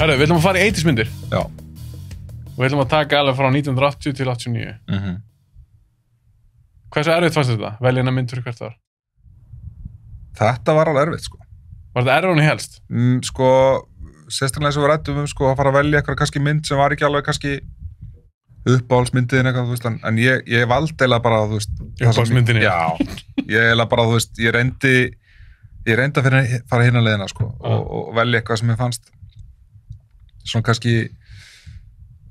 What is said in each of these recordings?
Herru, við ætlum að fara í 80s myndir. Já. Við ætlum að taka alveg frá 1980 til 89. Hversu erfitt fannst þetta? Velja eina mynd fyrir hvert ár. Þetta var alveg erfitt, sko. Var þetta erfið hún í helst? Sko, sérstaklega eins og við ræddum sko, að fara að velja eitthvað kannski mynd sem var ekki alveg kannski uppáhaldsmyndiðin eitthvað, þú veist, en ég valdi eiginlega bara, þú veist... Uppáhaldsmyndinni? Já, ég eiginlega bara, þú veist, ég reyndi að fara hérna leiðina, sko, og velja eitthvað sem ég fannst svona kannski,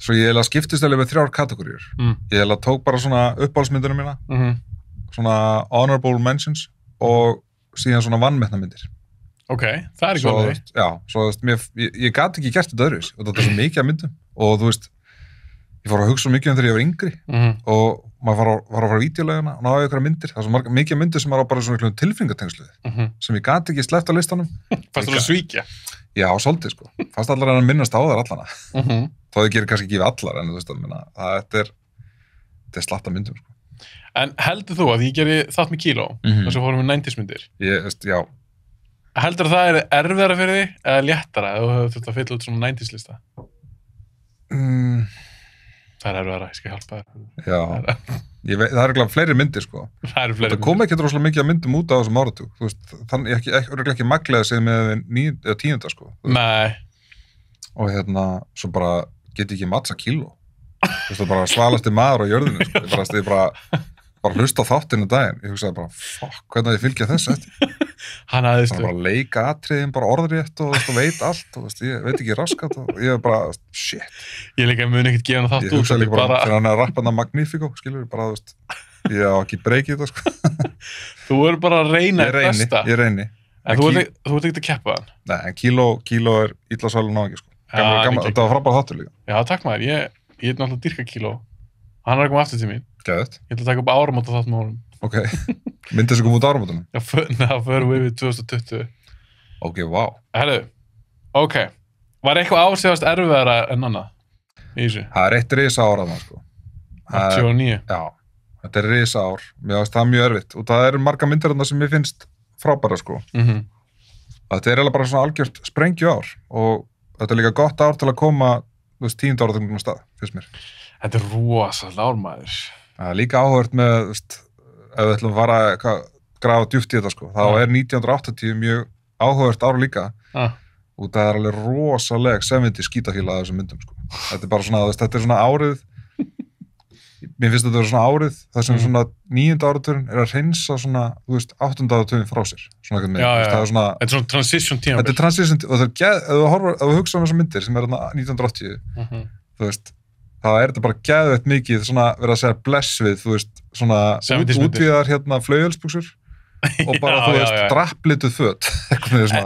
svo ég eiginlega skiptist alveg með 3 kategóriur. Ég eiginlega tók bara svona uppáhaldsmyndina mína, svona honorable mentions og síðan svona vanmetna myndir. Ok, það er ekki góð leið. Já, svo þú veist, ég gat ekki gert þetta öðruvísi og þetta er svo mikið af myndum og þú veist, ég fór að hugsa mikið þegar ég var yngri og maður var að fara á vídeoleguna og náðu ykkur myndir. Það er svo mikið myndir sem var bara svona tilfinningatengsluði sem ég gat ekki sleppt á listanum. Fannst þú að svíkja? Já, svolítið sko. Fannst allar að minnast á þær allana. Þó þau gerir kannski ekki við allar en þú veist að þetta er slatt af myndum sko. En heldur þú að ég geri þátt með kíló þess að fórum við 90s myndir? Já. Heldur það erfiðara fyrir þig eða léttara ef þú hefur þurft að fylla út svona 90s lista? Það er erfiðara, ég skal hjálpa þér. Já, það er ekki fleiri myndir sko. Það kom ekki rosalega mikið af myndum út á þessum áratug. Þú veist, þannig ekki maglega sig með 9. eða 10. sko. Nei. Og svo bara get ég ekki matsa kíló. Þú veist, það bara svalasti maður á jörðinu sko. Ég bara hlusta á þáttinu daginn. Ég hugsaði bara, fuck, hvernig ég fylgja þess eftir. Hann aðeins bara leika atriðin, bara orðrétt og veit allt og ég veit ekki raskat og ég bara, shit. Ég líka mun ekkert gefa hann þátt út. Ég hugsaði líka bara, þegar hann rappa hann að Magnifico, skilur, bara, þú veist, ég á ekki breykið þetta, sko. Þú er bara að reyna besta. Ég reyni. En þú ert ekkert að keppa hann? Nei, en kíló er illa sælun á ekki, sko. Þetta var frábært þáttur líka. Já, takk maður, ég er náttúrulega dýrka kíló. Hann er að koma aftur til mín. Geðveikt. Ég ætla að taka upp áramóta þátt með honum. Ok, myndið sem kom út áramótunum? Já, það förum við 2020. Ok, wow. Herru, ok. Var eitthvað ásegast erfiðara en annað í þessu? Það er eitt risa ár að það, sko. 89? Já, þetta er risa ár. Mér finnst það mjög erfitt. Og það eru marga myndir þarna sem mér finnst frábæra, sko. Þetta er eiginlega bara svona algjört sprengju ár. Og þetta er líka gott ár til að koma, þú veist, 10. áratugum á stað, finnst mér. Þetta er rosalega ár, maður. Það er líka áhugavert með, þú veist, ef við ætlum að fara að grafa djúpt í þetta sko, þá er 1980 mjög áhugavert ár líka og það er alveg rosaleg 70 skítafíla af þessum myndum sko. Þetta er bara svona, þetta er svona árið mér finnst þetta að vera svona árið þar sem svona 9. áratugurinn er að hreinsa svona, þú veist, 8. áratugurinn frá sér svona eitthvað með, það er svona þetta er svona transition tímabil. Þetta er transition, og ef þú hugsa um þessar myndir sem er 1980 þú veist það er þetta bara geðveitt mikið svona verið að segja bless við, þú veist, svona útvíðar flauelsbuxur og bara, þú veist, drapplituð föt.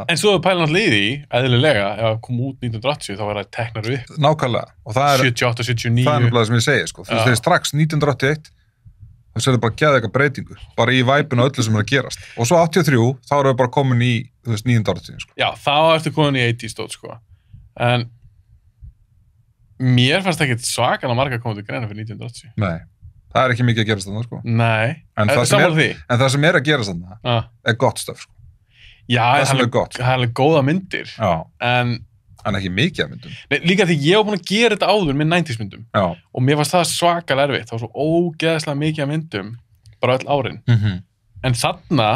En svo er pælan alltaf í því, eðlilega, ef það kom út 1980 þá var það teknar upp. Nákvæmlega. Og það er 78, 79. Það er náttúrulega sem ég segi, sko. Þú veist, þegar strax 1981 þá sér það bara geðveika breytingu, bara í væpinu öllu sem er að gerast. Og svo 83, þá erum við bara komin í, þú veist, 9. áratuginn, sko. Já, þá ertu komin í 80s stótt, sko. En mér fannst ekki svakalega marga komið til greina fyrir 1980. Nei, það er ekki mikið að gerast þarna, sko. Nei, en það sem er að gerast þarna er gott stöf, sko. Já, það er alveg góða myndir. Já, en ekki mikið af myndum. Nei, líka því ég var búin að gera þetta áður með 90s myndum. Já. Og mér fannst það svakalega erfitt. Það var svo ógeðslega mikið af myndum, bara öll árin. En þarna,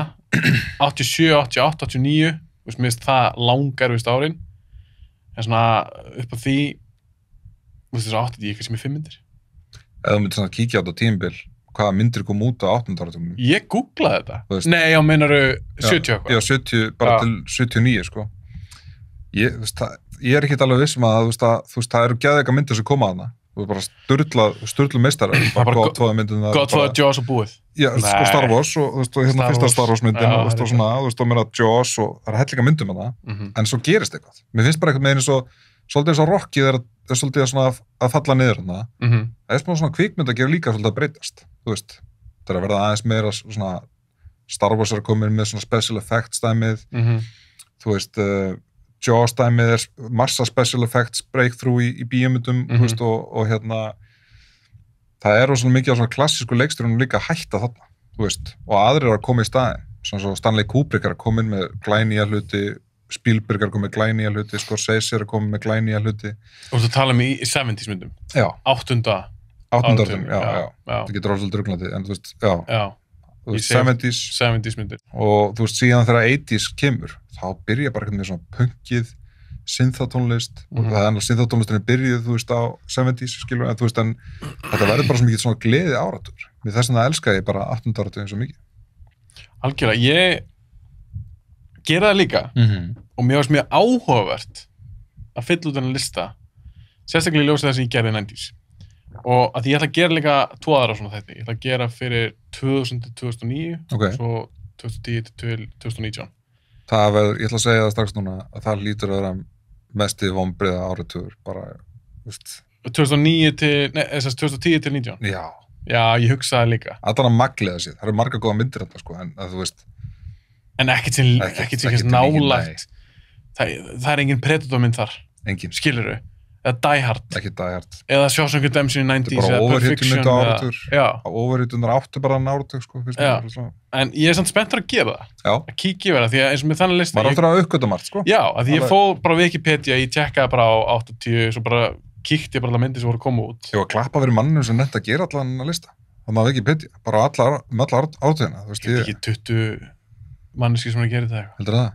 87, 88, 89, þú veist, mér finnst það langerfist árin. En svona upp á því þú veist þess að 80 kannski með 5 myndir. Eða þú myndir svona kíkja á þetta tímabil, hvaða myndir kom út á 8. áratugnum? Ég googlaði þetta. Nei, já, meinaru 70 eitthvað? Já, 70, bara til 79, sko. Ég er ekkert alveg viss að, þú veist, það eru geðveika myndir sem koma að hana. Þú veist, bara sturlu meistarar. Bara Godfather, Jaws og búið. Já, sko, Star Wars og, þú veist, og hérna fyrsta Star Wars myndin og, þú veist, og meina Jaws og það er hellinga myndum að það. En svo gerist eitthvað. Mér finnst bara eitthvað með eins og svolítið eins og Rocky er svolítið að falla niður hana. Það er svona kvikmynd að gera líka svolítið að breytast. Þú veist, það er að verða aðeins meira svona Star Wars er komin með svona special effects dæmið. Þú veist, Jaws dæmið er massa special effects breakthrough í bíómyndum, þú veist, og hérna það er svona mikið á svona klassísku leikstjórnum líka að hætta þarna, þú veist, og aðrir að koma í staðinn. Svona svo Stanley Kubrick er að koma inn með glænýja hluti, Spielberg er komið með glænýja hluti, Scorsese er komið með glænýja hluti. Og þú tala í 70s myndum. Já. 8. áttundum, já. Það getur orðið svolítið ruglandi, en þú veist, já. Þú veist, 70s myndir. Og þú veist, síðan þegar 80s kemur, þá byrja bara eitthvað með svona punkið, synthatónlist, og það er annars synthatónlistinni byrjuð, þú veist, á 70s, skilur, en þú veist, en þetta verður bara svo mikið svona gleði áratur. Við þess vegna elska ég bara 8. áratugin svo mikið. Algjörlega, ég gera það líka, og mér varst mjög áhugavert að fylla út þennan lista, sérstaklega í ljósið þess að ég gerði 90s. Og að ég ætla að gera líka 2 aðra svona þetta. Ég ætla að gera fyrir 2000-2009, svo 2010-2019. Það verður, ég ætla að segja það strax núna, að það lítur að vera mesti vonbrigða áratugur, bara, veist. 2010-19? Já. Já, ég hugsaði líka. Allan að magliða sér, það eru marga góða myndir þetta, sko, en að þú veist. En ekkert sem nálægt. Það er engin Predator-mynd þar. Engin. Skilurðu? Eða Die Hard. Ekki Die Hard. Eða Shawshank Redemption í 90s. Þetta er bara overhitjumyndu áratur. Já. Overhitjumyndu áttu bara áratur, sko. Já. En ég er samt spenntur að gera það. Já. Að kíkja yfir það, því að eins og með þannig lista. Maður áttur að uppgöta margt, sko. Já, að ég fór bara Wikipedia, ég tjekkaði bara á 80, svo bara kíkti bara alla myndir sem voru að koma út. Ég var að klappa fyrir mannum sem nefnt að gera allan að lista. Þannig að Wikipedia, bara allar áratöðina. Ég veit ekki 20 manneski sem er að gera þetta eitthvað. Heldur það?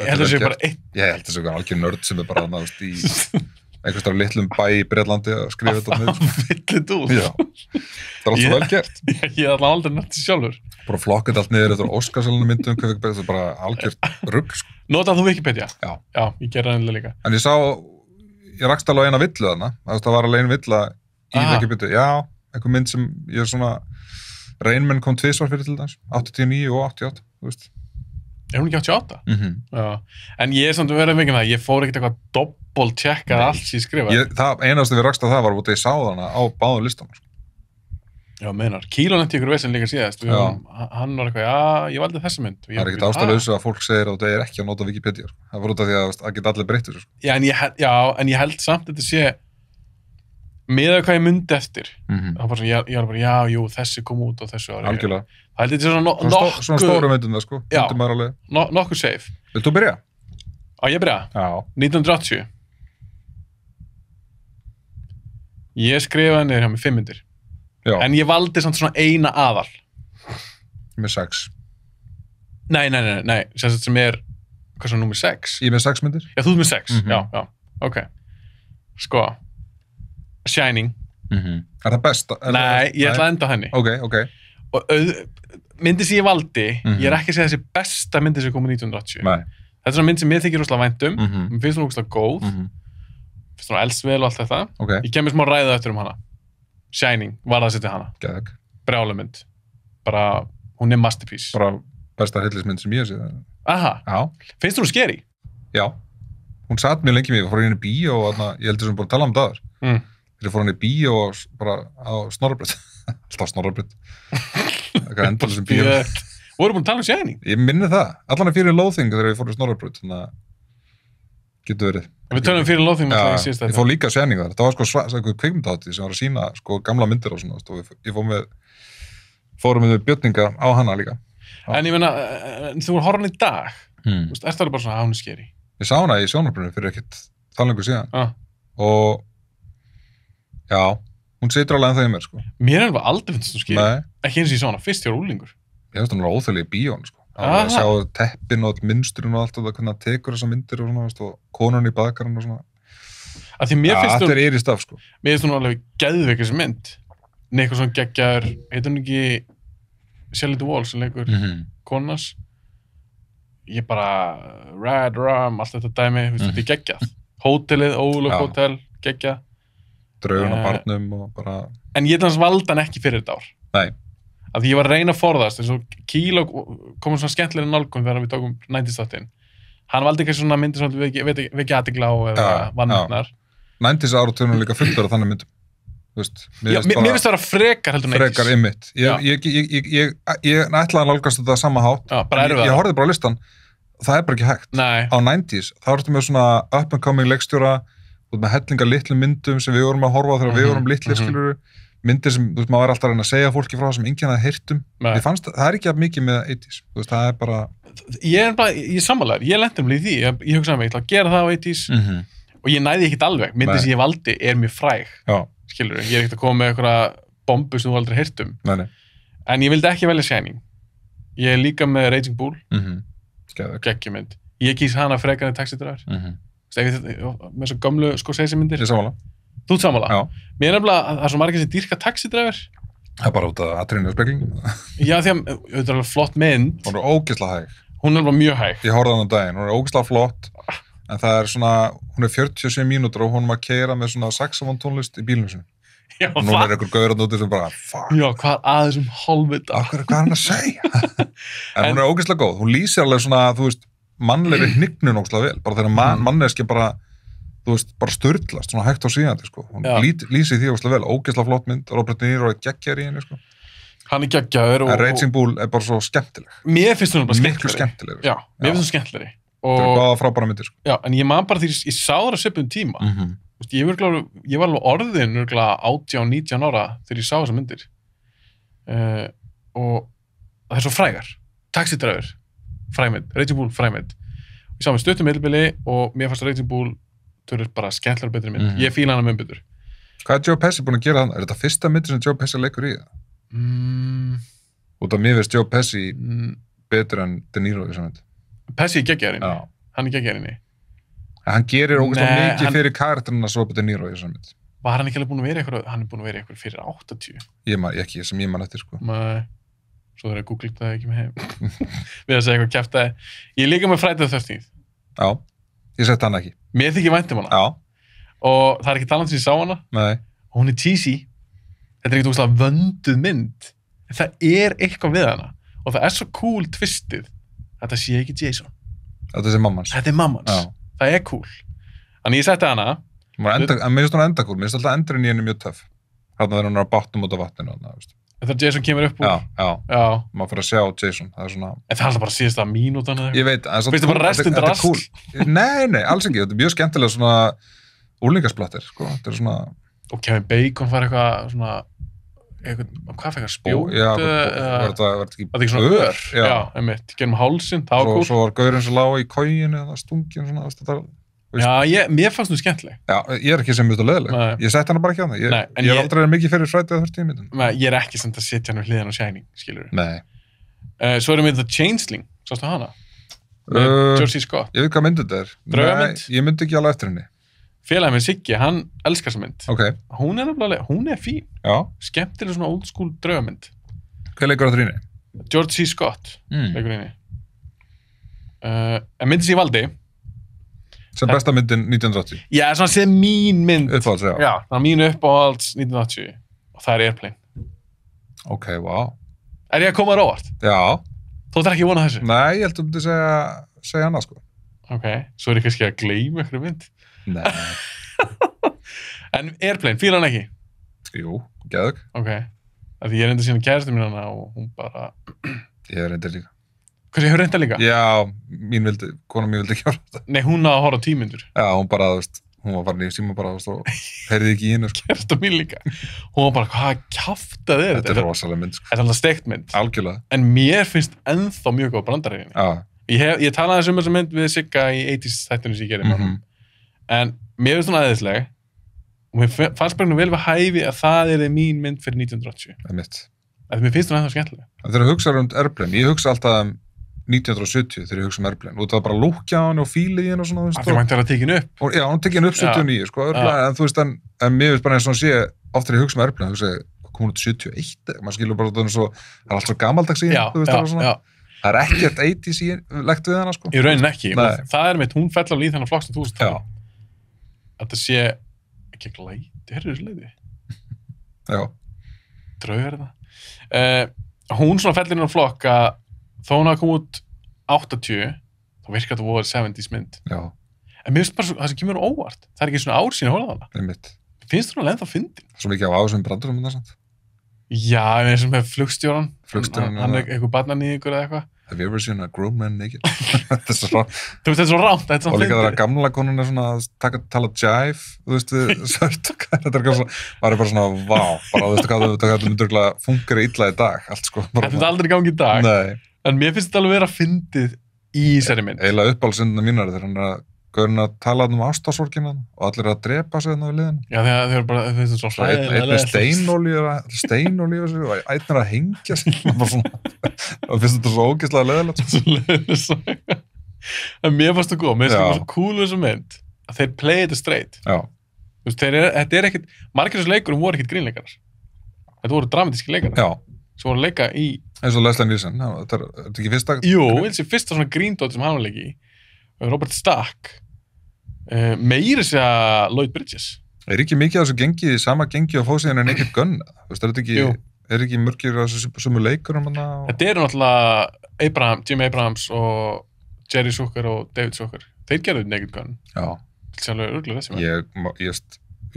Heldur sé bara einn. Ég held þessi algjör nörd sem er bara náðust í einhverstað litlum bæ í Bretlandi að skrifa þetta með. Villit út. Já. Það er allt svo vel gert. Ég er alltaf aldrei nötti sjálfur. Bara flokkað allt niður eftir Óskarsalunum myndum, það er bara algjört rugg, sko. Notaðu þú Wikipedia? Já. Já, ég gerði það líka. En ég rakst alveg eina villu þarna. Það var alveg eina villa í Wikipedia. Já, einhver mynd sem ég er svona Rain Man kom 2 svar fyrir til þess. 89 og 88, þú veist. Er hún ekki 88? Já. En ég er samt að vera veginn það, ég fór ekkert eitthvað doppeltjekkað allt sem ég skrifaði. Það einast við rakst að það var út að ég sá þarna á báðum listanum. Já, meinar. Kíló nefndi ykkur vesen líka síðast. Hann var eitthvað, já, ég valdi þessa mynd. Það er ekkert ástæðlausu að fólk segir að það er ekki að nota Wikipedia. Það var út af því að geta allir breytt þessu. Já, en ég held samt að þetta sé með hvað ég myndi eftir. Það var svona, ég var bara, já, jú, þessi kom út og þessu ári. Algjörlega. Það held þetta svona svona stóru myndum það, sko. Já, alveg. Nokkuð safe. Vilt þú byrja? Á, ég byrja? Já. 1980. Ég skrifaði niður hjá mig 5 myndir. Já. En ég valdi samt svona eina aðal. Með 6. Nei. Sem er, hvað svo, númer 6? Ég með 6 myndir? Já, þú með 6. Já, ok. Sko. Shining. Er það besta? Nei, ég ætla að enda henni. Ok. Og myndir sem ég valdi, ég er ekki að segja þessi besta myndir sem kom í 1980. Nei. Þetta er svona mynd sem mér þykir rosalega vænt mér finnst hún rosalega góð, finnst hún elst vel og allt þetta. Okay. Ég kemur smá ræða eftir hana. Shining, var það að setja hana. Geðveg. Brjáluð mynd. Bara, hún er masterpiece. Bara besta hryllismynd sem ég sé það. Aha. Já. Finnst þú scary? Já. Hún satt mjög lengi mig, fór inn í bíó og ég heldur sem búin að tala um það. Þegar fór hann í bíó og bara á Snorrabraut. Alltaf Snorrabraut. Það er endalur sem bíó. Voru búin að tala um Shining? Ég minni það. Allan er fyrir Loathing þegar ég fór í Snorrabraut. Þannig að getur verið. Við tölum fyrir Loathing með það í síðast þetta. Ég fór líka Shining þar. Það var sko kvikmyndahátíð sem var að sýna sko gamla myndir og svona. Ég fórum með bjötninga á hana líka. En ég meina, þú voru horfðan í dag. Ertu alveg bara svona, hún er scary? Ég sá hana í sjónvarpinu fyrir ekkert það lengur síðan. Og já, hún situr alveg ennþá í mér, sko. Mér er alveg aldrei finnst þú skýr. Nei. Ekki eins og ég sá hana, fyrst ég var úlingur. Ég finnst hún óþægileg í bíón, sko. Að sjá teppin og mynsturinn og allt og það, hvernig það tekur þessa myndir og svona, og konun í baðkarinn og svona. Að því mér finnst þetta er yfir staf, sko. Mér finnst hún alveg geðveik þessi mynd. Eitthvað svona geggjar, heitir hún ekki Shelley Duvall sem leikur konas. Ég bara, Red Rum, allt þetta dæmi, þetta er geggjað. Hótelið, Ólaf Hótel, geggjað. Draugun á barnum og bara... En ég valdi hann ekki fyrir þetta ár. Nei. Af því ég var að reyna að forðast, eins og Kíló komum svona skemmtilega nálgun þegar við tókum 90s-þáttinn. Hann valdi ekki svona myndir sem við ekki aðtigla á eða vannmyndnar. 90s áratugurinn líka fullur af þannig myndum. Mér finnst það að vera frekar heldur 90s. Frekar ymmit. Ég ætlaði að nálgast þetta sama hátt. Ég horfði bara á listan. Það er bara ekki hægt. Nei. Á 90s, þá ertu með svona up and coming leikstjóra, með hellinga litlum myndum sem við vorum að horfa á þegar við vorum litlir, skilurðu. myndir sem, þú veist, maður er alltaf að reyna að segja fólki frá sem enginn hafði heyrt ég fannst, það er ekki að mikið með 80s, þú veist, það er bara ég sammálaður, ég lentum í því ég hugsaði mig, ég ætla að gera það á 80s og ég næði ekkert alveg, myndið sem ég valdi er mjög fræg, skilur ég er ekkert að koma með einhverja bombu sem þú aldrei heyrt en ég vildi ekki velja Shining ég er líka með Raging Bull geggjumynd, ég kýs hana frekar en Taxi Driver með svo gömlu Scorsese-myndir ég sammála þú sammála? Mér er nefnilega að það er svo margir sem dýrka Taxi Driver það er bara út af atriðinu og speklingum já því að þetta er alveg flott mynd hún er ógeðslega hæg hún er alveg mjög hæg ég horfði á hana daginn, hún er ógeðslega flott en það er svona, hún er 47 mínútur og hún er að keyra með svona saxofón tónlist í bílnum sinni og nú er einhver gauður úti sem bara fuck já, hvað að þessum hálfvita hvað er hann að segja en hún er ógeðslega góð, hún lýsir alveg svona þú veist, mannlegri hnignun ógeðslega vel bara þegar manneski bara þú veist, bara sturlast, svona hægt á síðandi sko. hún lýsir því ógeðslega vel, ógeðslega flott mynd Robert De Niro er geggjar í henni sko. hann er geggjaður en Raging Bull er bara svo skemmtileg mér finnst hún bara miklu skemmtileg já, mér finnst hún skemmtilegri það er bara frábæra myndir sko. já, en ég man bara því ég sá það á svipum tíma ég var alveg orðin 18-19 ára þegar ég sá þessar myndir og það er svo frægar Taxi Driver, frægmynd Raging Bull, frægmynd ég sá með stuttum millibili og mér fannst Raging Bull þau bara skemmtilega betri mynd ég fíla hana með betur hvað er Joe Pesci búin að gera þannig? Er þetta fyrsta myndir sem Joe Pesci leikur í það? út af mér veist Joe Pesci betur en De Niro í þessum mynd Pesci er geggjarinn hann er geggjarinn hann gerir ógeðslega mikið fyrir karakterina svo De Niro í þessum mynd var hann ekki alveg búin að vera eitthvað hann er búin að vera eitthvað fyrir 80 ekki sem ég man eftir sko svo þegar ég googlaði það ekki með heim við að segja eitthvað kjaftaði ég er líka með Friday the 13th já, ég sett hann ekki mér þykir vænt hana og það er ekki talað sem ég sá hana og hún er cheesy þetta er ekkert ógeðslega vönduð mynd en það er eitthvað við hana og það er svo cool twistið þetta sé ekki Jason þetta er mammans það er cool þannig ég setti hana en mér finnst hún enda cool mér finnst alltaf endurinn í henni mjög töff hérna þegar hún er á bátnum út af vatninu þegar Jason kemur upp úr maður fyrir að sjá Jason það er svona en það er alltaf bara síðast að mínútan ég veit finnst það bara rest undir rast nei, alls ekki, þetta er mjög skemmtilega svona úlingasplattir sko. þetta er svona og Kevin Bacon fær eitthvað svona hvað fekk að spjót var þetta ekki ör já, einmitt, gerum hálsinn, það var cool svo var gaurinn sem lá í kóginu eða stungin svona já, mér fannst þú skemmtileg já, ég er ekki sem mjög leðileg ég sett hana bara ekki á það ég er aldrei mikið fyrir Friday the 13th myndin ég er ekki sem að setja hann við hliðan á Shining skilur svo erum við The Changeling, sástu hana með George C. Scott ég veit hvað myndið þetta er draugamynd ég myndi ekki alveg eftir henni félagið með Siggi, hann elskar þessa mynd hún er nefnilega, hún er fín skemmtileg svona old school draugamynd hver leikur á þrýni? George C. Scott leikur henni en myndið sem ég valdi sem besta myndin 1980 já, svona sem mín mynd uppáhalds, já, það er mín uppáhalds 1980 og það er Airplane ok, wow er ég að koma þér óvart? já þú ætlar ekki að vona þessu? nei, ég held að þú segja hana sko ok, svo er ég kannski að gleyma einhverju mynd nei en Airplane, fílar hann ekki? jú, geðug ok, af því ég reyndi síðan kæristu mín hana og hún bara ég reyndi líka hvað ég hefur reynda líka? já, kona mín vildi ekki horfa þetta nei, hún að horfa á 10 mínútur já, hún bara, hún var farin í síma bara og heyrði ekki í hennu sko. kæristu mín líka hún var bara, hvað kjaftaði þetta er rosalega mynd sko. þetta er alltaf steikt mynd algjörlega en mér finnst ennþá mjög góð brandar í henni ég talaði þessum þessa mynd við Sigga í 80s þættinu sem ég gerði en mér finnst hún aðeinsleg og mér fannst bara vel við hæfi að það er mín mynd fyrir 1980 það er mitt mér finnst hún ennþá skemmtileg þegar ég hugsa Airplane, ég hugsa alltaf 1970 þegar ég hugsa Airplane og það var bara lúkja á henni og fíli í henni og svona það er mænt að tekinu upp já, hún tekinu upp 79 sko, en þú veist en mér finnst bara eins og sé oft þegar ég hugsa Airplane hugsa kom hún út 71 maður skilur bara það er allt svo gamaldags í henni það er ekkert 80s í legt við hana sko í raunin ekki, það er mitt hún fell á líð þennan flokks til 1000 að það sé ekki glæti, herru þessu leiði já draugar það hún svona fellir innan flokk að þó hún hafa komið út 80 þá virkar þetta voru 70s mynd já en mér finnst bara það sem kemur óvart það er ekki svona ár síðan að horfa á hana finnst þú hún ennþá fyndin svo mikið á ásum brandurum já, eins og með flugstjóran hann er eitthvað barnanýðingur eða eitthvað Have you ever seen a grown man naked? Þetta er svo Þetta er svo rámt, þetta er og líka þegar gamla konan er svona að tala jive, þú veist við þetta er eitthvað svona, maður er bara svona vá, bara þú veist hvað þetta myndur fungera illa í dag, allt sko. Þetta er aldrei í gangi í dag. Nei. En mér finnst þetta alveg vera fyndið í þessari mynd. Eiginlega uppáhaldssyndina mínar þegar hann er gaurinn að tala ástarsorgina og allir að drepa sig við liðin. Já, þeir eru bara, þeir eru svo hræðilega. Einn steinolíu og einn er að hengja sig. Og finnst þetta svo ógeðslega leiðilegt. Svo leiðilegt. En mér fannst það góð, mér finnst það svo cool við þessu mynd að þeir play it straight. Já. Þú veist, þetta er ekkert, margir þessu leikurum voru ekkert grínleikarar. Þetta voru dramatíski leikarar. Já. Sem voru að leika í... Eins og Leslie Nielsen, þetta er ekki fyrsta... Jú, þessi fyrsta svona gríndótt sem hann var leiki í. Robert Stack. Meira sér að Lloyd Bridges. Er ekki mikið af þessu gengi, sama gengi á fóðsíðan en ekkert gunn? Þú veist, er ekki mörgir af þessu sumu leikurum hana? Þetta eru náttúrulega Jim Abrahams og Jerry Zucker og David Zucker. Þeir gerðu Naked Gun. Já. Sjálfur örgulega þessi með.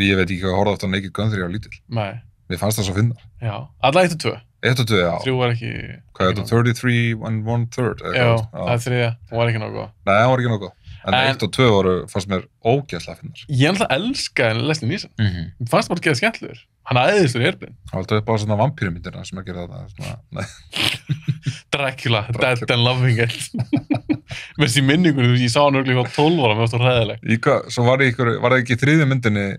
Ég veit ekki hvað að horfa átt á Naked Gun þegar ég var lítill. Nei. Mér fannst það svo finnar. Já. Alla 1 og 2. 1 og 2, já. 3 var ekki... Hvað er þetta? 33 and 1/3? Já, það er 3. Hún var ekki nógu góð. Nei, hún var ekki nógu góð. En 1 og 2 fannst mér ógeðslega finnar. Ég alltaf elska Leslie Nielsen. Mér fannst það bara að gera skemmtluður. Hann aðeinstur í Airplane. Það var alltaf upp á svona vampírumyndirna sem að gera þetta. Dracula, Dead and Loving It. Með þessi minningur, ég sá hann örgulega á 12 ára, mér varst það hræðilegt. Svo var það ekki í 3. myndinni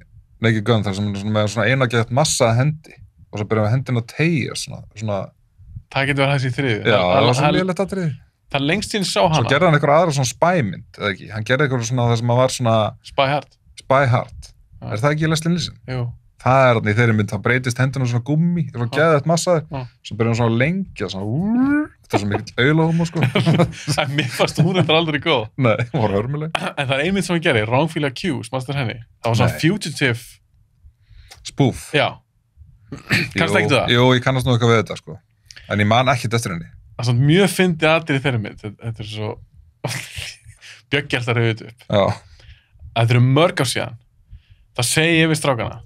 Naked Gun þar sem með svona einagjætt massa hendi og svo byrjaði hendin að tegja svona... Það getur verið þessi í 3. Já, það var svona lélegt að 3. Það lengst sín sá hana. Svo gerði hann eitthvað aðra svona spy-mynd, eða ekki? Hann gerði eitthvað svona það sem að var svona... Spy Hard. Ja. Er það ekki Leslie Nielsen? Jú. Það er þarna í þeirri mynd, það breytist hendina svona gummi, svona geðvægt massaði, svo byrjaði hann svona að lengja, svona þetta er svo mikill auðlóðum, sko. Mér fannst hún þetta aldrei góð. Nei, hún var hörmuleg. En það er einmitt sem hann gerði, Wrongfully Accused, manstu henni? Það var svona fugitive... Spoof. Já. Kannst ekki það? Jú, ég kannast nú eitthvað við þetta, sko. En ég man ekkert eftir henni. Það er svona mjög fyndið atriði þeirri mynd. Þetta er svo... Bjöggjart að rauðu upp. Já. Þetta eru mörg ár síðan. Það segi ég við strákana.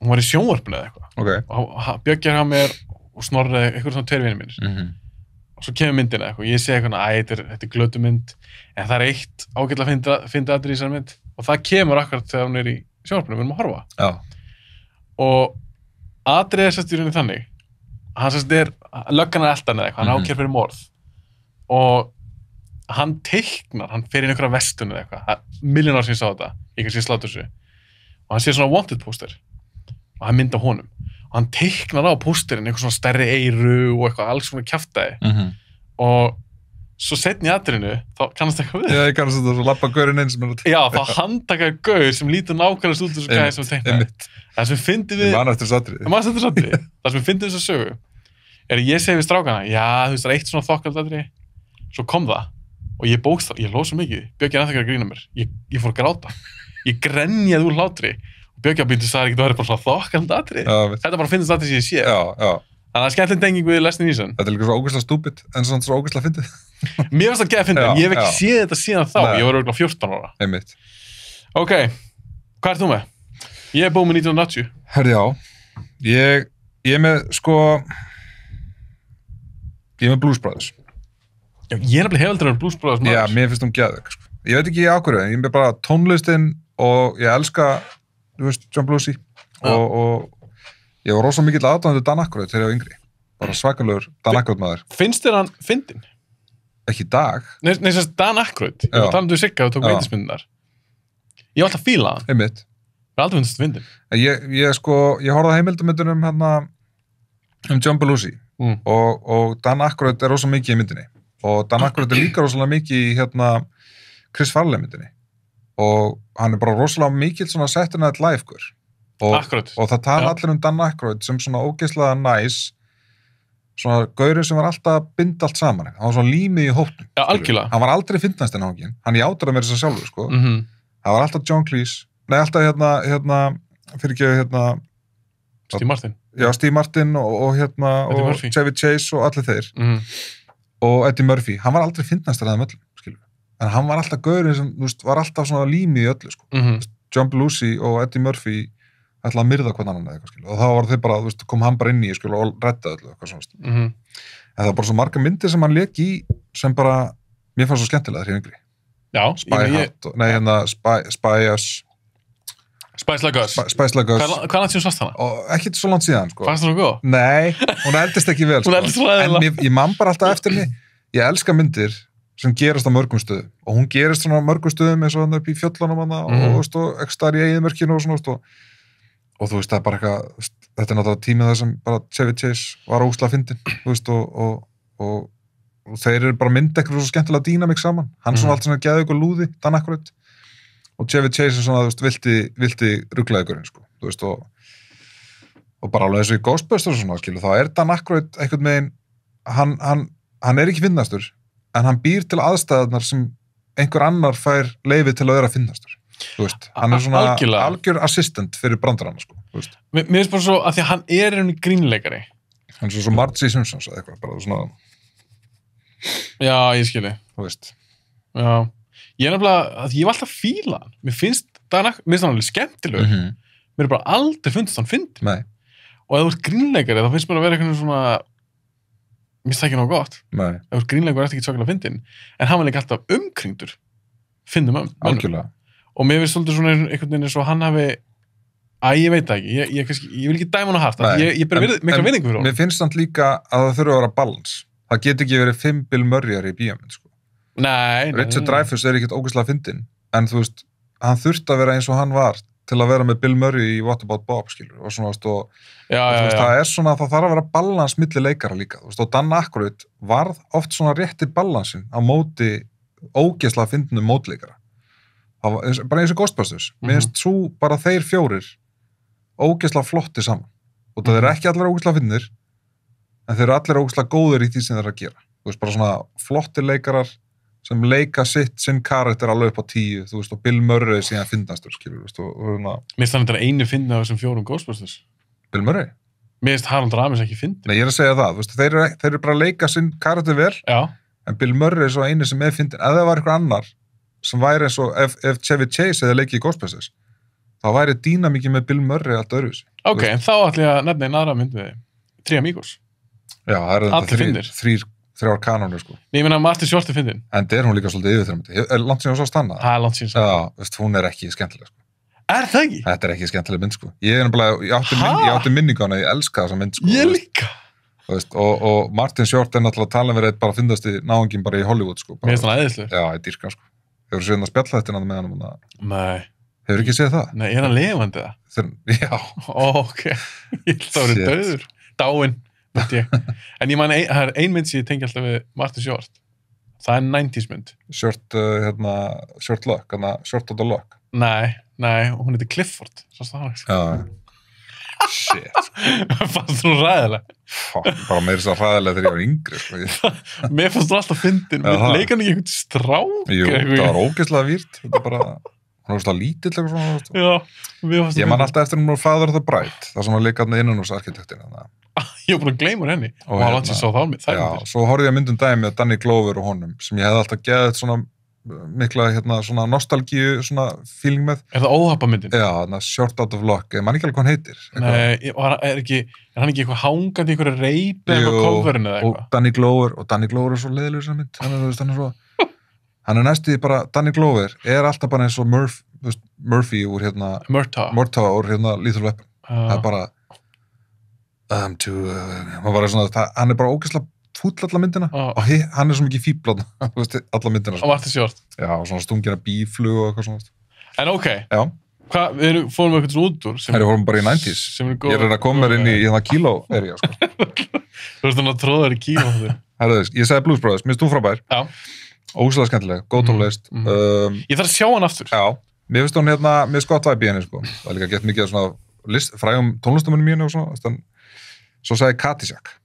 Hún var í sjónvarpinu eða eitthvað. Okay. Og Bjöggjart hafa mér og Snorri, eitthvað svona 2 vinir mínir. Og svo kemur myndin eitthvað. Ég segi eitthvað, þetta er glötu mynd. En það er eitt ágætlega fyndið atriði í þessari mynd. Og það kemur akkurat þegar hún er í sjónvarpinu. Við erum að horfa. Já. Og atriðið er sérst í rauninni þannig. Hann sérst löggan er eldan eða eitthvað. Hann ákær fyrir morð. Og hann teiknar, hann fer inn í einhverja vestun eða eitthvað. Milljón ár sem ég sá þetta. Ég kannski slátt þessu. Og hann sé svona wanted póster. Og hann mynda honum. Og hann teiknar á pósterinn eitthvað svona stærri eyru og eitthvað alls svona kjaftaði. Og svo setni í atriðinu, þá kannast eitthvað við. Já, ég kannast þetta svo lappa gaurinn einn sem er að Já, þá handtakaði gaur sem lítur nákvæmlega út þessu gæði sem teiknaði. Það sem fyndi við... Ég man eftir þessu atriði. Það sem fyndi þessu sögu er ég segi við strákana, já, þú veist, það er eitt svona þokkald atriði. Svo kom það og ég hló svo mikið. Bjöggi er að grína mér. Ég fór að gráta. Ég grenjaði úr hlátri. Bjöggi að byrja að ekki að vera bara svona þokkald atrið. Þetta bara finnst atrið sem ég sé. Já. Þannig að það er skemmtileg tenging við Leslie Nielsen. Þetta er líka svo ógeðslega stúpid, en svo ógeðslega fyndið. Mér finnst það geða fyndið, en ég hef ekki séð þetta síðan þá. Ég var örugglega 14 ára. Einmitt. Ok, hvað ert þú með? Ég er búinn með 1980. Herri, já. Ég er með, sko... Ég er með Blues Brothers. Já, ég er nefnilega hefaldur Blues Brothers maður. Já, mér finnst hún geðveik, sko. Ég veit ekki á hverju, ég er með bara tónlistin og ég elska, þú veist, John Belushi og ég var rosa mikill aðdáandi Dan Aykroyd þegar ég var yngri. Bara svakalegur Dan Aykroyd maður. Finnst þér hann fyndinn? Ekki í dag. Nei, sérst Dan Aykroyd. Ég var talandi um Sigga og tók veitismyndinar. Ég var alltaf að fíla hann. Einmitt. Ég var aldrei finnst þetta fyndinn. Ég horfði á heimildamyndunum John Belushi og Dan Aykroyd er rosa mikið í myndinni. Og Dan Aykroyd er líka rosalega mikið í Chris Farley myndinni. Og hann er bara rosalega mikill svona Saturday Night Live-gur. Og það tala allir Dan Aykroyd sem svona ógeðslega næs, svona gaurinn sem var alltaf að binda allt saman. Hann var svona límið í hópnum. Já, algjörlega. Hann var aldrei fyndnast en ángin. Hann játaði mér þess að sjálfur, sko. Það var alltaf John Cleese. Nei, alltaf Steve Martin. Já, Steve Martin og Chevy Chase og allir þeir. Og Eddie Murphy. Hann var aldrei fyndnast að öllum, skilur. En hann var alltaf gaurinn sem, var alltaf svona límið í öllu, sko. John Belushi og Eddie Murphy ætla að myrða hvern annan eða eitthvað, skilur, og þá var þeir bara, þú veist, kom hann bara inn í, skilur, og reddaði öllu, eitthvað svona, en það var bara svo marga myndir sem hann lék í, sem bara, mér fannst svo skemmtilega þegar ég yngri. Já, Spice Like Us. Spice Like Us. Hvað langt síðan sást hana? Og ekkert svo langt síðan, sko. Fannst það svo góð? Nei, hún eldist ekki vel, Hún eldist ræðilega. En ég man bara alltaf eftir henni, ég elska myndir sem gerast á mörgum stöðum, og hún gerist svona á mörgum stöðum eins og hann upp í fjöllunum hana, og ekki staðar í eyðimörkinu og svona, og þú veist, það er bara eitthvað, þetta er náttúrulega tímið þar sem bara Chevy Chase var ógeðslega fyndinn, þú veist, og þeir eru bara mynda eitthvað svo skemmtilega dýnamík saman, hann svona allt svona geði ykkur lúði, Dan Aykroyd, og Chevy Chase er svona, þú veist, vilti rugglaðugurinn, sko, þú veist, og bara alveg eins og í Ghostbusters og svona, skilu, þá er Dan Aykroyd einhvern veginn, hann er ekki fyndnastur, en hann býr til aðstæðarnar sem einhver annar fær leyfi til að vera fyndnastur. Þú veist, hann er svona algjör assistant fyrir brandarann, sko. Mér finnst bara svo að því að hann er einhvern grínleikari. Hann er svo Margie Simpsons eða eitthvað, bara svona... Já, ég skilji. Þú veist. Já. Ég er nefnilega, ég var alltaf fíla hann. Mér finnst hann alveg skemmtilegur. Mér er bara aldrei fundist hann fyndin. Nei. Og ef þú ert grínleikari, þá finnst mér að vera eitthvað svona... Mér finnst það ekki nógu gott. Nei. Ef þú ert grínleikur, ert ekki svakalega fyndin. En hann var líka alltaf umkringdur. Fyndum Algjörlega. Og mér finnst svolítið svona einhvern veginn eins og hann hafi ég veit það ekki, ég vil ekki dæma hann á hart ég ber mikla virðingu fyrir honum. Mér finnst samt líka að það þurfa að vera balans. Það getur ekki verið 5 Bill Murrayar í bíómynd, sko. Nei. Richard Dreyfuss er ekkert ógeðslega fyndinn, en þú veist, hann þurfti að vera eins og hann var til að vera með Bill Murray í What About Bob, skilur, og svona, það er svona, það þarf að vera balans milli leikara líka, þú veist, og Dan Aykroyd varð oft svona rétti balansin á móti ógeðslega fyndnum mótleikara. Bara eins og Ghostbusters, mér finnst svo bara þeir 4 ógeðslega flotti saman, og það er ekki allir ógeðslega fyndnir, en þeir eru allir ógeðslega góðir í því sem þeir eru að gera, þú veist, bara svona flotti leikarar sem leika sinn karakter alveg upp á 10, þú veist, og Bill Murray síðan fyndnastur, skilur, þú veist, og Mér finnst það einu fyndin af þessum 4 Ghostbusters. Bill Murray? Mér finnst Harold Ramis ekki fyndin. Nei, ég er að segja það, þú veist, þeir eru bara að leika sinn karakter vel, en Bill Murray er svo einu sem er fyndin, ef það var eitthvað annar sem væri eins og ef Chevy Chase hefði leikið í Ghostbusters, þá væri dýnamíkin með Bill Murray allt öðruvísi. Ok, en þá ætla ég að nefna einn aðra mynd við Three Amigos. Já, það eru þetta 3 kanónur, sko. Ég meina Martin Short er fyndin. En það er hún líka svolítið yfirþyrmandi. Er langt síðan hún svo stanna? Það er langt síðan. Já, veist, hún er ekki skemmtileg, sko. Er það ekki? Þetta er ekki skemmtileg mynd, sko. Ég átti minningu á hana, ég elska þessa mynd, sko. Ég líka. Veist, og Martin Short er náttúrulega talin verið bara að fyndast í náungin bara í Hollywood, sko. Mér finnst hann æðislegur. Já, ég dýrka, sko. Hefur séð hann að spjalla þetta með hann? Nei. Hefur ekki séð það? Nei, er hann lifandi það? Já. Ok. Ég held að vera dauður. Dáinn. En ég man, það er ein mynd sem ég tengi alltaf við Martin Short. Það er 90s mynd. Short Lock, Short of the Lock. Nei, hún heitir Clifford. Svo stáðan ekki. Já. Shit. Fannst þú ræðilega? Bara meira svo ræðilega þegar ég var yngri, sko. Mér fannst þú alltaf fyndin. Leika hann ekki eitthvað strák? Jú, það var ógeðslega vírt. Þetta er bara, hann var svona lítill eitthvað svona. Já, mér fannst það. Ég man alltaf eftir hún úr Father of the Bride. Það sem var líka hann innanhúsarkitektin. Ég var búin að gleyma henni og hann langt sér sá þá já, svo horfði ég myndum dæmi með Danny Glover og honum sem ég hefði alltaf geðið svona mikla svona nostalgíu svona feeling með. Er það óhappamyndin? Já, Short Out of Luck, ég man ekki alveg hvað hann heitir. Nei, er hann ekki eitthvað hangandi í einhverju reipi eða coverinu eða eitthvað? Og Danny Glover er svo leiðilegur sem mynd. Hann er næstu bara, Danny Glover er alltaf bara eins og Murphy úr Murtaugh úr Lethal Weapon. Það er bara hann er bara ógeðslega fúll alla myndina og hann er svo mikið fíbl alla myndina. Og Martin Short. Já, og svona stungina bíflug og eitthvað svona. En ok, við fórum eitthvað svona út úr. Við fórum bara í 90s. Ég er að koma mér inn í kíló-area, sko. Þú veist þannig að tróða þér í kíló. Ég sagði Blues Brothers, minnst þú frábær. Já. Ógeðslega skemmtileg, góð tónlist. Ég þarf að sjá hann aftur. Já, mér finnst hún með skott væp í henni, sko. Það er líka gett mikið af svona frægum tónlistamönnum í henni og svona. Svo sagði Caddyshack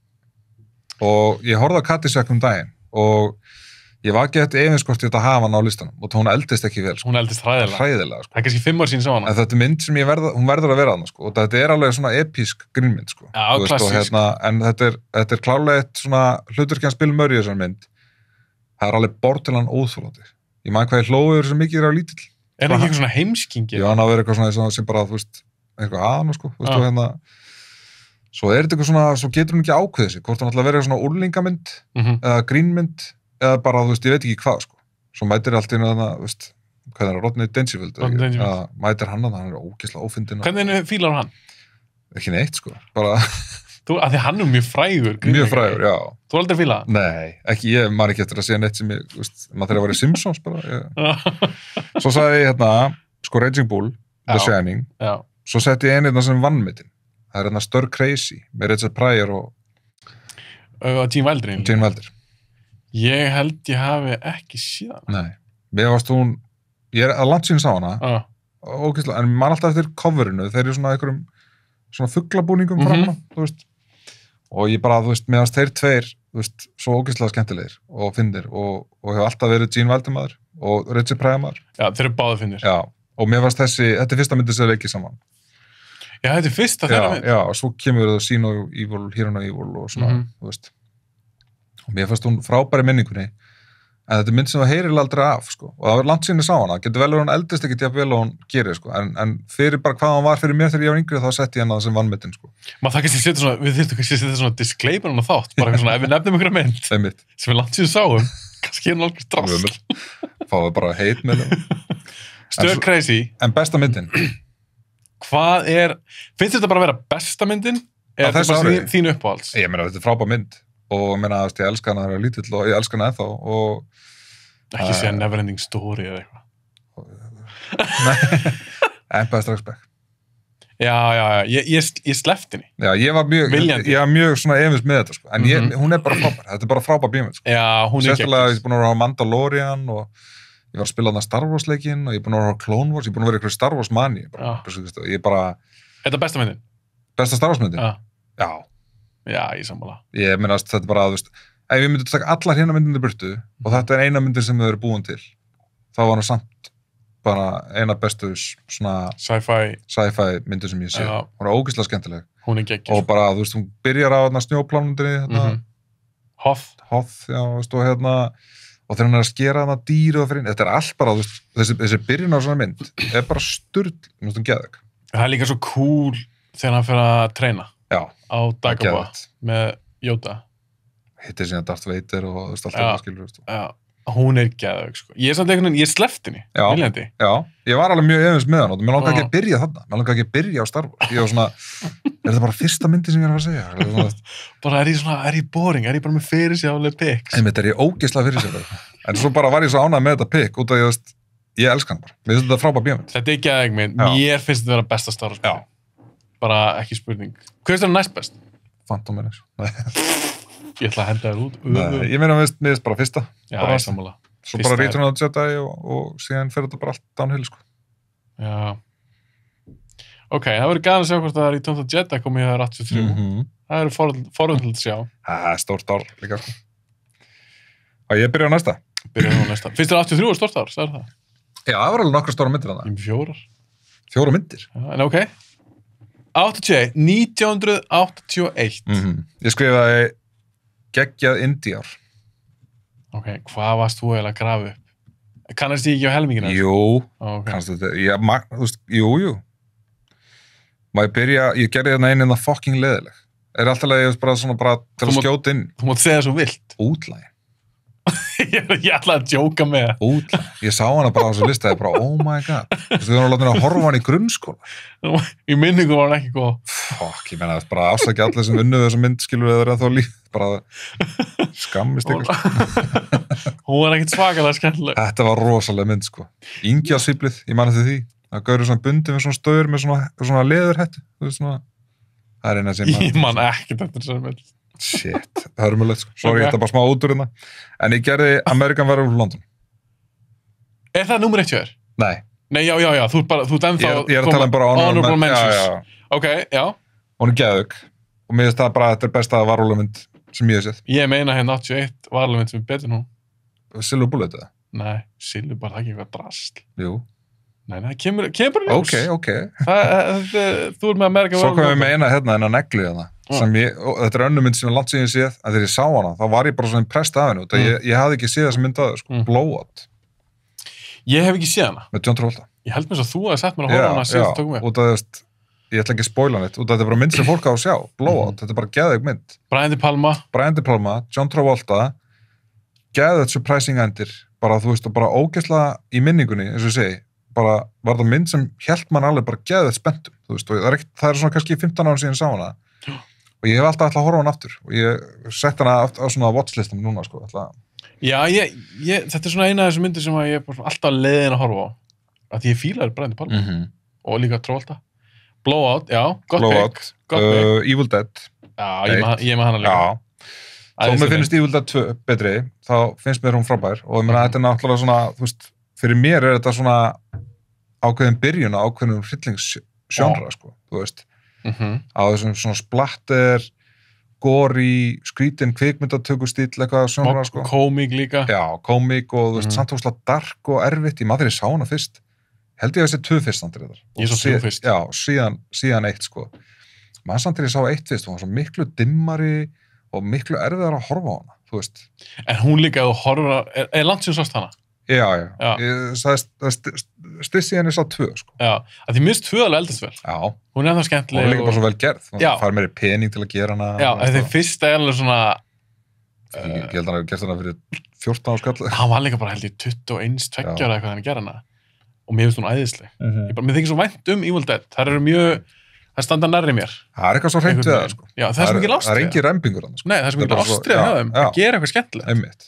og ég horfði á Caddyshack daginn og ég var ekki eftir efinskort að hafa hann á listanum og hún eldist ekki vel, sko. Hún eldist hræðilega, sko. Það er kannski 5 ár síðan sá hana. En þetta er mynd sem hún verður að vera hana, sko. Og þetta er alveg svona episk grínmynd, sko. Já, klassísk. En þetta er klárlega eitt svona hluturkjans Bill Murray í þessar mynd. Það er alveg bortilan óþolandi. Ég man hvað ég hlóður sem mikið á lítill. Er það ekki eitthvað svona heimskingi? Já, hann á að vera eitthvað svona sem bara, þú veist, eitthvað aðan, sko, þú veist, og hérna svo er þetta eitthvað svona, svo getur hún ekki ákveðið sig hvort hún ætla að vera svona úrlingamynd eða grínmynd, eða bara, þú veist, ég veit ekki hvað, sko, svo mætir allt inn að þú veist, hvað er Rodney Dangerfield mætir hann að hann er ógeðslega ófyndinn. Hvernig fílar hann? Ekki neitt, sko, bara af því hann er mjög frægur. Mjög frægur, já. Þú aldrei fílað hann? Nei, ekki, ég man ekki eftir að segja neitt sem ég, þú veist, maður þegar að vera í Simpsons bara, Svo sagði ég hérna, sko, Raging Bull, The Shining, svo setti ég einirna sem vannmyndin. Það er hérna Stir Crazy, með Richard Pryor og Gene Wilder. Gene Wilder. Ég held ég hafi ekki séð hana. Nei, mér varst hún, ég er að landsýn sá hana, ógeðslega, en maður alltaf eftir coverinu, þeir eru svona einhverjum svona fuglabúningum framan, þú veist, og ég bara, þú veist, meðan þeir tveir, þú veist, svo ógeðslega skemmtilegir og fyndir og hefur alltaf verið Gene Wilder maður og Richard Pryor maður. Já, þeir eru báðir fyndir. Já, og mér varst þetta er fyrsta myndin sem leikið saman. Já, þetta er fyrsta þeirra mynd. Já, og svo kemur það See No Evil, Hear No Evil og svona, þú veist. Og mér fannst hún frábæri minningunni, en þetta er mynd sem það heyrir aldrei af, sko. Og það var langt síðan ég sá hana, getur vel að hún eldist ekkert jafn vel og hún gerir, sko. En fyrir bara hvað hann var fyrir mér þegar ég var yngri, þá setti ég hana sem vannmyndin, sko. Maður það kannski setja svona, við þyrftum kannski að setja svona disclaimer á þátt, bara svona, ef við nefnum einhverja mynd sem við langt síðan sáum, kannski er hann alveg drasl. Fáðu bara heit með það. Stir Crazy. En besta myndin? Hvað finnst þetta bara að vera besta myndin? Er þetta bara þín uppáhalds? Ég meina, þetta er frábær mynd og meina, ég elska hana þegar ég er lítill og ég elska hana ennþá og ekki segja Neverending Story eða eitthvað. Nei, Empire Strikes Back. Já, ég sleppti henni. Já, ég var mjög svona efins með þetta, sko. En hún er bara frábær, þetta er bara frábær bíómynd, sko. Já, hún er sérstaklega, ég er búin að vera á Mandalorian og ég var að spila þarna Star Wars leikinn og ég er búin að vera á Clone Wars, ég er búin að vera ykkur Star Wars mani. Ég bara... Þetta er besta myndin? Besta Star Wars myndin? Já. Já, ég sammála. Ég minnast, þetta er bara, þú veist, ef við myndum taka allar hérna myndinni burtu og þetta er eina myndin sem þau eru búin til, þá var hann samt bara eina bestu svona sci-fi myndir sem ég sé. Hún er ógeðslega skemmtileg. Hún er geggjur. Og bara, þú veist, hún byrjar á snjóplánundinni, Hoth, já, veist, og og þegar hann er að skera þarna dýr og fyrir, þetta er allt bara, þú veist, þessi byrjun á svona mynd er bara sturl, geðveg. Það er líka svo cool þegar hann fer að treyna. Já. Á Dagobah með Yoda. Hittir síðan Darth Vader og þú veist, allt það skilur, þú veist. Já, hún er geðveg, sko. Ég er samt einhvern veginn, ég sleppti henni, viljandi. Já, ég var alveg mjög efins með hann og mér langar ekki að byrja þarna, mér langar ekki að byrja á Star Wars. Ég var svona, er þetta bara fyrsta myndi sem ég er að segja? Bara er ég boring, er ég bara með fyrirsjáðuleg picks? Einmitt er ég ógeðslega fyrirsjáðuleg. En svo bara var ég svo ánægð með þetta pick út af ég elska hann bara. Mér finnst þetta frábær bíómynd. Þetta er geðveg mynd. Mér finnst þetta vera besta Star Wars mynd. Bara ekki spurning. Hvað er það næst best? Phantom Menace. Ég ætla að henda þér út. Nei, ég meina mér finnst bara fyrsta. Já, ég sammála. Svo bara Return of the Jedi og síðan fer þetta bara allt downhill, sko. Já. Ok, það verður gaman að sjá hvort það er í Return of the Jedi komið í 83. Það eru forvöndilegt að sjá. Það er stórt ár líka, sko. Og ég byrja á næsta. Finnst þér 83 stórt ár, sagði það? Já, það var alveg nokkra stóra myndir að það. Ég með 4. 4 myndir? Já, en ok. 1981. Ég skrifaði geggjað indie-ár. Ok, hvað varst þú eiginlega að grafa upp? Kannast ég ekki á helmingina? Jú, kannast þetta. Jú. Má ég byrja, ég gerði þarna einu fucking leðileg. Er alltaf leðið bara svona bara til að skjóta inn. Þú mátt segja svo vilt. Útlægin. Ég ætlaði að djóka með það. Útlægin. Ég sá hana bara á þessu lista, ég bara, oh my god. Þú voru að láta henni að horfa hann í grunnskóla. Í minningu var hann ekki góð. Fokk, ég menna, bara afsaki allir sem unnuðu þessa mynd, skilur eða þá líf. Bara skammist ykkur. Hún var ekkert svakalega skemmtileg. Þetta var rosalega mynd, sko. Ingjasvíflið, ég man eftir því. Það gaurur svona bundi með svona staur með svona leðurhettu. Það er eina sem ég man ekkert eftir þessari mynd. Shit, hörmulegt, sko. Sorry, þetta er bara smá útur hérna. En ég gerði American Werewolf London. Er það númer 1 hjá þér? Nei. Nei, já, þú ert ennþá... Ég er að tala um bara honorable mentions. Já. Ok, já. Hún er geðug. Og mér finnst það bara, þetta er besta varúlumynd sem ég hef séð. Ég meina hérna 81 varúlumynd sem er betur nú. Silver Bullet, eða? Nei, Silver Bullet, það er ekki eitthvað drasl. Jú. Nei, það kemur bara ljós. Ok. Þú er með American Werewolf London. Svo kom ég með eina hérna, en að negli hana. Þetta er önnur mynd sem ég langt síðan séð, en þegar ég sá hana, þá var ég bara svona impressed af henni. Ég hafði ekki séð þessa mynd aður, sko. Blowout. Ég hef ekki séð hana. Með John Travolta. Ég held mér svo að þú hefði sett mér að horfa hana síðan tókum við. Út af ég ætla ekki að spoila neitt, þetta er bara mynd sem fólk á að sjá, Blowout, þetta er bara geðveik mynd. Brian De Palma, John Travolta, geðveikt surprising endir, bara þú veist, bara ógeðslega í minningunni, eins og ég segi, bara var það mynd sem hélt mann alveg bara geðveikt spenntum, þú veist, og það er svona kannski 15 ára síðan sá hana, og ég hef alltaf ætlað að horfa hann aftur, og ég sett hana á svona watchlistum núna, sko, ætla. Já, þetta er svona eina af þessu myndir sem ég er alltaf leiðin að horfa á, að ég fílaði Brian De Palma, og líka Travolta. Blowout, já, gott pick. Evil Dead. Já, ég með hana líka. Já. Þó mér finnst Evil Dead 2 betri, þá finnst mér hún frábær, og ég meina, þetta er náttúrulega svona, þú veist, fyrir mér er þetta svona ákveðin byrjun á ákveðinum hryllingsgenre, sko, þú veist. Á þessum svona splatter, gory, skrítin, kvikmyndatökustíll, eitthvað svona, sko. Komik líka. Já, komik og, þú veist, samt óslega dark og erfitt, ég maður þegar ég sá hana fyrst. Held ég að þessi 2 fyrst samt þetta. Ég sá 3 fyrst. Já, síðan 1, sko. Maður samt þegar ég sá 1 fyrst, hún var svo miklu dimmari og miklu erfiðar að horfa á hana, þú veist. En hún líka, þú horfur er langt síðan sást hana? Já. Síðan ég sá 2, sko. Já, að því minnst 2 alveg eldast vel. Já. Hún er það skemmtileg. Og líka bara svo vel gerð. Það fær meiri pening til að gera hana. Já, því fyrsta er alveg svona... Ég held að hann hefur gert hana fyrir 14 ára skall. Hann var líka bara held ég 21, 20 ára eitthvað hann gera hana. Og mér finnst hún æðisleg. Mér þykir svo vænt Evil Dead. Það standa nærri mér. Það er eitthvað svo hreint við það, sko. Já, það er svo mikið ástriða. Það er engin rembingur hann, sko. Nei, það er svo mikið ástriða hjá þeim. Það gera eitthvað skemmtilegt. Einmitt.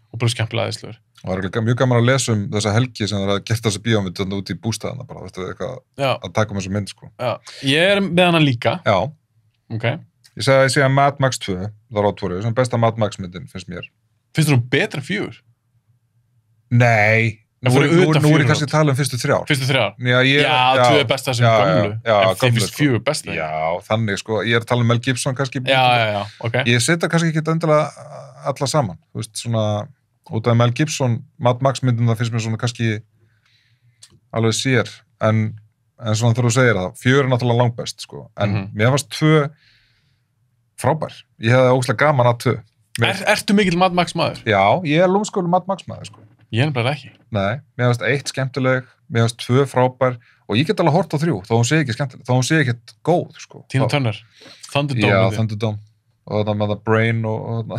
Og bara skemmtilega æðislegur. Og það er mjög gaman að lesa þessa helgi sem það er að gert þessi bíómynd út í bústæðana bara, þetta er eitthvað að taka þessu mynd, sko. Já, ég er með hana líka. Já. Ok. Ég segi að Mad Max 2, það er átvorið, sem besta Mad Max myndin, finnst mér. Finnst þú betra 4? Nei. Nú er ég kannski að tala fyrstu 3. Fyrstu 3? Já, 2 er besta sem gömlu. En þið finnst 4 besta. Já, þannig, sko. Ég er að tala Mel Gibson kannski. Já, ok. Ég setja kannski ekki endilega alla saman. Þú veist, svona, út af Mel Gibson, Mad Max myndin, það finnst mér svona kannski alveg sér. En svona þegar þú segir það, 4 er náttúrulega langbest, sko. En mér fannst 2 frábær. Ég hefði ógeðslega gaman að 2. Ertu mikill Mad Max maður? Já, ég er lúmskóli Mad Max maður, sko. Ég er bara ekki. Nei, mér finnst 1 skemmtileg, mér finnst 2 frábær og ég get alveg hort á 3, þó hún sé ekki skemmtileg, þó hún sé ekki góð, sko. Tina Turner, Thunderdome. Já, Thunderdome. Og það með The Brain og...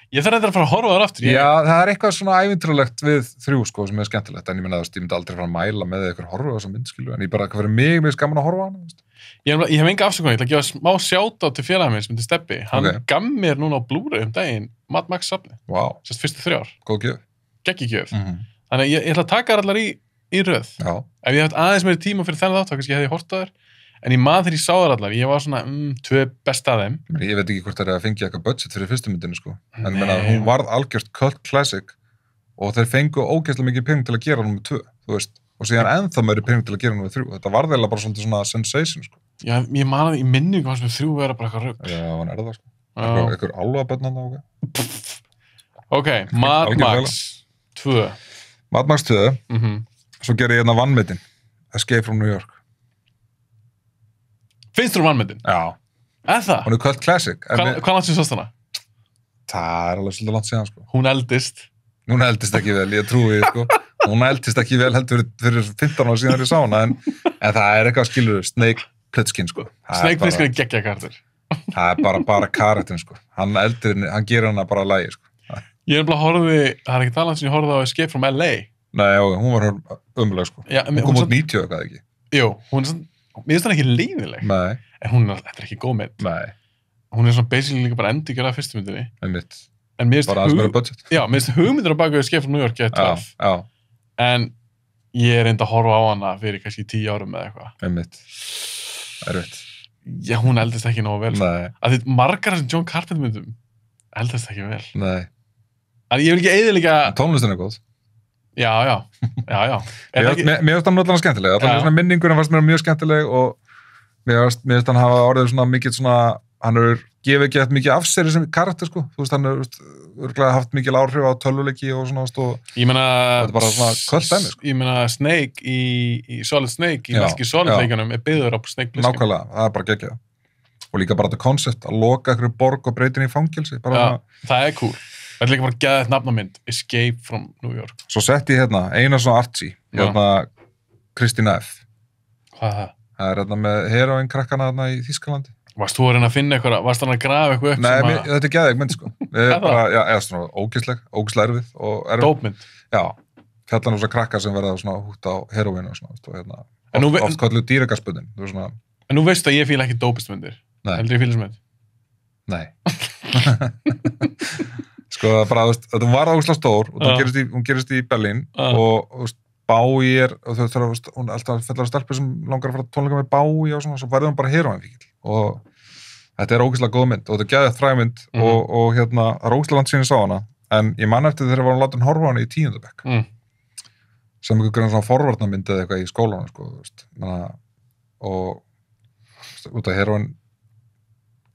Ég þarf eitthvað að fara að horfa þar aftur. Já, það er eitthvað svona ævintýralegt við 3, sko, sem er skemmtilegt, en ég minna að ég myndi aldrei fara að mæla með eitthvað horfa á þessa mynd, skilu, en ég bara, hvað fyrir mig gaman að horfa á hana, veist. Ég hef enga afsökun, ég ætla að gefa smá sjáta til félaginn minn sem heitir Stebbi. Hann gaf mér núna á Blu-ray daginn Mad Max safni. Wow. Sérst fyrstu 3 ár. Góð gjöf. Geggjugjöf. Þannig að ég ætla að taka þær allar í röð. Já. Ef ég hef aðeins meiri tíma fyrir þennan þátt, þá kannski hefði ég hort á þær. En ég man þegar ég sá þær allar, ég var svona 2 besta af þeim. Ég veit ekki hvort það er að fengja eitthvað budget fyrir fyrstu myndinu, sko. En hún varð algjört cult classic og þeir fengu ógeðslega mikið pening til að gera númer 2, þú veist. Og síðan ennþá meiri pening til að gera númer 3. Þetta varð eiginlega bara svona sensation, sko. Já, ég man að í minningu hans með 3 vera bara eitthvað rugl. Já, hann það, sko. Eitthvað álfabönnan þá, ok, Mad Max 2. Mad Max 2, svo gerði ég hérna vannmyndin, Escape from New York. Finnst þú vannmyndin? Já. Er það? Hún er cult classic. Hvað langt sem sást hana? Það er alveg svolítið langt síðan, sko. Hún eldist. Hún eldist ekki vel, ég trúi, sko. Hún eldist ekki vel heldur fyrir 15 ára síðan ég sá hana, en það er eitthvað skilur, Snake Plissken, sko. Snake Plissken er geggja karakter. Það er bara karakterin, sko. Hann gerir hana bara að lægi, sko. Ég er bara það er ekki talað sem ég horfði á Escape from LA. Nei, hún var ömuleg, sko. Hún kom út 90 eitthvað, ekki? Jú, mér finnst hann ekki leiðileg. Nei. En þetta er ekki góð mynd. Nei. Hún er svona basically líka bara endurgerð af fyrstu myndinni. Einmitt. En mér finnst hugmyndir á baka Escape from New York getur töff. Já. En ég er enda að horfa á hana fyrir kannski 10 árum eða eitthvað. Einmitt. Erfitt. Já, hún eldist ekki nógu vel. Nei. Að því margar sem John Carpenter myndum eldist ekki vel. Nei. En ég vil ekki eyðileggja... Tónlistin er góð. Já. Mér finnst hann náttúrulega skemmtileg. Þannig minningurinn fannst mér mjög skemmtileg og mér finnst hann hafa orðið svona mikið svona, hann gefið ekki eftir mikið af sér sem karakter, sko. Þú veist, hann örgulega haft mikil áhrif á tölvuleiki og svona, og ég meina, þetta er bara svona kvöld dæmi, sko. Ég meina, Snake í Solid Snake, í Meski Solid leikunum er byggður á Snake Plissken. Nákvæmlega, það er bara geggjað. Og líka bara þetta koncept að loka einhverju borg og breytin í fangelsi. Það er cool. Það er líka bara geðið nafnamynd, Escape from New York. Svo sett ég eina svona artsy, Christine F. Hvað er það? Það er með heroin krakkana þarna í Þýskalandi. Varst þú að reyna að finna eitthvað, varst hann að grafa eitthvað upp? Nei, þetta er geðveik mynd, sko. Eða svona ógeðslega erfið og erfið. Dópmynd? Já, fjallan úr svona krakka sem verða svona hútt á heroin og svona, og hérna, oft kallu dýragarsbundin. En nú veistu að ég fíla ekki dópistmyndir. Heldur ég fíla sem mynd? Nei. Sko, bara, þetta var ógeðslega stór og hún gerist í Berlín og Bowie og hún alltaf fellar á stelpu sem langar að fara tónleika með Bowie og svona, svo verður hún bara heroinfíkil og þetta er ógeðslega góð mynd og þetta er geðveikt fræg mynd og hérna, það er ógeðslega langt síðan ég sá hana en ég man eftir þegar við varum látið horfa á hana í 10. bekk sem einhver svona forvarnarmynd eða eitthvað í skólanum sko, og út af heroin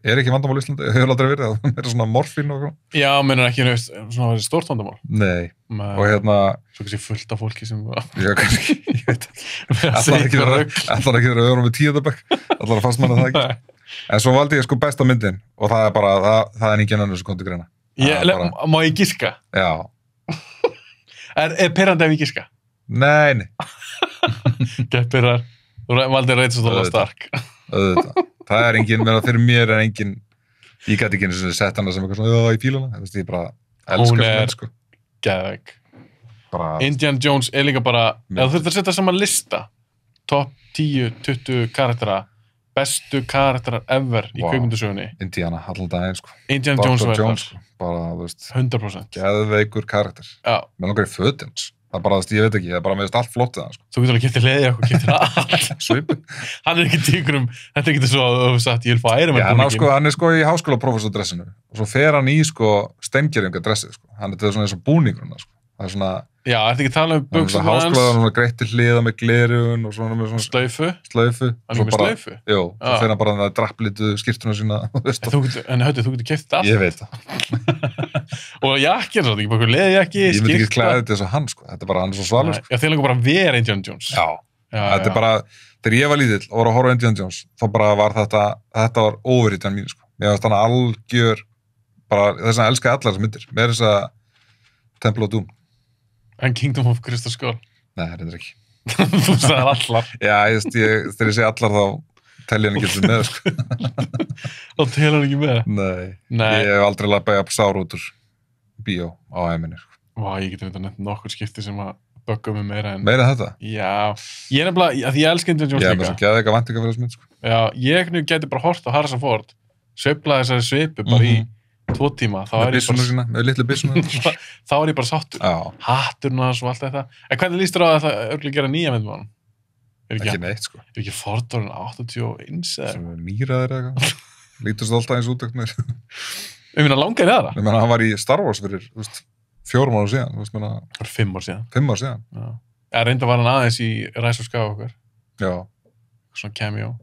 er ekki vandamál í Íslandi, hefur aldrei verið það er svona morfín og eitthvað. Já, mennur ekki svona stórt vandamál. Nei, og hérna svo kannski fullt af fólki sem já, kannski, ég veit allar ekki verið að vera með 10. bekk allar að fastmanna það ekki en svo valdi ég sko besta myndin og það er bara, það er engin önnur sem kom til greina. Má ég giska? Já. Er pirrandi ef ég giska? Nei. Geppirrar, þú valdi Reynsdóla Stark. Það er engin, meðan fyrir mér er engin ég gæti ekki einu sem sett hana sem eitthvað svona í fíluna, ég bara elskar hún er sko. Geðveik Indiana Jones er líka bara ef þú þurft að setja saman lista top 10, 20 karaktera bestu karakterar ever í kvikmyndasögunni Indiana, allan daginn sko Indiana Jones Jones, bara, þú veist 100% geðveikur karakter með langar í fötins það er bara, ég veit ekki, það er bara með allt flott það, sko. Þú getur alveg kiptið leði okkur, kiptið allt. Svipin. Hann er ekki tíkurum, þetta er ekki svo að þú sagt, ég vil fá ærum en búningin. Já, hann er sko í háskólaprófessordressinu og svo fer hann í sko steingerjungadressið, sko. Hann er svona eins og búningurinn, sko. Það er svona... Já, ertu ekki að tala um buxum hans? Háskólaðan, svona greitt til hliða með glerun og svona með svona... Slaufu? Hann er með slaufu? Jú, svo fer hann bara að drapplitu skýrtuna sína. En höfðu, þú getur keypt allt? Ég veit það. Og jakkir, það er ekki bara leðjakki, skýrta. Ég myndi ekki klæða þetta eins og hann, sko. Þetta er bara, hann er svo svalur, sko. Já, þeir langar bara að vera Indiana Jones. Já. Þetta er bara, þegar ég var lítill og var að horfa á Indiana Jones, þá bara var þetta var overhitjan mín, sko. Mér fannst hann algjör, bara þess að elska allar þessar myndir. Mér er þess að Temple of Doom. En Kingdom of Crystal Skull? Nei, þetta er ekki. Þú sagðir allar. Já, þegar ég segi allar þá telja hann ekki sem með, sko. Þá telja hann ekki með? Nei. Ég hef aldrei labbað jafn sár út úr bíó á æminni, sko. Vá, ég geti nefnt nokkur skipti sem að bögga mig meira en... Meira þetta? Já. Ég er nefnilega, að ég elska Indiana Jones líka. Ég er með svo geða eitthvað væntinga fyrir þessu mynd, sko. Já, ég geti bara hort á Harrison Ford, sveiflaði þessari svipu bara í 2 tíma, þá er ég bara... Með litlu byssuna. Þá er ég bara sáttur. Hatturna og allt þetta. En hvernig líst þér á að það örgulega gera nýja mynd með honum? Ekki neitt, sko. Er ekki Ford orðin 81 eða? Sem nýraðir eitthvað. Lítust alltaf eins út með. Ég meina langar í aðra? Ég meina, hann var í Star Wars fyrir, 4 ára síðan. Það var 5 ár síðan. 5 ár síðan. Já. Reynda var hann aðeins í Rise of Skywalker. Já. Svona cameo.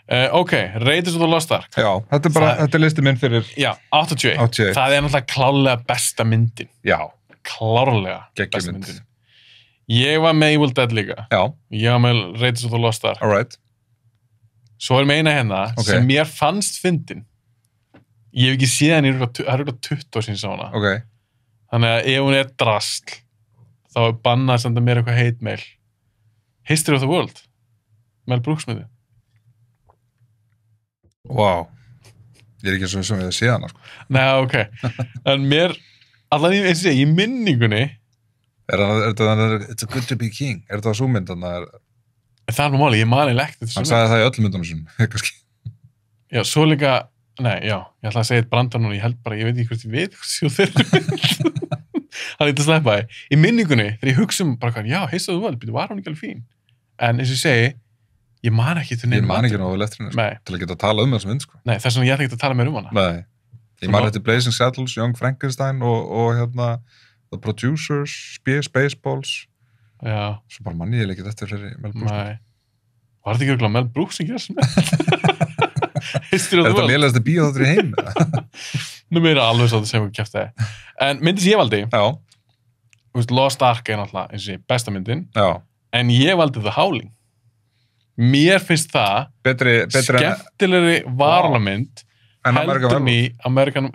Ok, Raiders of the Lost Ark. Já, þetta er bara, þetta er listi minn fyrir... Já, 88. Það er náttúrulega klárlega besta myndin. Já. Klárlega besta myndin. Ég var með Evil Dead líka. Já. Ég var með Raiders of the Lost Ark. Alright. Svo er með eina hérna sem mér fannst fyndin. Ég hef ekki séð hann það er 20 sín sá hana. Ok. Þannig að ef hún er drasl, þá er bannað að senda mér eitthvað hate mail. History of the World. Mel Brooks myndi. Wow. Ég er ekki svo sem ég sé hana, sko. Nei, ok. En mér, allan eins og ég, í minningunni... It's a good to be king. Er þetta svo mynd, þannig að... Það er nú máli, ég mani lekt. Hann sagði það í öllum myndunum sinum, kannski. Já, svo líka... Nei, já, ég ætla að segja eitt brandar núna, ég held bara, ég veit ekki hvort ég veit hvort ég þeirra mynd. Það er eitthvað sleppaði. Í minningunni, þegar ég hugsa bara, já, heistaðu vel, var hún ekki alveg fín. En eins og ég segi, ég man ekki til neina. Ég man ekki náðu eftir henni, sko, til að geta að tala þessum mynd, sko. Nei, þess vegna ég ætla ekki að tala meira hana. Nei, ég man eftir Blazing Saddles, Young Frankenstein og hérna The Producers, Spaceballs. Já. Svo bara man ég ekki eftir fleiri Mel Brooks. Nei. Var þetta ekki örugglega Mel Brooks sem gerst með? Er þetta lélegasti bíóþáttur í heim? Nú meira alveg svo þetta sem við kæfti það. En myndin sem ég valdi, Lost Ark er náttúrulega eins og ég besta myndin, en ég valdi The Howling. Mér finnst það skemmtilegri varlamynd heldur en American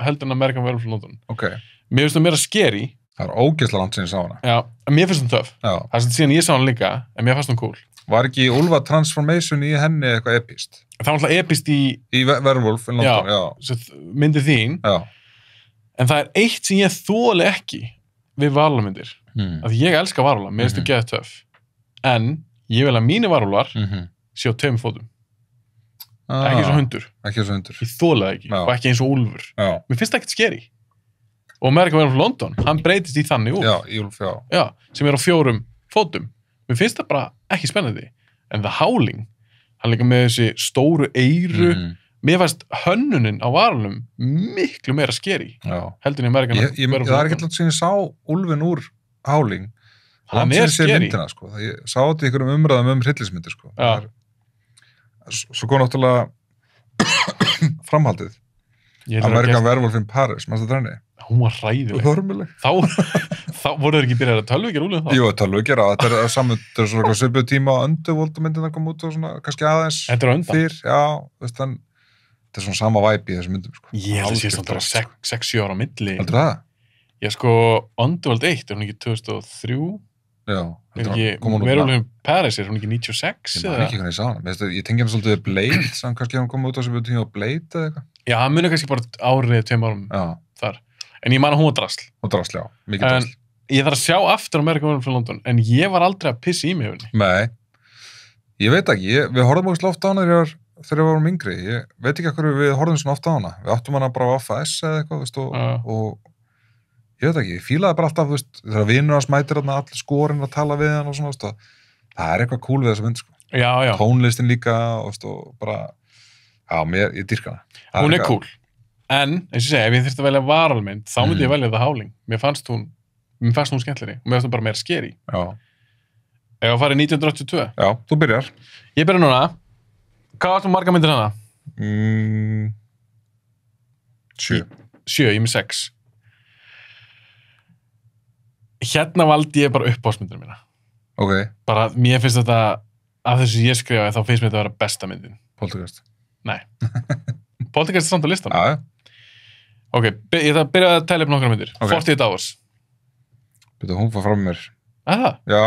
Werewolf in London. Okay. Mér finnst það meira scary Það er ógeðslega langt sem ég sá hana. Já, en mér finnst hún töff. Já. Það er síðan ég sá hana líka, en mér fannst hún cool. Var ekki Úlfa Transformation í henni eitthvað epíst? Það var alltaf epíst í Werewolf í London, já. Myndið þín. Já. En það er eitt sem ég þoli ekki við varúlamyndir. Að ég elska varúla, mér finnst það geða töff. En ég vil að mínu varúlar sé á 2 fótum. Ekki eins og hundur. Ekki eins og hundur. Ég þoli það ekki. Já. Og ekki eins og úlfur. Já. Mér finnst það ekkert skeri. Og American Werewolf London, hann breytist í þannig úlf. Já, í úlf, já. Já, sem er á 4 fótum. Mér finnst það bara ekki spennandi. En The Howling, hann líka með þessi stóru eyru, mér fannst hönnunin á varulum miklu meira skeri. Já. Heldur en í American Werewolf London. Það er ekki alltaf sem ég sá úlfin úr Howling. Hann er skeri. Myndina, sko. Ég sá þetta í einhverjum umræðum hryllismyndir, sko. Já. Svo kom náttúrulega framhaldið. American Werewolf in Paris, mannstu þetta henni? Hún var hræðileg. Hörmuleg. Þá voru þeir ekki byrjað að tölvugjara úlum þá? Jú, tölvugjara. Þetta er svona svipuð tíma á Underworld-myndin að koma út og svona, kannski aðeins fyrr. Já, veist þann, þetta er svona sama væp í þessum myndum, sko. Ég held að sé svona 6-7 ára á milli. Heldur það? Ég sko, Underworld 1, er hún ekki 2003? Já. Werewolf in Paris, er hún ekki 96? Ég man ekki hvernig ég sá hana. Ég tengi hana svolítið Blade, sem kannski hann kom út á svipuð tíma á Blade eða eitthvað. Já, hann muni kannski bara árið 2 árum þar. En ég man að hún var drasl. Hún drasl, já. Mikið drasl. En ég þarf að sjá aftur American Werewolf in London, en ég var aldrei að pissa í mig hefurni. Nei. Ég veit ekki. Við horfum okkur ofta á hana þegar við vorum yngri. Ég veit ekki hvað við horfum svona ofta á hana. Við áttum hana bara á FS eða eitthvað, veist, og ég veit ekki. Ég fílaði bara alltaf, veist, þegar vinur hans mætir þarna allir skorinn að tala við hann og svona, veist, það er eitthvað cool við þessa mynd, sko. Já, já. Tónlistin líka, veist, og bara, já, ég dýrka hana. Hún er cool. En, eins og segja, ef ég þyrfti að velja varalmynd, þá myndi ég velja The Howling. Mér fannst hún skemmtleri. Og mér fannst hún bara meira skeri. Já. Ef að fara í 1982. Já, þú byrjar. Ég byrja núna. Hvað varst þú marga myndir hana? 7. 7, ég með 6. Hérna valdi ég bara uppáhaldsmyndir mína. Ok. Bara, mér finnst þetta, af þessu ég skrifaði, þá finnst mér þetta að vera besta myndin. Poltergeist. Nei. Poltergeist er samt á listan. Já. Ok, ég ætla að byrja að tella upp nokkra myndir. Okay. 48 Hours. Betur, hún fór fram með mér. Það? Já.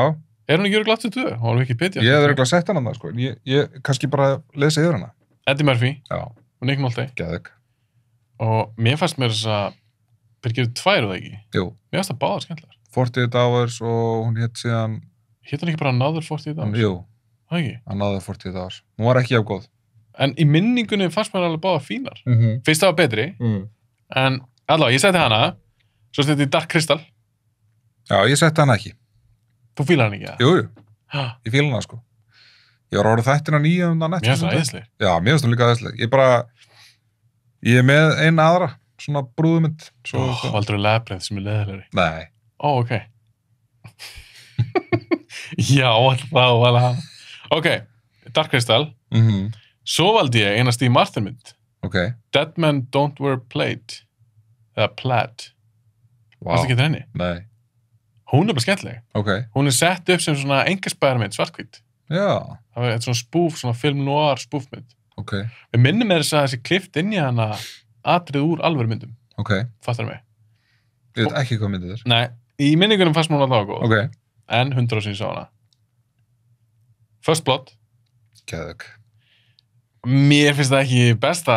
Er hún ekki örugglega 82? Hún var Wikipedia. Ég hef örugglega sett hana, sko. Ég kannski bara lesa yfir hana. Eddie Murphy. Já. Og Nick Nolte. Geðvik. Og mér fannst mér þess að byrja 2 og það ekki. Jú. Mér fannst það báðar skemmtilegar. 48 Hours og hún hétt síðan... Hétt hún ekki bara Another 48 Hours? Jú. Það ekki? Another 48 Hours. Hún var ekki jafn góð. En í minningunni fannst mér alveg báðar fínar. Fyrst það var betri. En allavega, ég setti hana. Svo setti ég Dark Crystal. Já, ég setti hana ekki. Þú fílar hann ekki, Jú. Ég fíla hana, sko. Ég var orðið þættina 9 á Netflix. Mér finnst það æðisleg. Já, mér finnst það líka æðisleg. Ég er með eina aðra, svona brúðumynd. Valdur Labyrinth sem er leðilegri. Nei. Ok. Já, það var það. Ok, Dark Crystal. Svo valdi ég eina Steve Martin mynd. Ok. Dead Men Don't Wear Plaid. Eða Plaid. Vá. Varstu ekki þetta henni? Nei. Hún er bara skemmtileg. Ok. Hún er sett upp sem svona engaspæðarmynd, svartkvít. Já. Það var svona spoof, svona film noir spúfmynd. Ok. Við minnum með þess að þessi klift inn í hana atrið úr alvöru myndum. Ok. Fattar mig? Ég veit ekki hvað myndið er. Nei, í minningunum fannst mér allavega góð. Ok. En 100 sinni sá hana. First Blood. Geðvik. Mér finnst það ekki besta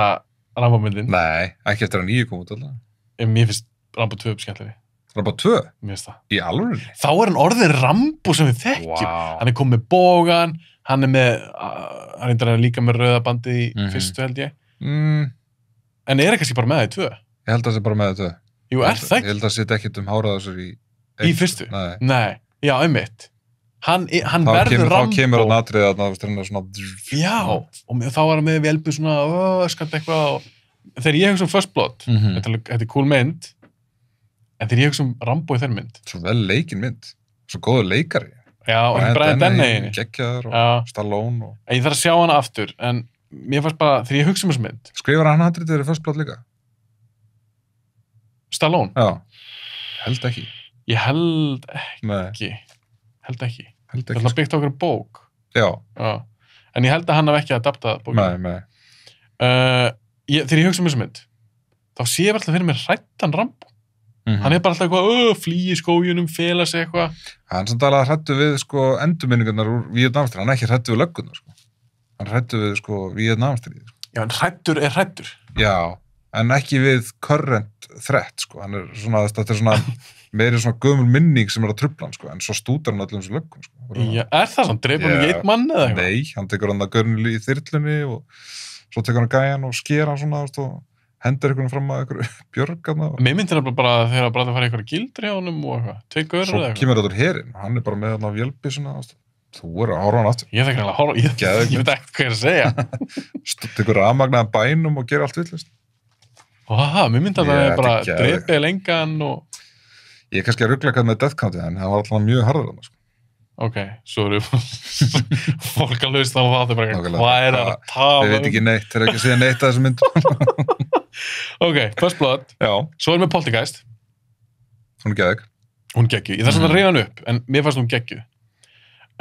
Rambo-myndin. Nei, ekki eftir að 9 kom út alltaf. Mér finnst Rambo 2 skemmtilegri. Rambo 2? Mér finnst það. Í alvöru? Þá er hann orðið Rambo sem við þekkjum. Wow. Hann er komið með bógan, hann er með, hann er líka með rauðabandið í fyrstu held ég. En er kannski bara með það í 2? Ég held að það sé bara með það 2. Jú, er það ekki? Ég held að það sé ekkert hárað þessar í... Í fyrstu? Nei. Já, einmitt. Hann verður Rambo. Þá kemur hann atrið að það er svona... Já, og þá var hann með velbu svona öskant eitthvað og þegar ég hugsa First Blood, þetta er cool mynd, en þegar ég hugsa Rambo í þeirri mynd. Svo vel leikin mynd. Svo góður leikari. Já, og Brian Dennehy. Geggjaður og Stallone og... Ég þarf að sjá hana aftur, en mér fannst bara, þegar ég hugsa þessu mynd... Skrifar hann handritið fyrir First Blood líka? Stallone? Já. Held ekki. Ég held ekki. Nei. Held ekki. Það er byggt á okkur bók. Já. En ég held að hann hef ekki adaptað bókina. Nei. Þegar ég hugsa þessu mynd, þá sé ég alltaf fyrir mér hrættan Rambo. Hann er bara alltaf eitthvað, flýi skójunum, fela sig eitthvað. Hann sem talaði hrættu við, sko, endurminningarnar úr Víetnamstríðinu. Hann er ekki hrættu við löggunar, sko. Hann hrættu við, sko, Víetnamstríðinu. Já, en hrættur er hrættur. Já, en ekki við current threat, sko. Hann er svona, þetta er svona, meiri svona gömul minning sem er að trufla hann, sko. En svo stútar hann öllum sem löggum, sko. Já, það svona, dreipur hann ekki einn mann eða eitthvað? Nei, hann tekur hann að görnuli í þyrlunni og svo tekur hann gæjan og sker hann svona, og hendur einhvern fram að einhverju björgarna. Mér myndir bara þegar bara það fara einhverju gildri á honum og eitthvað, 2 gaurur eða eitthvað. Svo kemur þetta úr herinn, hann er bara með hann á vélbi svona, þú er að horfa hann aftur. Ég þekki hann að horfa, ég veit ekkert hvað ég að segja. Tekur rafmagnaðan bænum og gerir allt villist. Mér myndi að það er bara dreipið lengan og... Ég er kannski að rugla eitthvað með Death Count, en það var alltaf mjög harður hann, sko. Ok, svo eru fólk að hlusta á það, bara hvað er það að tala? Við veit ekki neitt, þeir eru ekki að segja neitt að þessu mynd. Ok, First Blood. Já. Svo er með Poltergeist. Hún er geðug. Hún geggjuð. Ég þarf að reyða hann upp, en mér fannst hún geggjuð.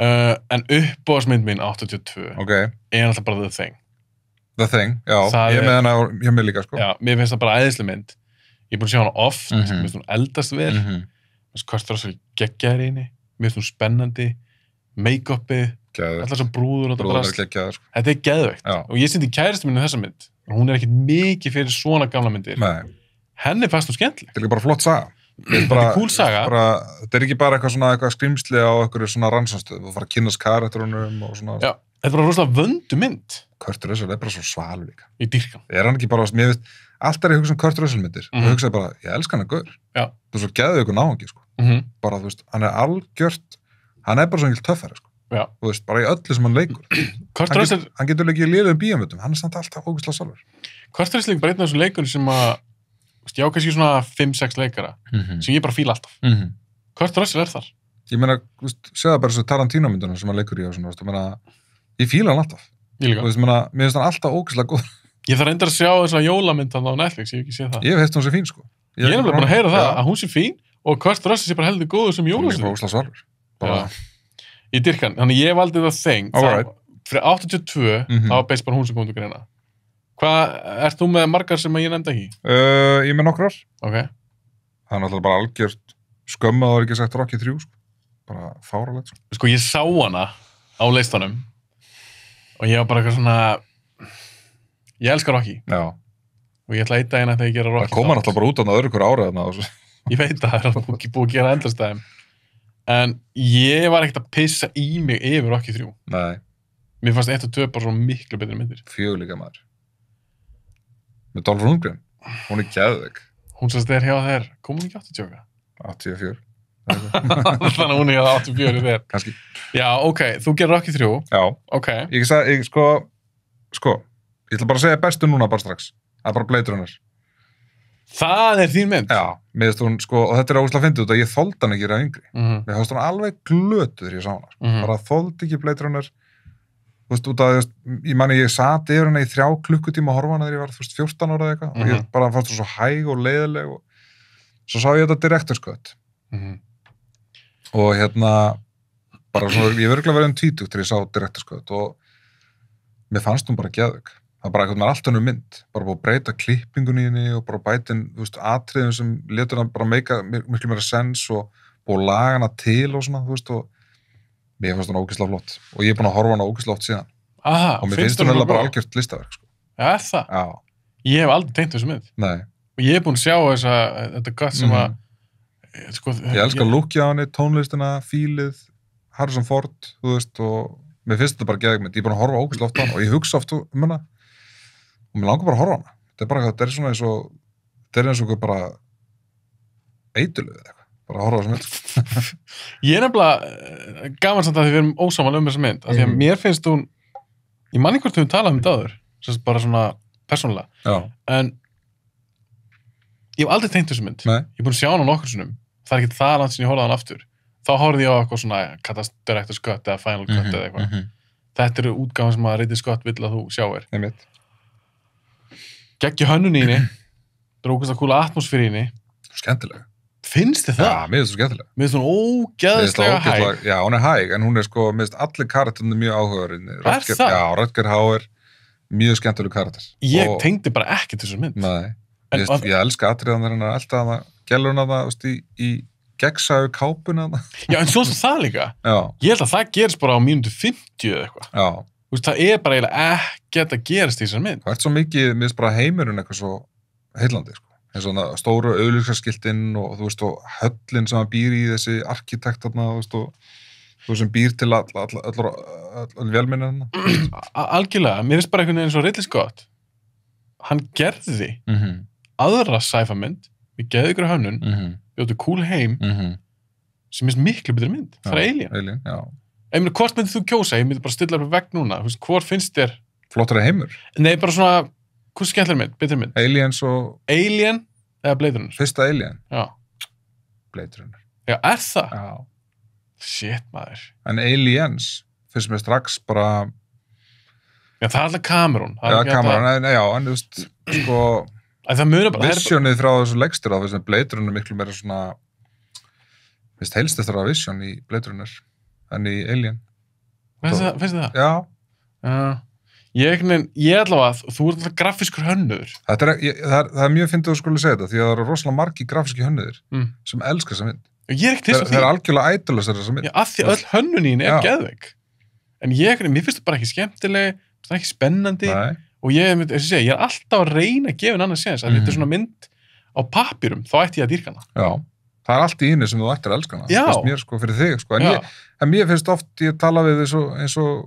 En uppbóðsmynd mín 82 er alltaf bara The Thing. The Thing, já. Ég með hana hjá mér líka, sko. Já, mér finnst það bara æðisleg mynd. Ég er búin að sjá hana oft, mér finnst hún eldast vel. Mér finnst Kurt Russell geggjaður í henni. Mér finnst hún spennandi. Make-upið, allar sem brúður og það brast. Þetta er geðveikt. Og ég sýndi kæristu minni þessa mynd. Hún er ekkert mikið fyrir svona gamla myndir. Nei. Henni fannst hún skemmtileg. Þetta er bara flott saga. Þetta er cool saga. Þetta er ekki bara eitthvað skrimsli á eitthvað svona rannsóknstöð. Þú fara að kynnast karakterunum og svona. Já, þetta er bara rosalega vöndu mynd. Kurt Russell er bara svo svalur líka. Í dýrkan. Er hann ekki bara, mér veist, alltaf er ég hugsa Kurt Russell myndir. Og hugsaði bara, ég elska hann að gaur. Já. Þú svo geðu ykkur náhangi, sko. Bara, þú veist, hann er algjört, hann er bara svo engil töffari, sko. Já. Þú veist, bara í öllu sem hann leikur. Kurt Russell... Hann getur leikið í liðum bíómyndum, hann er samt alltaf ógeðslega sjálfur. Kurt Russell er bara einn af þessum leikunum sem að, ég á kannski svona 5-6 leikara, sem ég bara fíla alltaf. Kurt Russell er þar. Ég meina, þú veist, segða bara þessu Tarantino-myndunum sem hann leikur í og svona, þú meina, ég fíla hann alltaf. Ég líka. Þú veist, meina, mér finnst hann alltaf ógeðslega góð. Ég þarf reyndar að sjá þess að jólamynd á Netflix, ég hef ekki séð það. Ég hef heyrt hún sé fín, sko. Ég er nefnilega búin að heyra það, að hún sé fín og Kurt Russell sé bara heldur góður sem jólasveinn. Ég dyrkan, þannig ég valdi The Thing. Fyrir 82, það var beist bara hún sem kom til greina. Hvað, ert þú með margar sem ég nefndi ekki? Ég með nokkrar. Ok. Það er náttúrulega bara algjört skömm að það var ekki sagt Rocky 3, sko. Bara fáralegt, sko. Sko, ég sá hana á listanum og ég var bara eitthvað svona, ég elskar Rocky. Já. Og ég ætla að eitt daginn að það ég gera Rocky. Það koma náttúrulega bara út á öðru hverju árið. Ég veit að það er búið að gera endlastæðum. En ég var ekkert að pissa í mig yfir Rocky 3. Nei. Mér fannst 1 og 2 bara svo miklu betri myndir. 4 líka maður. Með Dolph Lundgren. Hún er geðveik. Hún sannst er hjá þér. Kom hún ekki 84? 84. Þannig að hún er hjá 84 þér. Kanski. Já, ok. Þú gerir Rocky 3. Já. Ok. Ég ætla bara að segja bestu núna bara strax. Það er bara Blade Runner. Það er þín mynd? Já. Mér finnst hún, sko, og þetta er ógeðslega fyndið út að ég þoldi hann ekki að yngri. Mér finnst hún alveg glötuð þegar ég sá hana. Bara þoldi ekki Blade Runner. Þú veist, út að, ég mani, ég sat yfir hana í 3 klukkutíma að horfa hana þegar ég var, þú veist, 14 ára eða eitthvað. Og ég bara fannst hún svo hæg og leiðileg og svo sá ég þetta Director's Cut. Og bara svona, ég verður verið 20 þegar ég sá Director's Cut og mér fannst hún bara geðveik. Það er bara eitthvað með allt önnur mynd. Bara búið að breyta klippingunni í henni og bara bætin, þú veist, atriðum sem letur hann bara meika miklu meira sens og búið að laga hana til og svona, þú veist, og mér finnst hún ógeðslega flott. Og ég er búin að horfa hana ógeðslega oft síðan. Aha, og mér finnst hún bara algjört listaverk, sko. Já, það? Já. Ég hef aldrei tengt þessu mynd. Nei. Og ég hef búin að sjá þetta gott sem að, sko... Ég elskar lookið á henni, tónlistina, fílið, Harrison Ford, þú veist, og mér finnst þetta bara geðveik mynd. Ég er búin að horfa ógeðslega oft á hana og ég hugsa oft hana og mér langar bara að horfa hana. Þetta er svona eins og bara eitulöð eða eitthvað. Bara að horfa á þessa mynd. Ég er nefnilega gaman samt að því við erum ósamal þessa mynd. Af því að mér finnst hún, ég man ekki hvort við höfum talað þetta áður, bara svona persónulega. Já. En ég hef aldrei tengt þessu mynd. Nei. Ég er búin að sjá hana nokkur sinnum. Það er ekki það langt sem ég horfði á hana aftur. Þá horfði ég á eitthvað svona Director's Cut eða Final Cut eða eitthvað. Þetta eru útgáfan sem að Ridley Scott vill að þú sjáir. Geggju hönnun í henni, drókast að kúla atmosfér í henni. Skemmtilega. Finnst þið það? Já, mér finnst það skemmtilega. Mér finnst hún ógeðslega hæg. Já, hún er hæg, en hún er sko, mér finnst allir karakterinu mjög áhugaverðir. Er það? Já, Rutger Hauer, mjög skemmtileg karakter. Ég tengdi bara ekkert þessu mynd. Nei. Ég elska atriðan þegar hann alltaf að gælurna það í gegnsæðu kápuna Já, en svo það líka. Já. Ég held að það gerist bara á mínútu 50 eða eitthvað. Já. Það bara eiginlega ekkert að gerast í þessar mynd. Það svo mikið, mér finnst bara heimurinn eitthvað svo heillandi, sko. Eins og svona stóru auglýsingaskiltin og þú veist, og höllin sem hann býr í, þessi arkitekt þarna, þú veist, sem býr til all velminni þarna. Algjörlega, mér finnst bara einhvern veginn svo Ridley Scott. Hann gerði aðra sci-fi mynd, við geðum ykkur hönnun, bjótu cool heim, sem finnst miklu betri mynd. Það er Alien. Já. Ég meina, hvort myndið þú kjósa? Ég myndi bara stilla upp vegg núna. Þú veist, hvort finnst þér? Flottari heimur? Nei, bara svona, hvað skemmtileg mynd, betri mynd? Aliens og... Alien eða Blade Runner? Fyrsta Alien? Já. Blade Runner. Já, er það? Já. Shit, maður. En Aliens finnst mér strax bara... Já, það er alltaf Cameron. Já, Cameron, já, en þú veist, sko... Það munar bara... Visionið frá þessu legstur á þessum Blade Runner miklu meira svona... Finnst heilst eftir að Vision í Blade Runner en í Alien. Finnst þið það? Já. Ég allavega, þú ert alltaf grafískur hönnuður. Það er mjög fyndið að skuli segja þetta, því að það eru rosalega margi grafíski hönnuður sem elskar þessa mynd. Ég er ekkert þess að því. Það er algjörlega ædolast þessa mynd. Já, af því öll hönnunín er geðveik. En mér finnst það bara ekki skemmtileg, það er ekki spennandi. Nei. Og ég er alltaf að reyna að gefa en annað séns, að þetta er svona mynd á pappírum, þá ætti ég að dýrka hana. Já. Það er allt í henni sem þú ættir að elska hana. Já. Fyrst mér, sko, fyrir þig, sko. En mér finnst oft, ég tala við eins og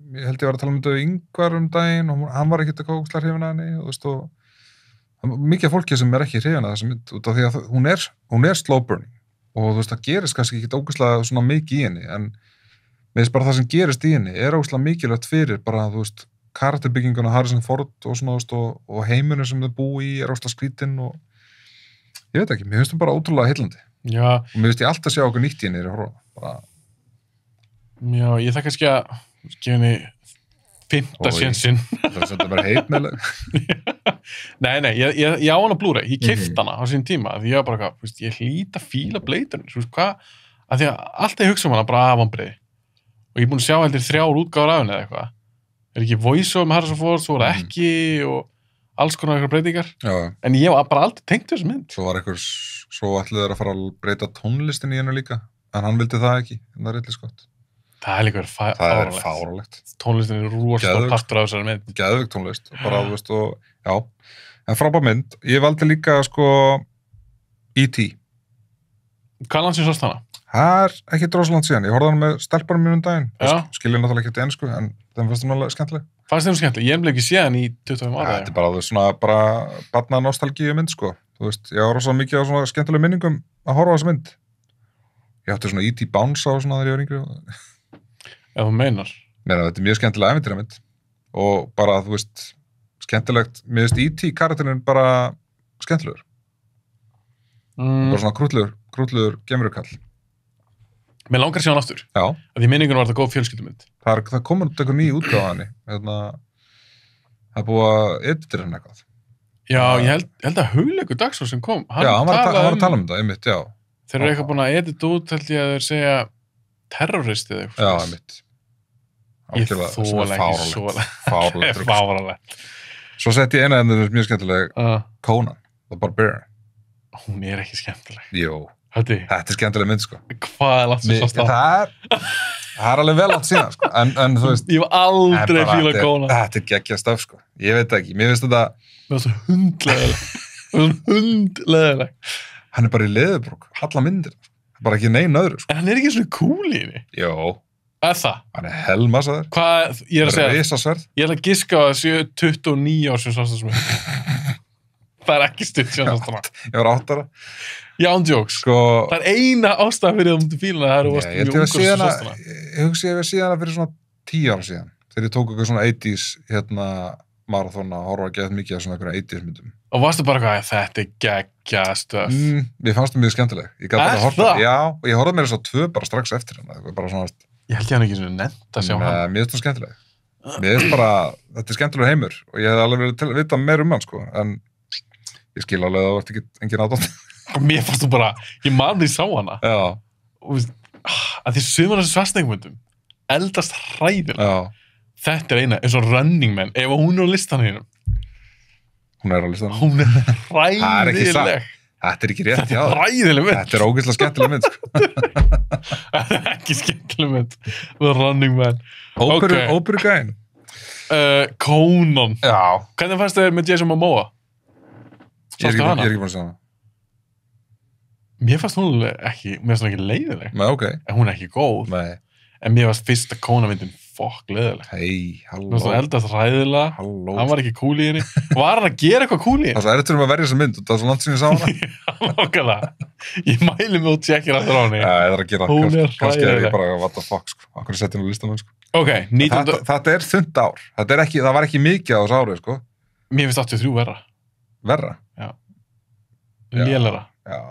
ég held ég var að tala um þetta við Ingvar daginn og hann var ekkert að kóksla hrifin að henni og þú veist, og mikið fólki sem er ekki hrifin að þessa mynd út af því að hún er slow burning og þú veist, það gerist kannski ekki ógeðslega svona mikið í henni, en mér finnst bara það sem gerist í henni er ógeðslega mikilvægt fyrir bara, þú veist, karakterbygginguna Harrison Ford og svona, þú veist, og heimurinn sem þau búi í er ógeðslega skrítinn og ég veit ekki, mér finnst það bara ótrúlega heillandi. Já. Og mér finnst ég alltaf sjá okkur nýtt í henni Já, ég þakka kannski að gefa henni 5. sénsinn. Það er bara heitmæleg. Nei, ég á hana Blu-ray, ég keypti hana á sín tíma, því ég var bara, ég hlýt að fíla Blade Runner, þú veist hvað, að því að alltaf ég hugsa um hana bara vonbrigði. Og ég er búin að sjá heldur 3 útgáfur af henni eða eitthvað. Er ekki voice-over með Harrison Ford, svo var það ekki og alls konar eitthvað breytingar. Já. En ég var bara aldrei tengt þessu mynd. Svo ætluðu þeir að fara að breyta tónlistin í hennu líka, en hann vildi það ekki, en það er Ridley Scott. Það er líka verið fáránlegt. Tónlistin er rosalega partur af þessari mynd. Geðveik tónlist, bara, þú veist, og já. En frábær mynd, ég valdi líka, sko, E.T. Hvað landsins sást hana? Það er ekki drosland síðan, ég horfði hana með stelpunum mínum daginn. Skilja náttúrulega ekki til ensku, en þeim fannst það náttúrulega skemmtileg. Fannst þeim skemmtileg? Ég hef ekki séð hann í 25 ára. Þetta er bara, þú veist, svona, bara barna nostalgíu mynd, sko. Þú veist, ég var rosa mikið á svona skemmtileg minningum að horfa á þessa mynd. Ég átti svona E.T. Bounce á svona þegar ég var yngri. Ef þú meinar. Þetta er mjög skemmtilega ævintýramynd og bara, þú veist, skemmtilegt, mér finnst E.T. karakterinn bara skemmtilegur. Bara svona krútlegur gemurukall. Mér langar að sjá hann aftur. Já. Að því minningun var þetta góð fjölskyldumynd. Það komur út eitthvað ný útgáfa af henni. Það er búið að editera henni eitthvað. Já, ég held að Hugleikur Dagsson sem kom, hann var að tala um þetta, einmitt, já. Þeir eru eitthvað búin að edita út, held ég að þeir segja terroristi eða eitthvað. Já, einmitt. Ég þóla ekki svo fáralegt. Svo sett ég eina endur mjög skemmtileg, Conan, The Barbarian. Hún er ekki skemmtileg. Jú. Þetta er skemmtileg mynd, sko. Hvað er langt sem sást það? Það er alveg vel átt síðan, sko. En þú veist... Ég var aldrei fíla Conan. Þetta er geggjað stöf, sko. Ég veit ekki. Mér finnst þetta... Það var svo hundleðileg. Hann er bara í leðurbrúk. Alla myndir. Bara ekki neinn öðru, sko. En hann er ekki svona cool í henni. Jó. Það? Hann er helmasaður. Hvað, ég er að segja... Risasverð. Ég ætla að giska á að 29 ár sem sást það sem er. Það er ekki stutt sem sást það. Ég var 8 ára. Já, andjóks. Sko... Það er eina ástæða fyrir það mútið fíluna, það eru mjög ungur sem sást það. Ég hugsi ég við síðan fyrir svona 10 ára síðan. Þegar ég tók eitthvað svona 80s, marathon að horfa að geta mikið af svona einhverja 80s myndum. Og varstu bara hvað, þetta er geggjað stöf. Mér fannst það mjög skemmtileg. Ég gat bara að horfa. Já, og ég horfði mér þess að 2 bara strax eftir hann. Bara svona... Ég held ég hann ekki svona nefnt að sjá hann. Mér finnst það skemmtileg. Mér finnst bara, þetta er skemmtilegur heimur og ég hef alveg verið til að vita meir um hann, sko. En ég skil alveg að það vart ekki engin aðdótt. Mér fannst þú bara, ég man því sá hana. Já. Og að því sumar þessu Schwarzenegger-myndum eldast hræðilega. Já. Þetta er eina, eins og Running Man, ef hún er á listanum Hún er á listanum. Hún er Það er ekki satt. hræðileg. Þetta er ekki rétt hjá þér. Hræðileg mynd. Þetta er ógeðslega skemmtileg mynd, sko. Þetta er ekki skemmtileg mynd. The Running Man. Óperugæin. Conan. Já. Hvernig fannst þér með Jason Momoa? Ég er ekki búin að segja hana. Mér fannst hún ekki leiðileg. Nei, ok. En hún er ekki góð. Nei. En mér fannst fyrsta Conan-myndin leiðileg. Hei, halló. Mér fannst hún eldast ræðilega. Halló. Hann var ekki cool í henni. Var hann að gera eitthvað cool í henni? Það er eftir að verja þessa mynd og það er svo langt sem ég sá hana. Já, nokkulega. Ég mæli mig og tjekkir aftur á henni. Já, ég þarf að gera. Hún er kannski er ég hræðileg. bara, what the fuck, sko. Akkur setja henni á listanum, sko. Ok, 19. Þetta er þunnt ár. Það var ekki mikið á þessu árið, sko. Mér finnst 83 verra. Verra? Já. Já. Lélara. Já.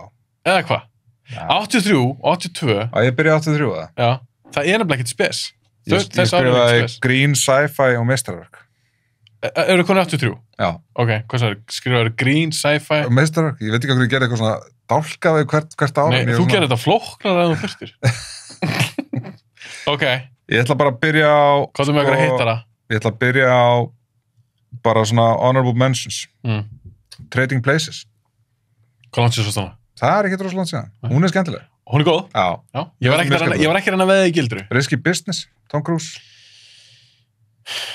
Eða hvað? Já. 83, 82. Ég byrja 83 það. Já. Það er nefnilega ekkert spes. Ég skrifaði Green, Sci-Fi og Meistarverk. Eru konið 83? Já. Ok, hvað sagði? Skrifaði Green, Sci-Fi? Meistarverk? Ég veit ekki hvað ég gerði eitthvað svona dálkaði hvert ár. Nei, þú gerði þetta flóknar að þú fyrstir. Ok. Ég ætla bara að byrja á... Hvað þú með eitthvað heittara? Ég ætla að byrja á bara svona honorable mentions. Trading Places. Hvað langt sér svo stanna? Það er ekki rosalega langt síðan. Hún er skemmtileg. Hún er góð? Já. Ég var ekki að veða í gildru. Risky Business, Tom Cruise.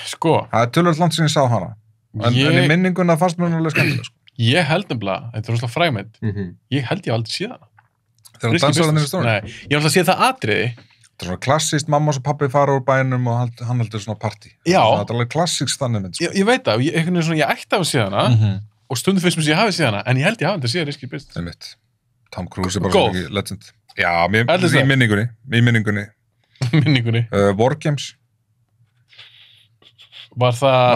Sko. Það er tölvöld langt síðan ég sá hana. En í minninguna fannst mér alveg skemmtileg, sko. Ég held nefnilega, þetta er rosalega frægmynd. Ég held ég aldrei séð hana. Þegar hann dansaði hann í stónu? Nei, ég held að sé það atriði. Þetta er svona klassískt, mamma og pappi fara úr bænum og hann heldur svona partí. Já. Þetta er alveg klassíkst þannig mynd, sko. Ég veit það, ég ætti að séð hana og stundum fyrst mér sem ég hafi séð hana, en ég held ég hafi þetta séð Risky Business. Það er mitt. Tom Cruise er bara svona ekki legend. Já, í minningunni. Minningunni. War Games. Var það...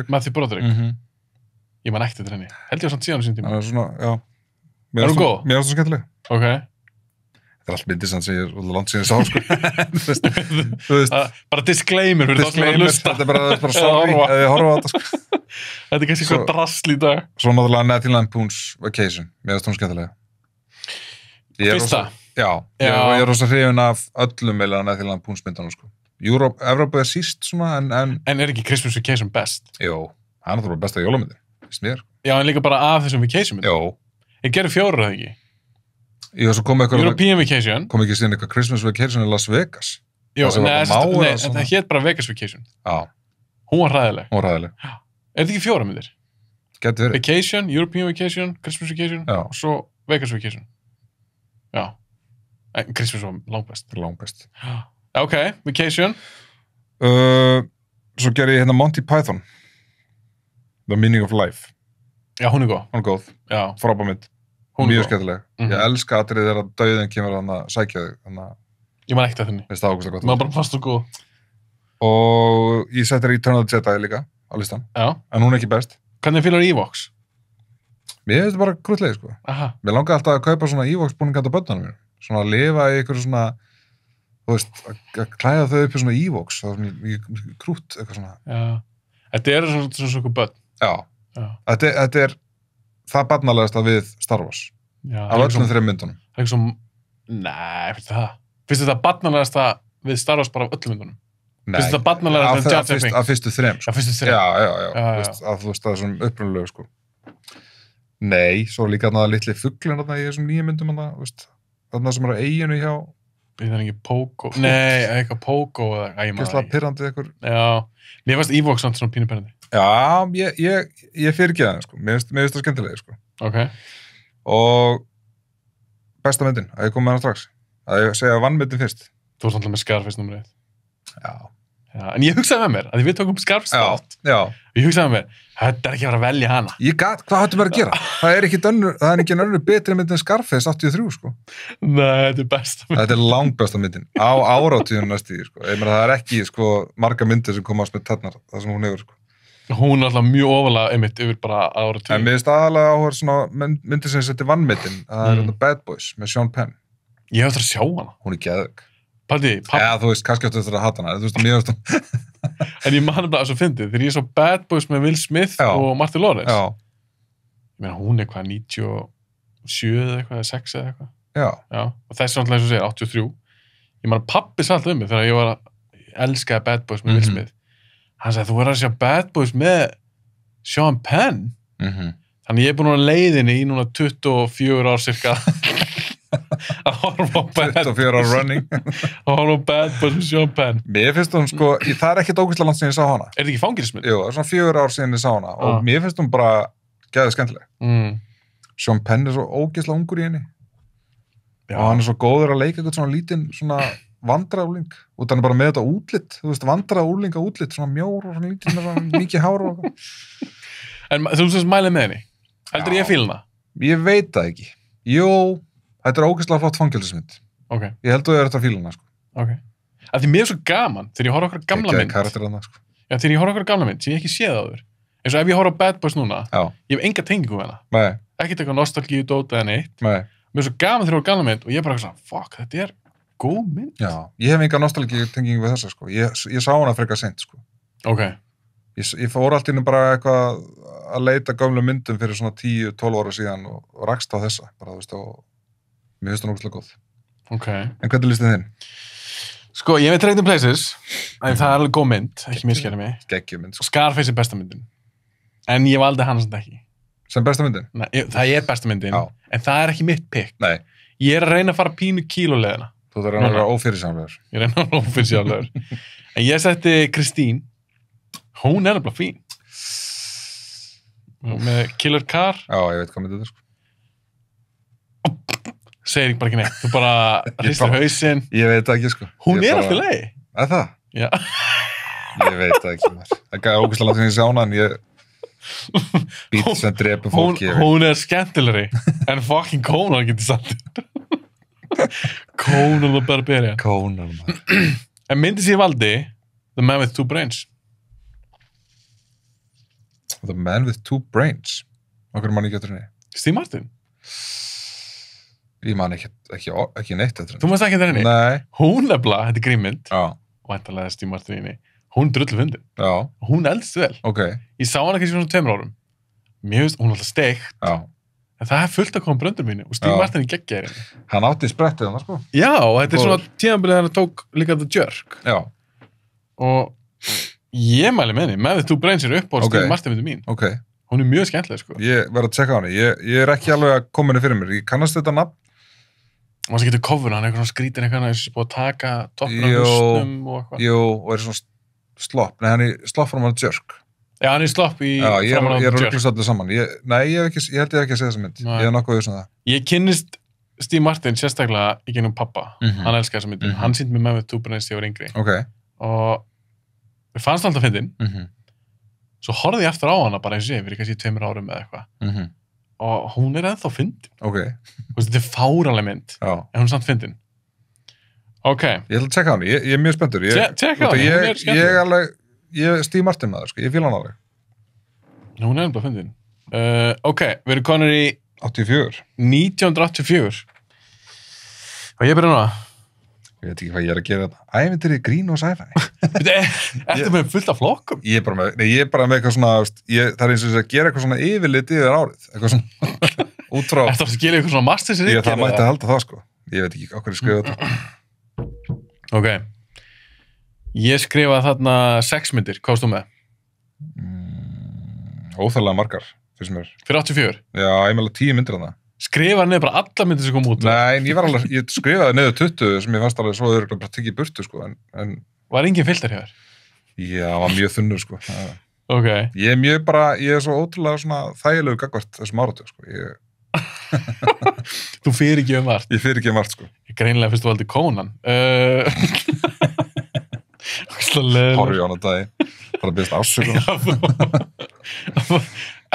Matthew Broderick. Ég man ekkert þetta henni. Held ég á samt síðan á sín tíma. Það er svona, já. Er hún góð? Mér finnst það skemmtileg. Ok. Það er allt myndir sem ég er langt síðan ég sá, sko. Þú veist. Bara disclaimer fyrir þá sem að hlusta. Þetta er bara sorry að ég horfa á þetta, sko. Þetta er kannski eitthvað drasl í dag. Svo náttúrulega Nathan Lampoon's Vacation. Mér finnst hún skemmtilega. Fyrsta? Já. Ég er rosa hrifinn af öllum meila Nathan Lampoon's myndunum, sko. Evrópa er síst svona, en... En er ekki Christmas Vacation best? Jú. Það er náttúrulega besta jólamyndin. Já, en líka bara af þessum Vacation myndum. Jú. Ég gerði 4 eða ekki? Jú, svo kom eitthvað... European Vacation. Kom ekki síðan eitthvað Christmas Vacation í Las Vegas. Jú, nei, það hét bara Vegas Vacation. Já. Hún var hræðileg. Já. Er þetta ekki 4 myndir? Gæti verið. Vacation, European Vacation, Christmas Vacation, og svo Vegas Vacation. Já. Christmas var langbest. Já, ok, Vacation. Svo gerði ég hérna Monty Python. The Meaning of Life. Já, hún er góð. Hún er góð. Já. Frábær mynd. Mjög skemmtileg. Ég elska atriðið þegar dauðinn kemur hann að sækja þig. Ég man ekkert að þenni. Veist það ákvæmst gott. Maður bara fast og góð. Og ég setti Return of the Jedi líka á listan. Já. En hún er ekki best. Hvernig fylgur Evox? Mér finnst þetta bara krútlegið, sko. Aha. Mér langaði alltaf að kaupa svona Evox búning handa börnunum mér. Svona að lifa í einhverju svona, þú veist, að klæða þau upp í svona Evox. Það er svona krút, eitthvað svona. Já. Þetta er svona börn. Já. Þetta er það barnalegasta við Star Wars. Já. Af öllum 3 myndunum. Það er ekki svo... Nei, finnst það. Finnst þetta barnalegasta við Star Wars bara af öllum myndunum? Nei. Finnst þetta barnalegasta en Jar Jar Binks? Af fyrstu 3, sko. Af fyrstu 3? Já. Þú veist, það er svona upprunalegu, sko. Nei, svo líka þarna litli fuglinn þarna í þessum 9 myndum þarna, veist. Þarna sem er á eiginu hjá... Það er ekki Pogo. Nei, eitthvað Pogo eða... Gæsla pirrandi eitthvað. Já. Mér finnst Evox samt svona pínu pirrandi. Já, ég fyrir ekki það, sko. Mér finnst það skemmtilega, sko. Ok. Og besta myndin, að ég kom með hana strax. Að ég segja vannmyndin fyrst. Þú ert alltaf með Scarface nummer 1. Já. En ég hugsaði með mér, að við tókum Scarface átt. Já. Ég hugsaði með mér, þetta er ekki að vera að velja hana. Hvað hættum við að gera? Það er ekki önnur betri mynd en Scarface 83, sko. Nei, þetta er besta myndin. Þetta er langbesta myndin. Á áratíðun næstu, sko. Ég meina, það er ekki, sko, marga myndir sem komast með tennar, það sem hún hefur, sko. Hún er alltaf mjög ofalega einmitt yfir bara áratíð. En mér finnst aðalega áhuga svona myndir sem setti vannmyndin. Það er Bad Boys með Sean Penn. Ég hef eftir að sjá hana. Hún er geðveik. Paldi, eða þú veist, kannski áttu eftir að hata hana. Þú veist, mér veist En ég man bara að svo fyndið. Þegar ég svo Bad Boys með Will Smith og Martin Lawrence. Já. Ég meina, hún er hvað, 97 eða eitthvað, 6 eða eitthvað. Já. Og þessi náttúrulega eins og segir, 83. Ég man að pappi sagði alltaf mig þegar ég var að elskaði Bad Boys með Will Smith. Hann sagði, þú verður að sjá Bad Boys með Sean Penn. Þannig ég er búin að leiðinni í núna 24 ár cirka að horfa á 24 ár running. Að horfa á Bad Boys með Sean Penn. Mér finnst hún sko, það er ekkert ógeðslega langt síðan ég sá hana. Er þetta ekki fangelsmynd? Jú, það er svona 4 ár síðan ég sá hana og mér finnst hún bara geðið skemmtileg. Sean Penn er svo ógeðslega ungur í henni. Já. Og hann er svo góður að leika eitthvað svona lítinn, svona vandræðúling. Og hann er bara með þetta útlit, þú veist, vandræðúlinga útlit, svona mjór og svona lítinn með svona mikið hár og En þú veist mælið með henni? Heldur ég fílna? Ég veit það ekki. Jú, þetta er ógeðslega flott fangelsismynd. Okay. Ég held að það er þetta fíluna, sko. Okay. Af því mér er svo gaman þegar ég horfa okkar gamla mynd. Sko. Já, þegar ég horfa okkar gamla mynd sem ég ekki séð áður. Eins og ef ég horfa á Bad Boys núna, ég hef enga tengingu með hana. Nei. Ekkert eitthvað nostalgíu dóta eða neitt. Nei. Mér er svo gaman þegar ég horfa gamla mynd og ég er bara svona, fuck, þetta er góð mynd. Já, ég hef enga nostalgíu tengingu við þessa, sko. Ég sá hana frekar seint, sko. Ok. Ég fór allt inn bara eitthvað að leita gömlu myndum fyrir svona 10-12 ára síðan og rakst á þessa, bara, þú veist, og mér finnst það náttúrulega góð. Ok. En hvernig listið þinn? Sko, ég veit Trading Places, en það er alveg góð mynd, ekki misskæra mig. Geggjumynd, sko. Scarface er besta myndin. En ég valdi hann samt ekki. Sem besta myndin? Nei, það er besta myndin, en það er ekki mitt pick. Nei. Ég er að reyna að fara pínu kílóleiðina. Þú þarf að vera ófyrirsjáanlegur. Ég reyna að vera ófyrirsjáanlegur. En ég setti Christine. Hún er nefnilega fín. Með Killer Car. Já, ég veit hvað myndið þetta, sko. Segir ekki bara ekki neitt. Þú bara hristir hausinn. Ég veit það ekki, sko. Hún er alltaf leið. Er það? Já. Ég veit það ekki, maður. Það er ógeðslega langt þegar ég sá hana, en ég bít sem drepur fólki. Hún er skemmtilegri en fucking Conan getur sagt. Conan the Barbarian. Conan, maður. En myndi sér valdi The Man with Two Brains. The Man with Two Brains. Okkur mann ekki eftir henni. Steve Martin. Ég man ekki neitt eftir henni. Þú manst ekki eftir henni? Nei. Hún nefnilega, þetta er grímmynd. Já. Og væntanlega Steve Martin inni. Hún drullu fyndin. Já. Hún eldst vel. Ok. Ég sá hana kannski svona 2 árum. Mér finnst hún alltaf steikt. Já. En það er fullt að koma bröndur mínu og Steve Martin í geggjaðir henni. Hann átti í sprettið hann, sko. Já, og þetta er svona tímabilið hann tók líka The Jerk. Já. Og ég mæli með henni. Man with Two Brains er upp á Steve Martin myndi mín. Ok. Hún er mjög skemmtileg, sko. Ég verð að tjekka á henni. Ég er ekki alveg að koma henni fyrir mér. Ég kannast þetta nafn. Og það getur cover, hann er eitthvað svona skrítin eitthvað eins og búið að taka toppur af húsnum og eitthvað. Jú, og er svona slopp. Nei, hann er slopp frá hann Jerk. Já, hann er slopp í framan á Jerk. Já, ég er rugglust allir saman. Ég held ég ekki að segja þessa mynd. Ég er nokkuð auðvitað það. Ég kynnist Steve Martin sérstaklega í gegnum pappa. Hann elskar þessa myndin. Hann sýndi mig Man with Two Brains þegar ég var yngri. Ok. Og við fannst alltaf fyndin. Svo horfði ég aftur á hana bara eins og ég, fyrir kannski 2 árum eða eitthvað. Og hún er ennþá fyndin. Ok. Þetta er fáraleg mynd, en hún er samt fyndin. Ok. Ég ætla að tjekka á henni, ég er mjög spenntur. Tjekka á henni, hún er skemmtileg. Ég er Steve Martin maður, sko, ég fíla hann alveg. Hún er ennþá fyndin. Ok, við erum konur í 1984. Og ég byrja núna. Ég veit ekki hvað ég er að gera þetta. Ævintýri, grín og sci-fi. Ertu með fullt af flokkum? Ég er bara með eitthvað svona, það er eins og þess að gera eitthvað svona yfirlit yfir árið. Eitthvað svona út frá... Ertu að skilja eitthvað svona mastersrið? Það mætti að halda það, sko. Ég veit ekki okkur ég skrifa þetta. Ok. Ég skrifaði þarna 6 myndir. Hvað varst þú með? Óþarlega margar, finnst mér. Fyrir 84? Já, ég meðal 10 myndir þarna. Skrifaði niður bara alla myndir sem kom út? Nei, en ég skrifaði niður 20 sem ég fannst alveg svo öðruglega bara tekið í burtu, sko. Var engin filter hér? Já, var mjög þunnur, sko. Ok. Ég er svo ótrúlega svona þægilegu gagnvart þessum áratu, sko. Þú fyrirgefur margt? Ég fyrirgefur margt, sko. Ég greinilega fyrst þú valdi Conan. Horfi á hana dagi. Bara byrst afsökunar. Ef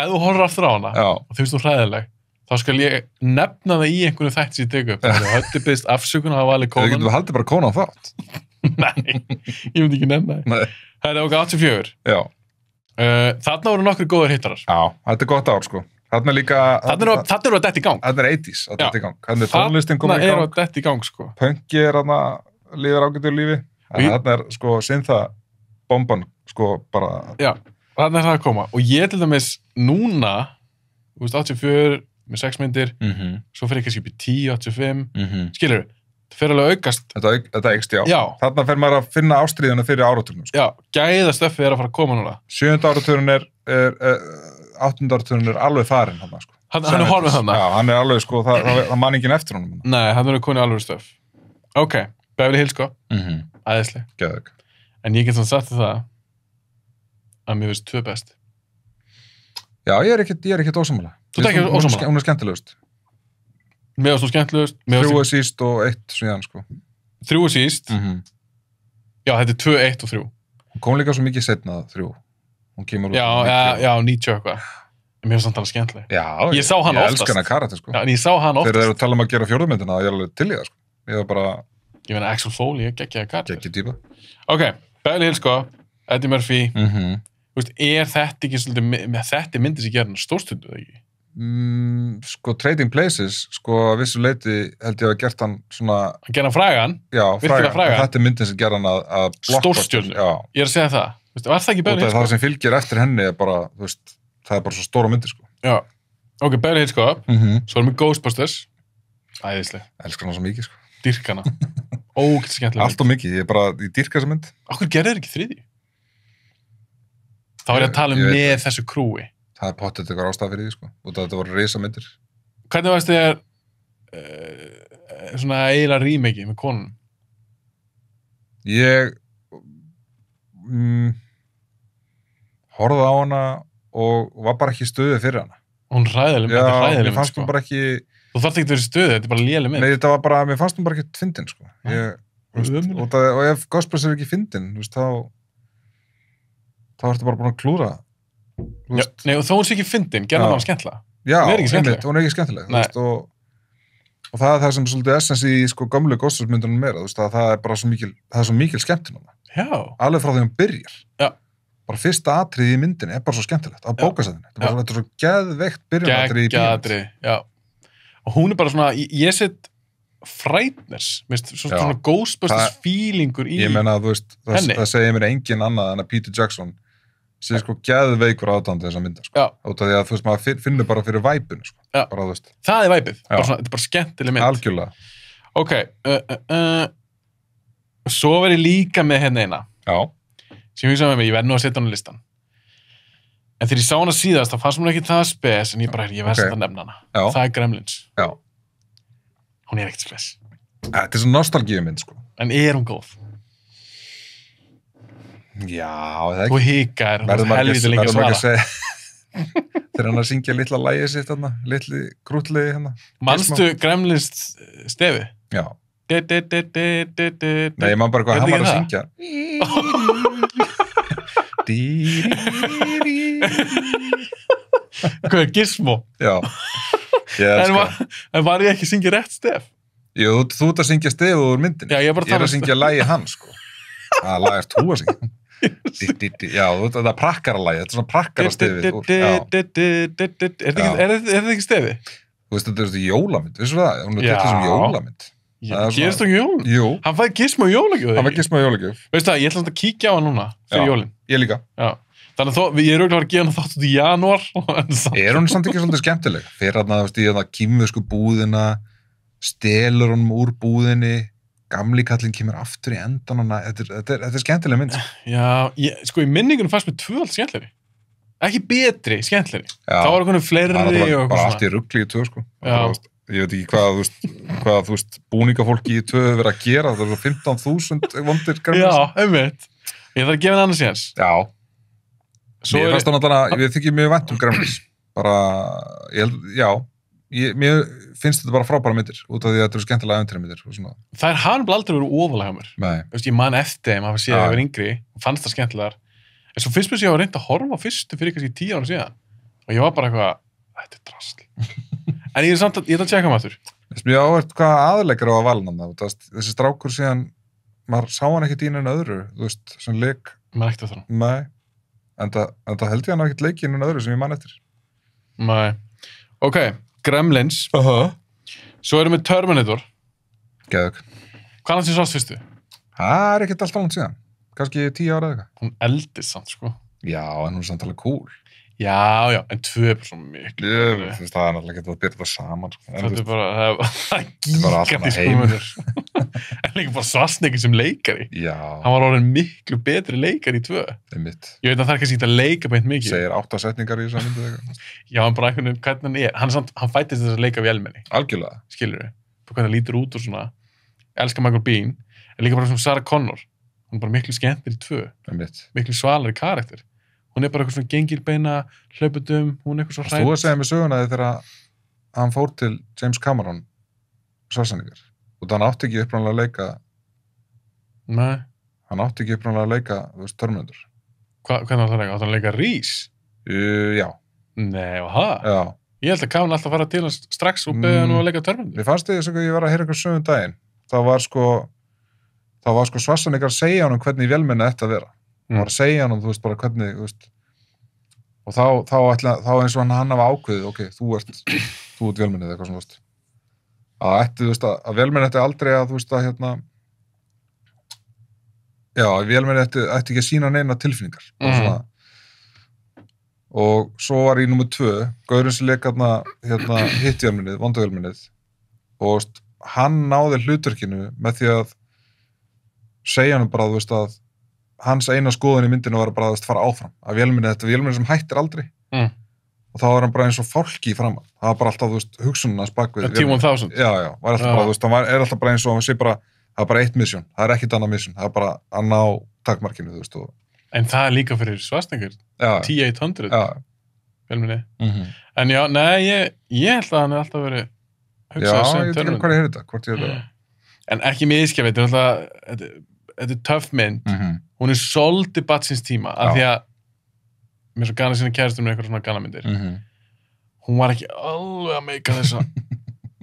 þú horfir aftur á hana og þú finnst þú hræðileg, þá skal ég nefna það í einhverju þætti sem ég tek upp. Þetta byrst afsökunar að hafa valið Conan. Þú getur haldið bara Conan þátt. Nei, ég myndi ekki nefna það. Það er okkar 84. Já. Þarna voru nokkru góðir hittarar. Já, þetta er gott ár, sko. Þarna er líka... Þarna eru að detti í gang. Þarna er 80s að detti í gang. Þarna er tónlistin komið í gang. Þarna eru að detti í gang, sko. Punki er þarna, lifir ágættur lífi. Þarna er, sko, syntha bomban, sko, bara... Já, þarna er það að koma. Og ég til dæmis núna, þú veist, 84 með 6 myndir, svo fer ég kannski upp í 10, 85, skilur við? Það fer alveg aukast. Þetta eikst, já. Þarna fer maður að finna ástríðuna fyrir áraturnum, sko. Já, gæðastöffið er að fara að koma núna. 7. áraturinn er áttundarturinn alveg farinn hann, sko. Hann horfið þarna? Já, hann alveg, sko, það man enginn eftir honum. Nei, hann konið alveg stöf. Ok, Beverly Hills, sko. Æðisleg. Geðveik. En ég get svona sagt það að mér finnst 2 best. Já, ég er ekkert ósammála. Þú ert ekki ósammála? Hún skemmtilegust. Mér finnst þú skemmtilegust. 3 síst og 1 síðan, sko. 3 síst? Já, þetta er 2, 1 og 3. Hún kom líka svo mikið seinna 3. Hún kemur út. Já, 90 eitthvað. Mér finnst það skemmtileg. Já, ég sá hann oftast. Ég elska hana karakter, sko. Já, en ég sá hann oftast. Þegar þeir eru að tala að gera 4. myndina, ég alveg til í það, sko. Ég var bara... Ég meina, Axel Foley, ég geggjaði karakter. Geggjuð týpa. Ok, Beverly Hills, sko. Eddie Murphy. Þú veist, er þetta ekki svolítið, þetta myndi sem gerðan stórstundu, eða ekki? Sko, Trading Places, sko, að vissu leiti held ég að gert hann svona... Hann gerði hann frægan? Já, frægan. Þetta er myndin sem gerði hann að stórstjörnu. Já. Ég er að segja það. Þú veist, var það ekki Beverly Hills, sko? Það sem fylgir eftir henni er bara, þú veist, það er bara svo stóra myndi, sko. Já. Ok, Beverly Hills, sko. Svo erum við Ghostbusters. Æðisleg. Elskar hann svo mikið, sko. Dýrkana. Ógeðslega skemmtileg. Allt og mikið, ég dýrka þessa mynd. Akkur gerði þeir ekki 3? Þá er ég að tala með þessu krúi. Það pottet eitthvað ástæða fyrir því, sko. Og þetta voru risamyndir. Hvernig varst þér svona eiginlega remake með konunum? Ég horfði á hana og var bara ekki í stuði fyrir hana. Hún ræðileg, þetta er ræðileg mynd, sko. Mér fannst hún bara ekki... Þú þarft ekki að vera í stuði, þetta er bara léleg mynd. Nei, þetta var bara, mér fannst hún bara ekki fyndin, sko. Og ef Ghostbusters er ekki fyndin, þú veist, þá ertu bara búin að klúra. Nei, og þó hún sé ekki fyndin, gerða hann skemmtilega. Já, hún er ekki skemmtileg. Og það er það sem svolítið essens í, sko, gamlu Ghostbusters myndunum meira, þú veist, að það er svo mikil skemmtun á það. Já. Alveg frá því hún byrjar. Já. Bara fyrsta atriði í myndinni er bara svo skemmtilegt á bókasæðinni. Þetta er svo geðveikt byrjunatriði í bíómynd. Já. Og hún er bara svona, ég set Frighteners, svona Ghostbusters feelingur í henni. Ég meina, þú veist, það segir mér engin annað en að Peter Jackson sé sko geðveikur aðdáandi þessa mynda, sko. Út af því að, þú veist, maður finnur bara fyrir væpunu, sko. Já. Bara, þú veist. Það er væpið. Þetta er bara skemmtileg mynd. Algjörlega. Ok. Svo verið líka með henni eina. Já. Sem hugsaði með mig, ég verð nú að setja hann á listan. En þegar ég sá hana síðast, þá fannst mér ekki það spes, en ég verð að nefna hana. Já. Það er Gremlins. Já. Hún er ekkert spes. Þetta er svo nostalgíumynd, sko. En er hún góð? Já, það ekki. Þú hikar, hún er helvítið lengi að svara. Þegar hann að syngja litla lagið sitt, litli krútliði hérna. Manstu Gremlins stefi? Já. Nei, ég man bara hvað hann var að syngja. Hvað er Gizmo? Já. En var ég ekki að syngja rétt stef? Jú, þú ert að syngja stef úr myndinni. Já, ég er að syngja lagi hans, sko. Það lag er þú að syngja. Já, það er prakkaralagi, þetta er svona prakkarastefið. Er þetta ekki stefi? Þú veist, þetta er jólamynd, vissu það? Hún er tekið sem jólamynd. Gerist þú ekki jólun? Jú. Hann fæði Gizmo jólagjöf. Hann fæði Gizmo jólagjöf. Veist það, ég ætla að kíkja á hann núna fyrir jólin. Ég líka. Já. Þannig að ég er auðvitað að gefa hann þátt út í janúar. Hún samt ekki svolítið skemmtileg? Fyrir hann að, þú veist, kýmversku búðina, stelur honum úr búðinni, gamli kallinn kemur aftur í endan hana. Þetta er skemmtileg mynd. Já, sko í minningunum fannst mér 2 allt skemmtilegri. Ekki betri, skemmtilegri. Já. Það var einhvern fleiri og eitthvað svona. Bara allt í rugli í 2, sko. Ég veit ekki hvað, þú veist, búningafólki í 2 verið að gera. Það er 15.000 vondir Gremlins. Já, einmitt. Ég þarf að gefa henni annars séns. Já. Mér fannst það náttúrulega, ég þykir mjög vænt Gremlins. Bara, mér finnst þetta bara frábæra myndir, út af því að þetta eru skemmtilega ævintýramyndir og svona. Það hann aldrei verið ofalega hjá mér. Nei. Þú veist, ég man eftir þeim að hafa séð að ég var yngri og fannst það skemmtilegar. En svo fyrst mér sé ég að reynda að horfa á fyrstu fyrir kannski 10 ára síðan. Og ég var bara eitthvað, þetta er drasl. En ég ætla að tjekka maður. Mér áhört hvað aðleikar á að valna það. Þessi strákur síðan, maður sá hann ekkert í einu öðru, þú veist, sem leik. Maður ekkert eftir hann. Nei. En það held ég hann ekkert leik í einu öðru sem ég man eftir. Nei. Ok, Gremlins. Svo erum við Terminator. Geðug. Hvað hann sem sást fyrstu? Það er ekkert alltaf langt síðan. Kannski 10 ára eða eitthvað. Hún eldist samt, sko. Já, en hún er samt alveg cool. Já, en 2 er bara svo miklu. Þú veist, það er náttúrulega ekki að byrja það saman, sko. Það er bara gigantísku munur. En líka bara Schwarzenegger sem leikari. Já. Hann var orðin miklu betri leikari í 2. Einmitt. Ég veit að það er kannski ekki að leika beint mikið. Segir 8 setningar í þess að myndu eitthvað. Já, hann bara einhvern veginn, hvernig hann er. Hann fættist þess að leika vélmenni. Algjörlega. Skilur við. Hvernig hann lítur út og svona. Elskar Michael Biehn. En líka bara sem Sarah Connor. Hún er bara miklu skemmtir í 2. Einmitt. Miklu svalari karakter. Hún er bara eitthvað svona gengilbeina, hlaupudum, hún er eitthvað svo hrædd. Þú að segja mig söguna þegar hann fór til James Cameron Schwarzenegger og hann átti ekki uppræðanlega að leika Nei. Hann átti ekki uppræðanlega að leika, þú veist, Terminator. Hvernig átti hann að leika? Átti hann að leika Reese? Já. Nei, og það? Já. Ég held að Cameron alltaf fara til hans strax og beða hann að leika Terminator. Mér fannst þess að ég var að heyra eitthvað sögum daginn. Það var sko Schwarzenegger að segja hann hvernig vélmenni ætti að vera. Hann var að segja hann, þú veist, bara hvernig, þú veist, og þá eins og hann hafa ákveðið, ok, þú ert vélmennið eitthvað svona, þú veist, þú veist, að vélmenni ætti aldrei að, þú veist, að vélmenni ætti ekki að sína neina tilfinningar, og svona, og svo var í númer 2, gaurinn sem leik hitt vélmennið, vonda vélmennið, og, þú veist, hann náði hlutverkinu með því að segja hann bara, þú veist, að hans eina skoðun í myndinu var bara að fara áfram að vélmenni sem hættir aldrei og þá var hann bara eins og fálki í framan það var bara alltaf, þú veist, hugsunum hans bakvið T-1000 já, var alltaf bara, þú veist, hann er alltaf bara eins og hann sé bara, það er bara eitt mission, það er ekkit annað mission, það er bara að ná takmarkinu, þú veist En það er líka fyrir Schwarzenegger T-800 vélmenni En já, nei, ég held að hann er alltaf verið hugsað sem Terminator. Já, ég veit ekki hvað ég heyrði þetta, En ekki miskja, þetta er töff mynd hún er svolítið batsins tíma af því að mér svo gana sína kæristur með eitthvað svona gana myndir hún var ekki alveg að meika þessa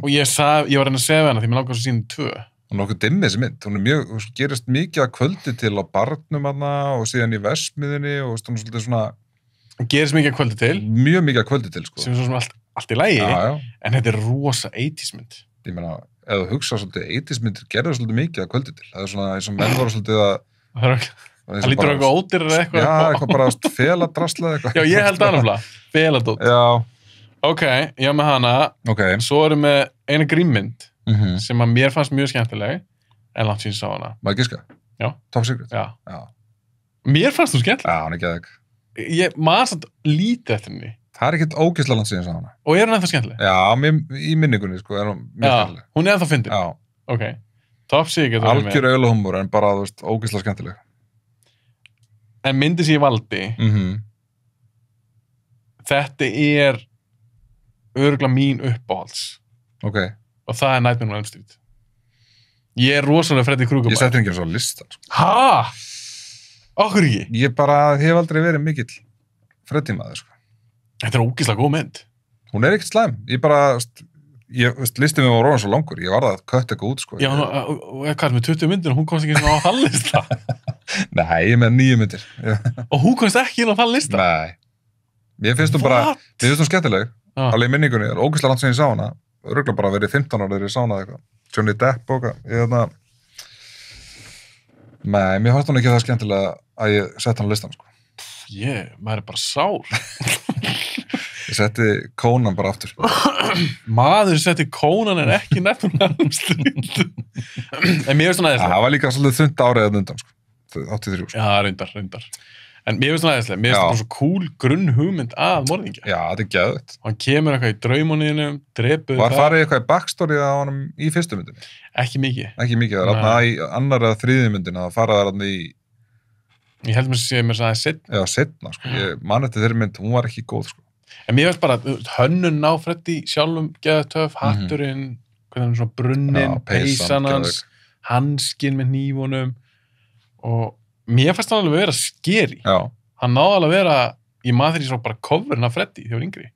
og ég var að reyna að segja hana því mér langar svo sína 2 Hún er okkur dimmið þessi mynd, hún gerist mikið að kvöldi til á barnum hana og síðan í Vestmiðinni og hún svolítið svona gerist mikið að kvöldi til mjög mikið að kvöldi til, sko sem er svo sem allt í lagi en þetta er rosa 80s mynd Ég meina, ef þú hugsa svolítið 80s myndir gerður svolítið mikið að kvöldi til það er svona eins og menn voru svolítið að Það lítur eitthvað ódýr eða eitthvað Já, eitthvað bara feladrasla eitthvað Já, ég held annafla, feladótt Já Ok, ég með hana Svo erum við eina grímmynd sem að mér fannst mjög skemmtileg en langt síðan sá hana Maður giska? Já Top Secret? Já Mér fannst þú skemmtileg Já, hann er geðveik Ég maður samt lítið eftir henni Það er ekkert ógeðslega langt síðan sá hana Og er hún ennþá skemmtileg? Já, í minningunni, sko, er hún mjög skemmtileg Hún er ennþá fyndin? Já Ok, Top Secret Algjör auðlahúmor en bara, þú veist, ógeðslega skemmtileg En myndi sem ég valdi þetta er örugglega mín uppáhalds Ok og það er Nightmare on Elm Street Ég er rosalega Freddy Krueger Ég setti ekki eins og listan sko. Hæ? Okkur ekki? Ég bara hef aldrei verið mikill Freddy maður sko. Þetta er ógeðslega góð mynd Hún er ekkert slæm Ég bara, listið mér var róðan svo langur Ég var það að kött eitthvað út sko. Já, og hvað með 20 myndir og hún komst ekki inn á þann lista Nei, ég með 9 myndir Og hún komst ekki inn á þann lista? Nei Mér finnst hún bara, mér finnst hún skemmtileg Alveg í minningunni, ógeðslega langt sem ég sá hana Örugglega bara verið 15 ára þegar ég sá hana eitthvað Johnny Depp og eitthvað Nei, mér fannst hún ekki það skemmtilega að ég sett hann á listan sko. Maður er bara sár Ég setti Conan bara aftur Maður setti Conan en ekki Nightmare on Elm Street En mér finnst hún aðeinslega Það var líka svolítið þund árið að undan sko. 83 sko. Já, reyndar En mér finnst hún aðeinslega, mér finnst það bara svo cool grunn hugmynd að morðingja Já, þetta er geðvægt Hann kemur eitthvað í draumuninu, drepuð Var farið eitthvað í backstory á honum í fyrstu myndinni? Ekki mikið Ekki mikið, það er þarna í annar eða þriðju myndina það faraði þarna í Ég held mér að sé mér að setna Já, setna, sko. Ég man eftir þeirri mynd, hún var ekki góð sko. En mér finnst bara hönnun á Freddy sjálfum geða töff, hatturinn hvernig hann svona brunnin, peysan hans hanskinn með hnífunum og mér fannst hann alveg vera skeri hann náði alveg vera ég maður þegar ég svo bara coverinn af Freddy þegar ég var yngri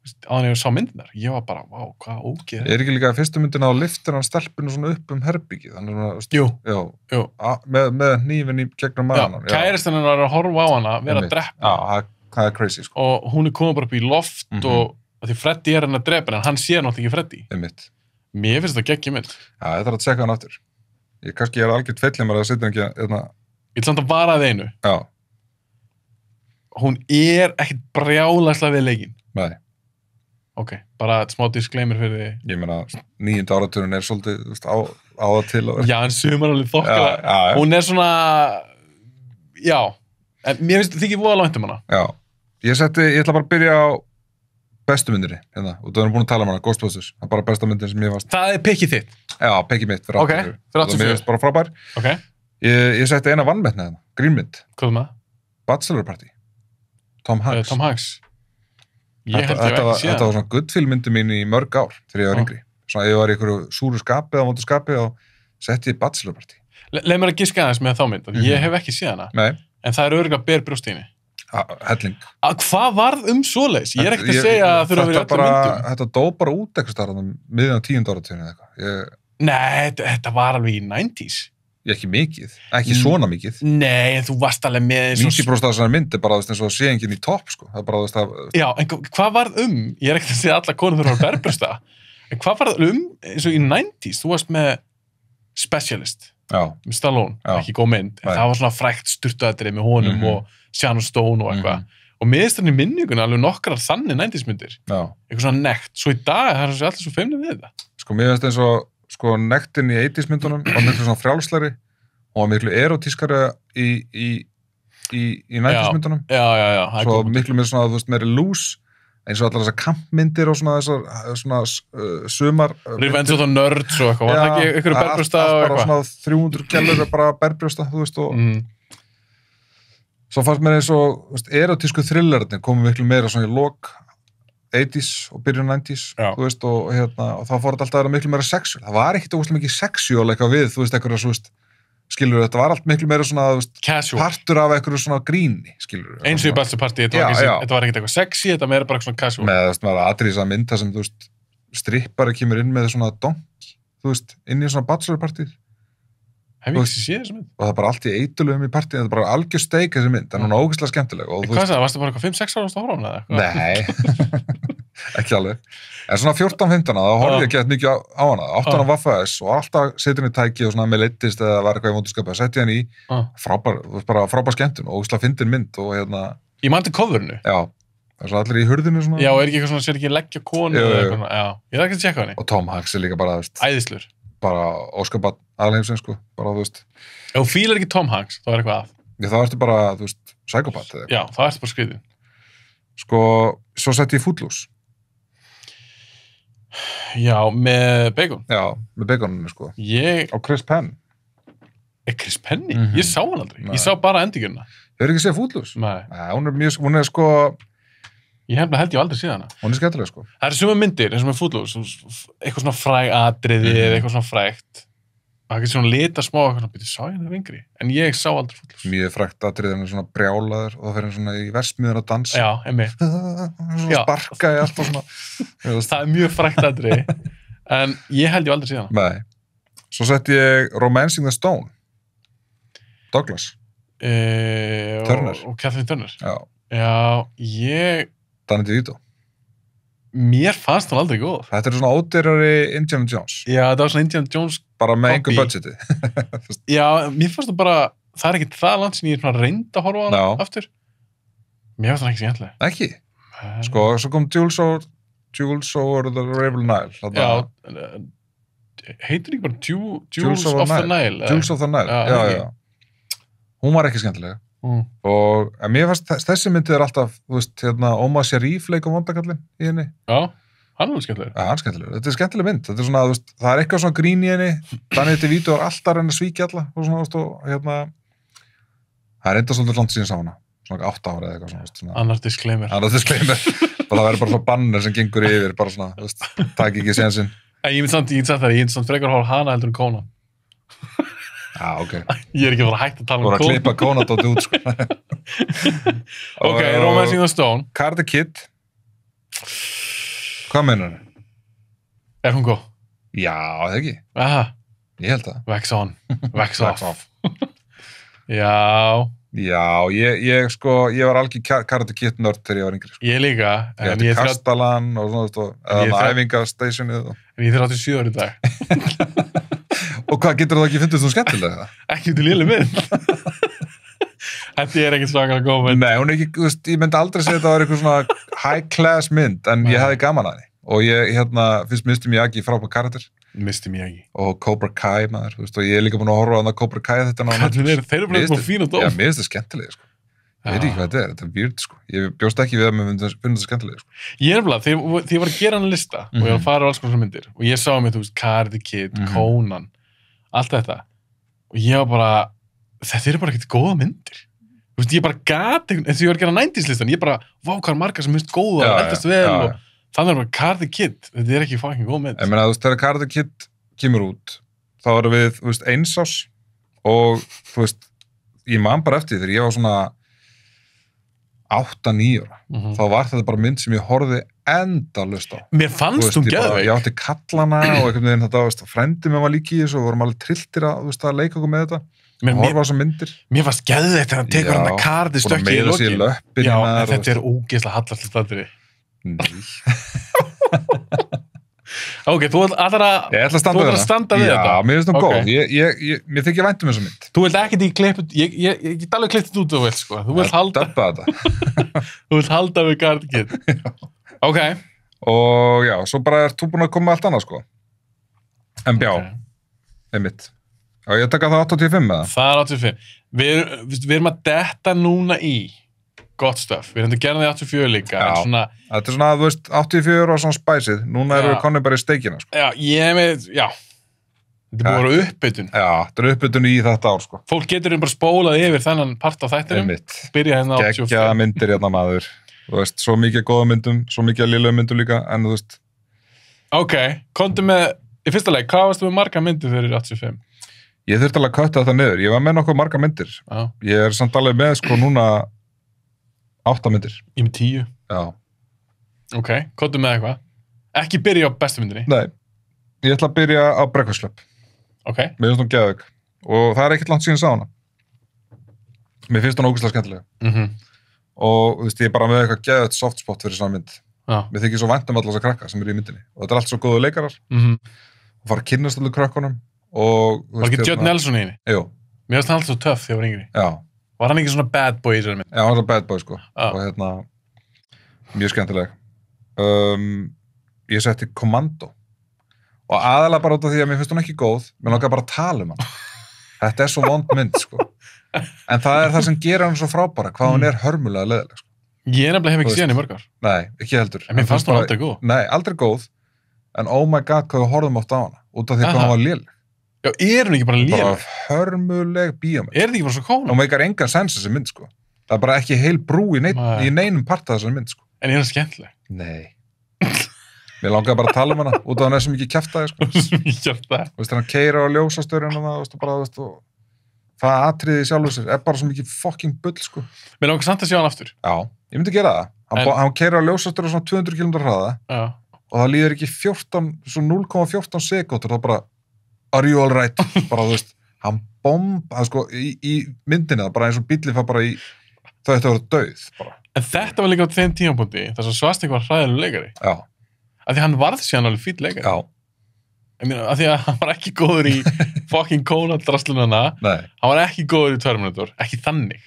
á þannig að ég sá myndinar ég var bara, vá, hvað ógeð Er ekki líka fyrstu myndina á liftur hann stelpinu svona upp herbyggið Jú með hnífinn í gegnum maðan kæristinn hann var að horfa á hana vera að drepa það er crazy sko. Og hún er komið bara upp í loft og því Freddy er hann að drepa en hann sér náttúrulega ekki Freddy Mér finnst þetta geggjum mynd Þetta er að tjekka hann aftur Ég er algjört feillimar að setja ekki Ég ætla samt að vara að einu Já hún ekkert brjálæslega við leikinn. Nei. Ok, bara smá disclaimer fyrir því. Ég meina, 9. áratugurinn svolítið, þú veist, á það til og... Já, en sumar alveg þokkala. Já. Hún svona, já, en mér finnst þykir voða langt hana. Já, ég ætla bara að byrja á bestu myndinni, hérna, og þú erum búin að tala um hana, Ghostbusters, það er bara besta myndin sem ég varst. Það pickið þitt? Já, pickið mitt fyrir 84. Ok, fyrir 84. Það er bara frábær. Ok. Ég setti eina vannmettna hérna, grínmynd. Hvað með? Bachelor Party. Tom Hanks. Tom Hanks. Ég held ég ekki síðan. Þetta var svona guttfilmyndi mín í mörg ár þegar ég var yngri. Svona ég var í einhverju súru skapi eða móti skapi og setti Bachelor Party. Leið mér að giska aðeins með þá mynd. Ég hef ekki séð hana. Nei. En það örugglega ber brjóstíðinni. Helling. Hvað varð svoleiðis? Ég ekkert að segja að þurfa að vera öllum myndum. Þetta dó bara út eitthvað starfðan miðjan 10. áratuginn eða eitthvað. Nei, þetta var alveg í 90s. Ekki mikið, ekki svona mikið. Nei, en þú varst alveg með eins og... 90% af þessari mynd bara eins og sé enginn í topp, sko. Það er bara þess að... Já, en hvað varð Ég er ekkert að segja alla konur þurfa að berbrjósta. En hvað varð eins og í 90s? Þú varst með Specialist. Já. Með Stallone, ekki góð mynd. En það var svona frækt sturtuatriði með honum og Sharon Stone og eitthvað. Og miðsturinn í minningunni alveg nokkrar þannig 90s myndir. Já. Eitthvað svona nekt. Svo í dag, það er allir svo feimnir við þetta. Sko, mér finnst eins og sko nektin í 80s myndunum var miklu svona frjálslegri og var miklu erotískari í 90s myndunum. Já. Svo miklu með svona, þú veist, meiri loose eins og allar þessar kampmyndir og svona þessar sumar... Revenge of the Nerds og eitthvað, var það ekki ykkur berbrjósta og eitthvað? Bara svona 300 gælur bara berbrjósta, þú veist, og... Svo fannst mér eins og, þú veist, erotísku thrillerarnir komum miklu meira svona í lok 80s og byrjun 90s, þú veist, og þá fór þetta alltaf að vera miklu meira sexual. Það var ekkert óslega mikið sexual eitthvað við, þú veist, eitthvað, þú veist, skilur, þetta var allt miklu meira svona, þú veist, partur af eitthvað svona gríni, skilur. Eins og í Bachelor Party, þetta var ekkert eitthvað sexy, þetta meira bara svona casual. Með, þú veist, maður atriðis að mynda sem, þú veist, strippari kemur inn með svona donk, þú veist, inn í svona Bachelor Party. Hef ég ekki séð þessu mynd? Og það er bara allt í eitulum í partíinu, þetta er bara algjör steik þessi mynd, en hún er ógeðslega skemmtileg. En hvað það, varstu bara eitthvað 5-6 ára á horfum eða eitthvað? Nei, ekki alveg. En svona 14-15, þá horfði ég ekki mikið á hana, 8 á Vaffaðis og alltaf setja henni í tæki og svona með leittist eða var eitthvað í mótuskapið, setti henni í, frábær skemmtun og ógeðslega fyndin mynd og hérna... Ég mandi coverinu? Já, það er svona allir í hurðinu svona. Já, er ekki eitthvað svona, sér ekki leggja konu eða eitthvað svona, já, ég er ekki að tjekka henni. Og Tom Hanks er líka bara, æðislur. Bara óskapat aðalheimsinn, sko, bara, þú veist. Ef þú fílar ekki Tom Hanks, þá er eitthvað að. Já, þá ertu bara, þú veist, psykopat eða eitthvað. Já, þá ertu bara skriðin. Sko, svo setti ég Footloose. Já, með bacon. Já, með baconinu, sko. Á Chris Penn. Er Chris Penn í? Ég sá hann aldrei. Ég sá bara endingjörna. Hefur ekki séð Footloose? Nei. Nei, hún er sko... Ég held ég aldrei síðan hana. Hún er skemmtileg, sko. Það eru suma myndir, eins og með Footloose, eitthvað svona fræg atriði eða eitthvað svona frægt. Það er ekki svona lita smá, eitthvað, sá ég það vingri? En ég sá aldrei Footloose. Mjög frægt atriði, hann er svona brjálaður og það fyrir svona í versmiðun að dansa. Já, einmitt. Svona sparka í allt og svona. Það er mjög frægt atriði. En ég held ég aldrei síðan hana. Nei. Svo setti ég Romancing the Stone. Douglas. Turner. Og Kathleen Turner. Já, Danny DeVito. Mér fannst hún aldrei góð. Þetta er svona ódýrari Indiana Jones. Já, þetta var svona Indiana Jones bara með einhver budgeti. Já, mér fannst það bara, það er ekki það land sem ég er svona reynd að horfa á hana aftur. Mér fannst það ekki skemmtileg. Ekki? Sko, svo kom Jules over the River Nile. Já, heitir ekki bara Jules of the Nile? Jules of the Nile, já. Hún var ekki skemmtilega. Og mér fannst þessi myndið er alltaf, þú veist, hérna Omar Sharif leikum vondakallinn í henni. Já, hann er skemmtilegur. Já, hann er skemmtilegur. Þetta er skemmtileg mynd. Þetta er svona, þú veist, það er eitthvað svona grín í henni. Danny DeVito er alltaf að reyna að svíkja alla og svona, þú veist, og hérna það er enda svolítið langt síðan sá hana. Svona 8 ára eða eitthvað svona, veist, svona. Annar disclaimer. Og það verður bara svona banner sem gengur yfir, bara svona, þú veist, takk ekki sénsinn. Ég myndi samt frekar horfa hana heldur en Conan. Já, ok. Ég er ekki að fara að hætta að tala um Conan. Þú voru að klippa Conan dótið út, sko. Ok, Romancing the Stone. Karate Kid. Hvað meinar það? Er hún góð? Já, það ekki. Aha. Ég held það. Wax on. Wax off. Já. Já, ég var algjör Karate Kid nörd þegar ég var yngri, sko. Ég líka. Ég hætti Kastalan og svona, eða æfingastationið. En ég 37 ára í dag. Og hvað getur það ekki fundist þú skemmtilega? Ekki út í léleg mynd. Þetta er ekkert svakalega góð mynd. Nei, hún er ekki, þú veist, ég myndi aldrei segja þetta var eitthvað svona high class mynd, en ég hefði gaman að því. Og ég, finnst Mr. Miyagi frábær karakter. Mr. Miyagi. Og Cobra Kai, maður, þú veist, og ég er líka búin að horfa á það Cobra Kai þetta náttúrulega. Þeir eru bara fín og dóf. Já, mér finnst það skemmtilega, sko. Ég veit ekki hvað þetta er weird, sko. Ég bjóst ekki við að mér finnst það skemmtilega, sko. Ég er bara, því ég var að gera hann lista og ég var að fara á alls konar myndir og ég sá mig, þú veist, Karate Kid, Conan, allt þetta og ég var bara, þetta eru bara ekkert góða myndir. Þú veist, ég bara gat eins og ég var að gera 90s listan, ég bara, vá, hvað margar sem minnst góða og eldast vel og þannig er bara Karate Kid, þetta er ekki fucking góð mynd. Ég meina, þú veist, þegar Karate Kid kemur út, þá erum við, þú veist, 1 árs og, þú veist, ég man bara eftir þegar ég var svona 8-9 ára, þá var þetta bara mynd sem ég horfði endalaust á. Mér fannst hún geðveik. Ég átti kallana og einhvern veginn þetta, veist, frendi mér var líka í þessu og vorum alveg trilltir að, veist, að leika okkur með þetta. Horfa á þessar myndir. Mér fannst geðveikt þegar hann tekur hann að kardi stökki í lokin. Já, en þetta er ógeðslega hallast atriði. Ok, þú ætlar að standa við þetta. Já, mér finnst hún góð. Mér þykir vænt þessa mynd. Þú vilt ekkert í klipput, ég get alveg klipput út þú vilt, sko. Þú vilt halda þú vilt halda við Karate Kid. Ok. Og já, svo bara ert þú búin að koma með allt annað, sko. En bjá, einmitt. Já, ég taka það 85 með það. Það er 85. Við erum að detta núna í gott stöf. Við erum að gera það í 84 líka. Já, en svona, þetta er svona, þú veist, 84 og svona spæsið. Núna erum við konið bara í steikina, sko. Já, já. Þetta er búin að vera uppbytun. Já, þetta er uppbytun í þetta ár, sko. Fólk getur bara spólað yfir þennan part af þættinum. Byrja hérna á 85. Geggjaða myndir hérna, maður. Þú veist, svo mikið góða myndum, svo mikið lélegum myndum líka, en þú veist. Ok, komdu með, í fyrsta leik, hvað varstu með marga myndir fyrir 85? Ég þurfti alveg að kötta þetta niður. Ég var með nokkuð marga myndir. Já. Ég er samt alveg með, sko, núna 8 myndir. Ég með 10. Já. Ok, komdu með eitthvað. Ekki byrja á bestu myndinni. Nei, ég ætla að byrja á Breakfast Club. Ok. Mér finnst hún geðveik. Og það er ekkert langt síðan sá hana. Mér finnst hún ógeðslega skemmtilega. Og þú veist, ég er bara með eitthvað geðveikt soft spot fyrir svona mynd. Mér þykir svo vænt allar þessa krakka sem eru í myndinni. Og þetta er allt svo góðu leikarar. Og fara að kynnast allir krökkunum. Og, var ekki Judd Nelson í henni? Jú. Mér finnst hann alltaf svo töff þegar ég var yngri. Já. Var hann ekki svona bad boy í þessari mynd? Já, hann var bad boy, sko. Og mjög skemmtileg. Ég setti Commando. Og aðalega bara út af því að mér finnst hún ekki góð, mér langar bara að tala hann. Þetta er svo vond mynd, sko. En það er það sem gerir hann svo frábæra, hvað hún er hörmulega leiðileg, sko. Ég nefnilega hef ekki séð hann í mörg ár. Nei, ekki heldur. En mér fannst hún aldrei góð. Nei, aldrei góð. En oh my god, hvað við horfum oft á hana, út af því hvað hann var léleg. Já, er hún ekki bara léleg? Bara hörmuleg bíómynd. Er þetta ekki bara svo kóna? Hún meikar engan sens þessi mynd, sko. Það er bara ekki heil brú í neinum part af þessari mynd, sko. En er það skemmtileg? Nei. Mér langaði bara að tala um hana, út af hann er svo mikið kjaftaði, sko. Svo mikið kjaftaði. Þú veist, hann keyrir á ljósastörinn og það, bara, þú veist, og það atriði sjálfur sér er bara svo mikið fucking bull, sko. Mér langaði samt að sjá hann aftur. Já, ég myndi gera það. Hann keyrir á ljósastörinn svona 200 km hraða. Já. Og það líður ekki 0,14 sekúndur, þá bara, are you all right? Bara, þú veist, hann bomba, sko, í myndinni, bara eins og bíllinn fær bara í, það ætti að vera dauð, bara. En þetta var líka á þeim tímapunkti, þess að Svastik var hræðilegur leikari. Já. Af því hann varð síðan alveg fínn leikari. Já. Ég meina, af því að hann var ekki góður í fucking Conan-draslunana. Nei. Hann var ekki góður í Terminator, ekki þannig.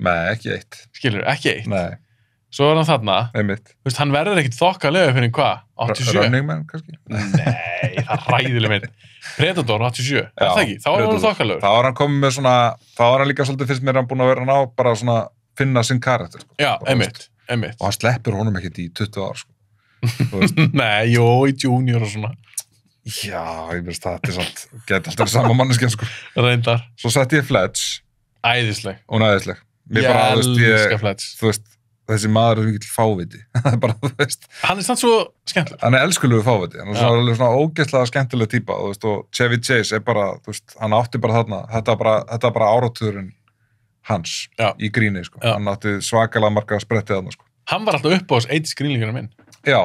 Nei, ekki eitt. Skilur, ekki eitt. Nei. Svo var hann þarna, einmitt. Þú veist, hann verður ekkit þokkalega fyrir hvað? 87? Running Man, kannski? Nei, það er ræðileg mynd. Predator, 87, er það ekki? Þá var hann þokkalegur. Þá var hann komið með svona, þá var hann líka svolítið fyrst mér hann búin að vera ná, bara svona finna sinn karakter. Sko. Já, einmitt. Og hann sleppur honum ekkit í 20 ár, sko. Nei, jó, í junior og svona. Já, ég veist það, þetta er samt, geti alltaf sama manneskinn, sko. Reyndar. Svo setti ég Fledge. Æðisleg. Hún æðisleg. Ég elska Fledge. Þú veist, þessi maður er mikill fáviti. Bara, þú veist. Hann er samt svo skemmtileg. Hann er elskulegu fáviti. Hann er svona ógeðslega skemmtileg típa, þú veist, og Chevy Chase er bara, þú veist, hann átti bara þarna, þetta er bara áratugurinn hans í gríni, sko. Já. Hann átti svakalega marga sprettið þarna, sko. Hann var alltaf upp á þess 80s grínlingur minn. Já.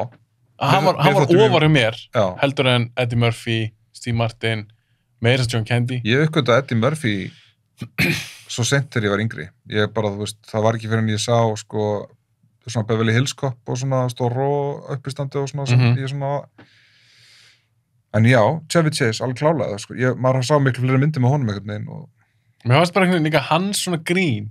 Hann var ofar hjá mér, heldur en Eddie Murphy, Steve Martin, meira John Candy. Ég uppgötta Eddie Murphy svo sent þegar ég var yngri. Ég bara, þú veist, það var ekki fyrir en ég sá, sko, svona Beverly Hills Cop og svona Ró uppistandi og svona, sem ég svona... En já, Chevy Chase, alveg klálega, sko. Maður sá miklu fleiri myndir með honum einhvern veginn og... Mér fannst bara einhvern veginn líka hans svona grín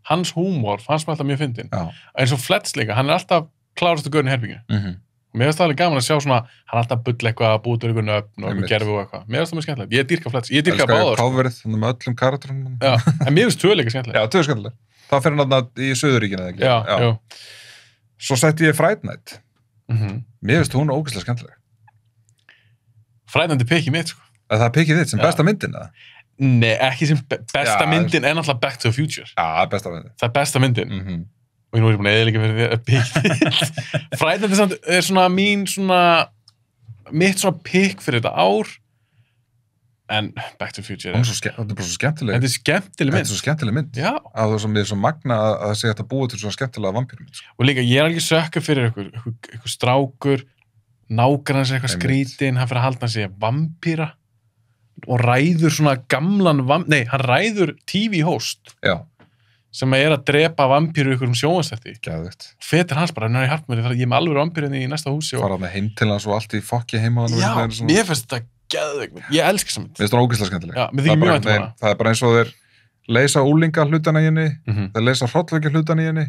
hans húmor fannst mér alltaf mjög fyndin. Eins og Fletch líka, hann alltaf klárastu gaurinn í herbygginu. Mér finnst það alveg gaman að sjá svona, hann alltaf bull eitthvað að búið til einhvern öfn og einhvern gerfi og eitthvað. Mér finnst það mjög skemmtilegt. Ég dýrka Fletch, ég dýrka báðar. Coverið, með öllum karakterunum. Já, en mér finnst tvö líka skemmtilegt. Já, tvö skemmtilegt. Það fyrir náttúrulega í Suðuríkinu, eða ekki? Já. Svo setti ég Fright Night. Mér finnst hún ógeðslega skemmtileg. Fright Night pikkið mitt, sko. Það er pikkið þitt sem besta myndin, eða? Nei, ekki sem besta myndin en alltaf Back to the Future. Já, besta myndin. Það er besta myndin. Og nú er ég búin að eðilega fyrir því að pikkið. Fright Night er svona mitt svona pikk fyrir þetta ár. En Back to the Future þetta er bara svo skemmtileg. Þetta er skemmtileg mynd. Þetta er svo skemmtileg mynd. Já. Að það er svo magna að segja þetta búið til svona skemmtilega vampírumynd. Og líka, ég er alveg sökkur fyrir einhver strákur, nágrann sér eitthvað skrítinn, hann fyrir að halda sig vampíra og ræður svona gamlan hann ræður TV-host. Já. Sem er að drepa vampíru ykkur sjónvastætti. Geðveikt. Fetir hans bara, hann er í hartmöri, ég er með alveg vampírinni í næsta húsi. Fara með heim til hans og allt í fokki heima. Já, mér finnst þetta geðveik. Ég elska þessa mynd. Mér finnst það ógeðslega skemmtileg. Já, mér þykir mjög vænt hana. Það er bara eins og þeir leysa úlinga hlutana í henni, þeir leysa hrollvekja hlutana í henni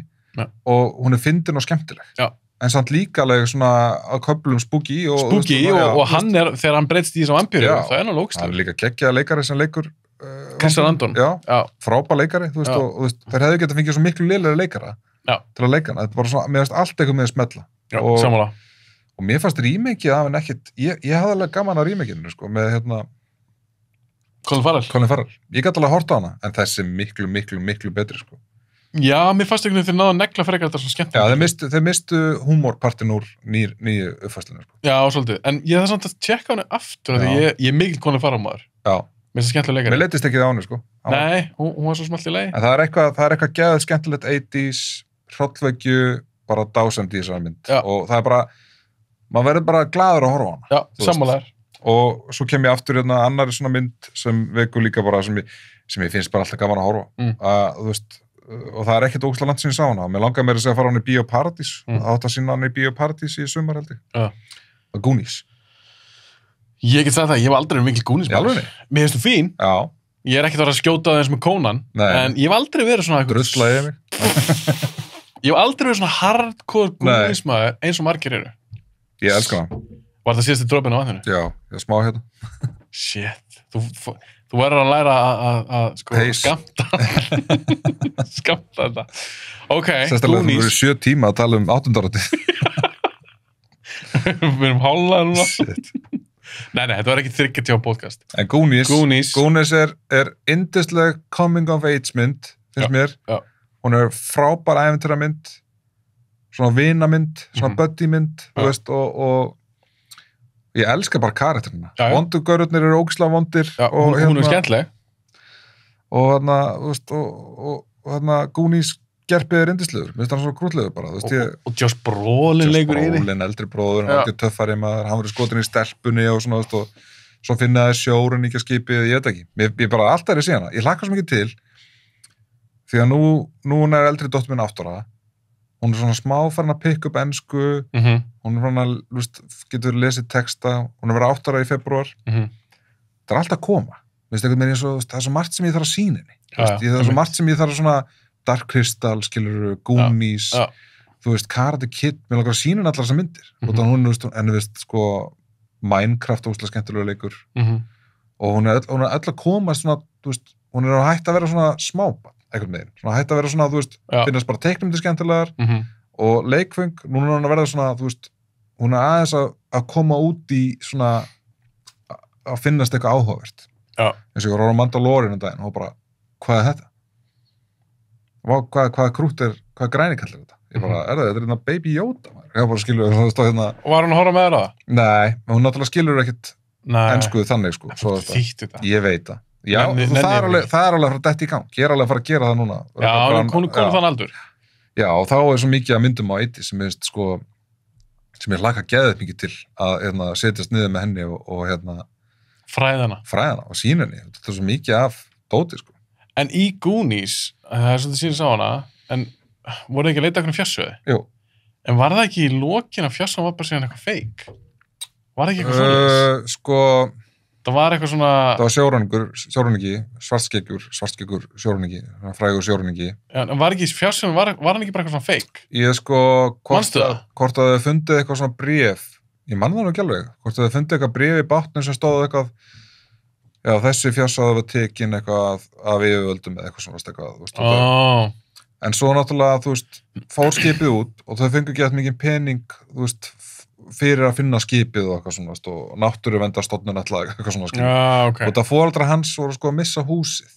og hún er fyndin og skemmtileg. Já. En samt líka alveg svona að köflum spooky og hann er, þegar hann breytst í þessa vampíru, það er náttúrulega ógeðslega. Hann er líka geggjaður leikari sem leikur Kristján Andon. Já, frábær leikari, þú veist, og þeir hefðu getað fengið svo miklu lélegri leikara til að leika hann. Þetta var svona, mér finnst allt eitthvað með að smetla. Já, sammála. Og mér fannst rímekið af en ekkert, ég hafði alveg gaman að rímekinu, sko, með Colin Farrell. Ég gæti alveg að horta á hana, en þessi miklu betri, sko. Já, mér fannst ekki þeir náðu að negla frekar þetta svo skemmt. Já, þeir mistu húmorpartin úr nýju uppfæslunum, sko. Já, svolítið. En ég það samt að tjekka hann aftur, því ég er mikill Colin Farrell maður. Já. Mér finnst það skemmtilega leikari. Mér leittist ekki það á henni, sko. Nei, hún var svo smalt í leið. En það er eitthvað geðið skemmtilegt 80s, hrollvekju, bara dásandi í þessari mynd. Já. Og það er bara, maður verður bara glaður að horfa á hana. Já, sammálaður. Og svo kem ég aftur annarri svona mynd sem vekur líka bara sem ég finnst bara alltaf gaman að horfa. Þú veist, og það er ekkert ógeðslega langt sem ég sá hana. Mér langaði meira að segja að fara hann í Bíóparadís. Það átt að sýna hann í Bíóparadís í sumar, held ég. Goonies. Ég get sagt það, ég hef aldrei verið mikil Goonies maður. Mér finnst þú fín. Já. Ég er ekkert að vera að skjóta það eins með Conan. Nei. En ég hef aldrei verið svona druslaði mig. Ég hef aldrei verið svona hardcore Goonies maður eins og margir eru. Ég elska það. Var það síðasti dropinn á vatninu? Já, ég smá hérna. Shit. Þú verður að læra að sko skamta þetta. Ok, Sérstaklega þú verður 7 tíma að tala 8. áratið. Við erum hálflega núna. Shit. Nei, þetta var ekki 30 tjá podcast. En Goonies er yndisleg coming of age mynd, finnst mér. Já. Hún er frábær ævintýramynd, svona vinamynd, svona buddy-mynd, þú veist, og ég elska bara karakterina. Vondugörurnir eru ógeðslega vondir. Já, hún er skemmtileg. Og þarna, þú veist, og þarna Goonies gerpið er yndislegur. Mér finnst hann svo krútlegur bara, þú veist ég. Og Josh Brolin leikur í því. Josh Brolin, eldri bróður, hann var ekki töffari maður, hann verið skotin í stelpunni og svona, þú veist, og svo finnaði sjórun ekki að skipið, ég veit ekki. Ég bara alltaf er að sé hana. Ég hlakka svo mikið til, því að nú er eldri dóttir minn 8 ára. Hún er svona smá farin að pikka upp ensku, hún er svona, getur lesið texta, hún er verið 8 ára í febrúar. Það er alltaf að koma. Það er svo margt sem ég þarf að sýna henni. Það er svo margt sem ég þarf að svona Dark Crystal, skilur, Goonies, þú veist, Karate Kid, mér langar að sýna henni allar þessar myndir. En þú veist, sko, Minecraft óslega skemmtilega leikur. Og hún er öll að koma svona, þú veist, hún er að hætta að vera svona smábarn. Einhvern veginn, svona hætti að vera svona, þú veist, finnast bara teiknumdi skemmtilegar og leikfeng, núna er hann að verða svona, þú veist, hún er aðeins að koma út í svona að finnast eitthvað áhugavert. Já. Eins og ég var á Mandalorian daginn og bara, hvað er þetta? Hvað krútt er, hvað grænikall er þetta? Ég bara, þetta er hérna Baby Yoda, maður. Ég bara skilur, það stóð hérna. Og var hún að horfa með það? Nei, hún náttúrulega skilur ekkit enskuð þannig, sko. Ég veit það. Já, það er alveg að fara að detti í gang. Ég er alveg að fara að gera það núna. Já, hún komið þann aldur. Já, og þá er svo mikið að myndum á eitt sem ég hlakka geðið mikið til að setjast niður með henni og fræðana og sína henni. Það er svo mikið af dóti, sko. En í Goonies, það er svolítið síðan sá hana, en voru ekki að leita okkur fjarsöði? Jú. En var það ekki í lokin að fjarsan var bara síðan eitthvað feik? Var það ekki eitthvað svoleiðis? Sko, Það var eitthvað svona... Það var sjóræningi, svartskeggur sjóræningi, frægur sjóræningi. Já, var ekki fjársjóðan, var hann ekki bara eitthvað svona fake? Ég sko, Manstu það? hvort að þau fundið eitthvað svona bréf, ég man það nú ekki alveg, hvort að þau fundið eitthvað bréf í bátnum sem stóð eitthvað, já, þessi fjársjóða var tekin eitthvað af yfirvöldum eða eitthvað svona, þú veist, en svo náttúrulega, þú veist, fór skipið út og þau fengu ekki mikið pening, þú veist, fyrir að finna skipið og eitthvað svona, og náttúruverndastofnun eitthvað svona skipið. Okay. Og það foreldrar hans voru sko að missa húsið.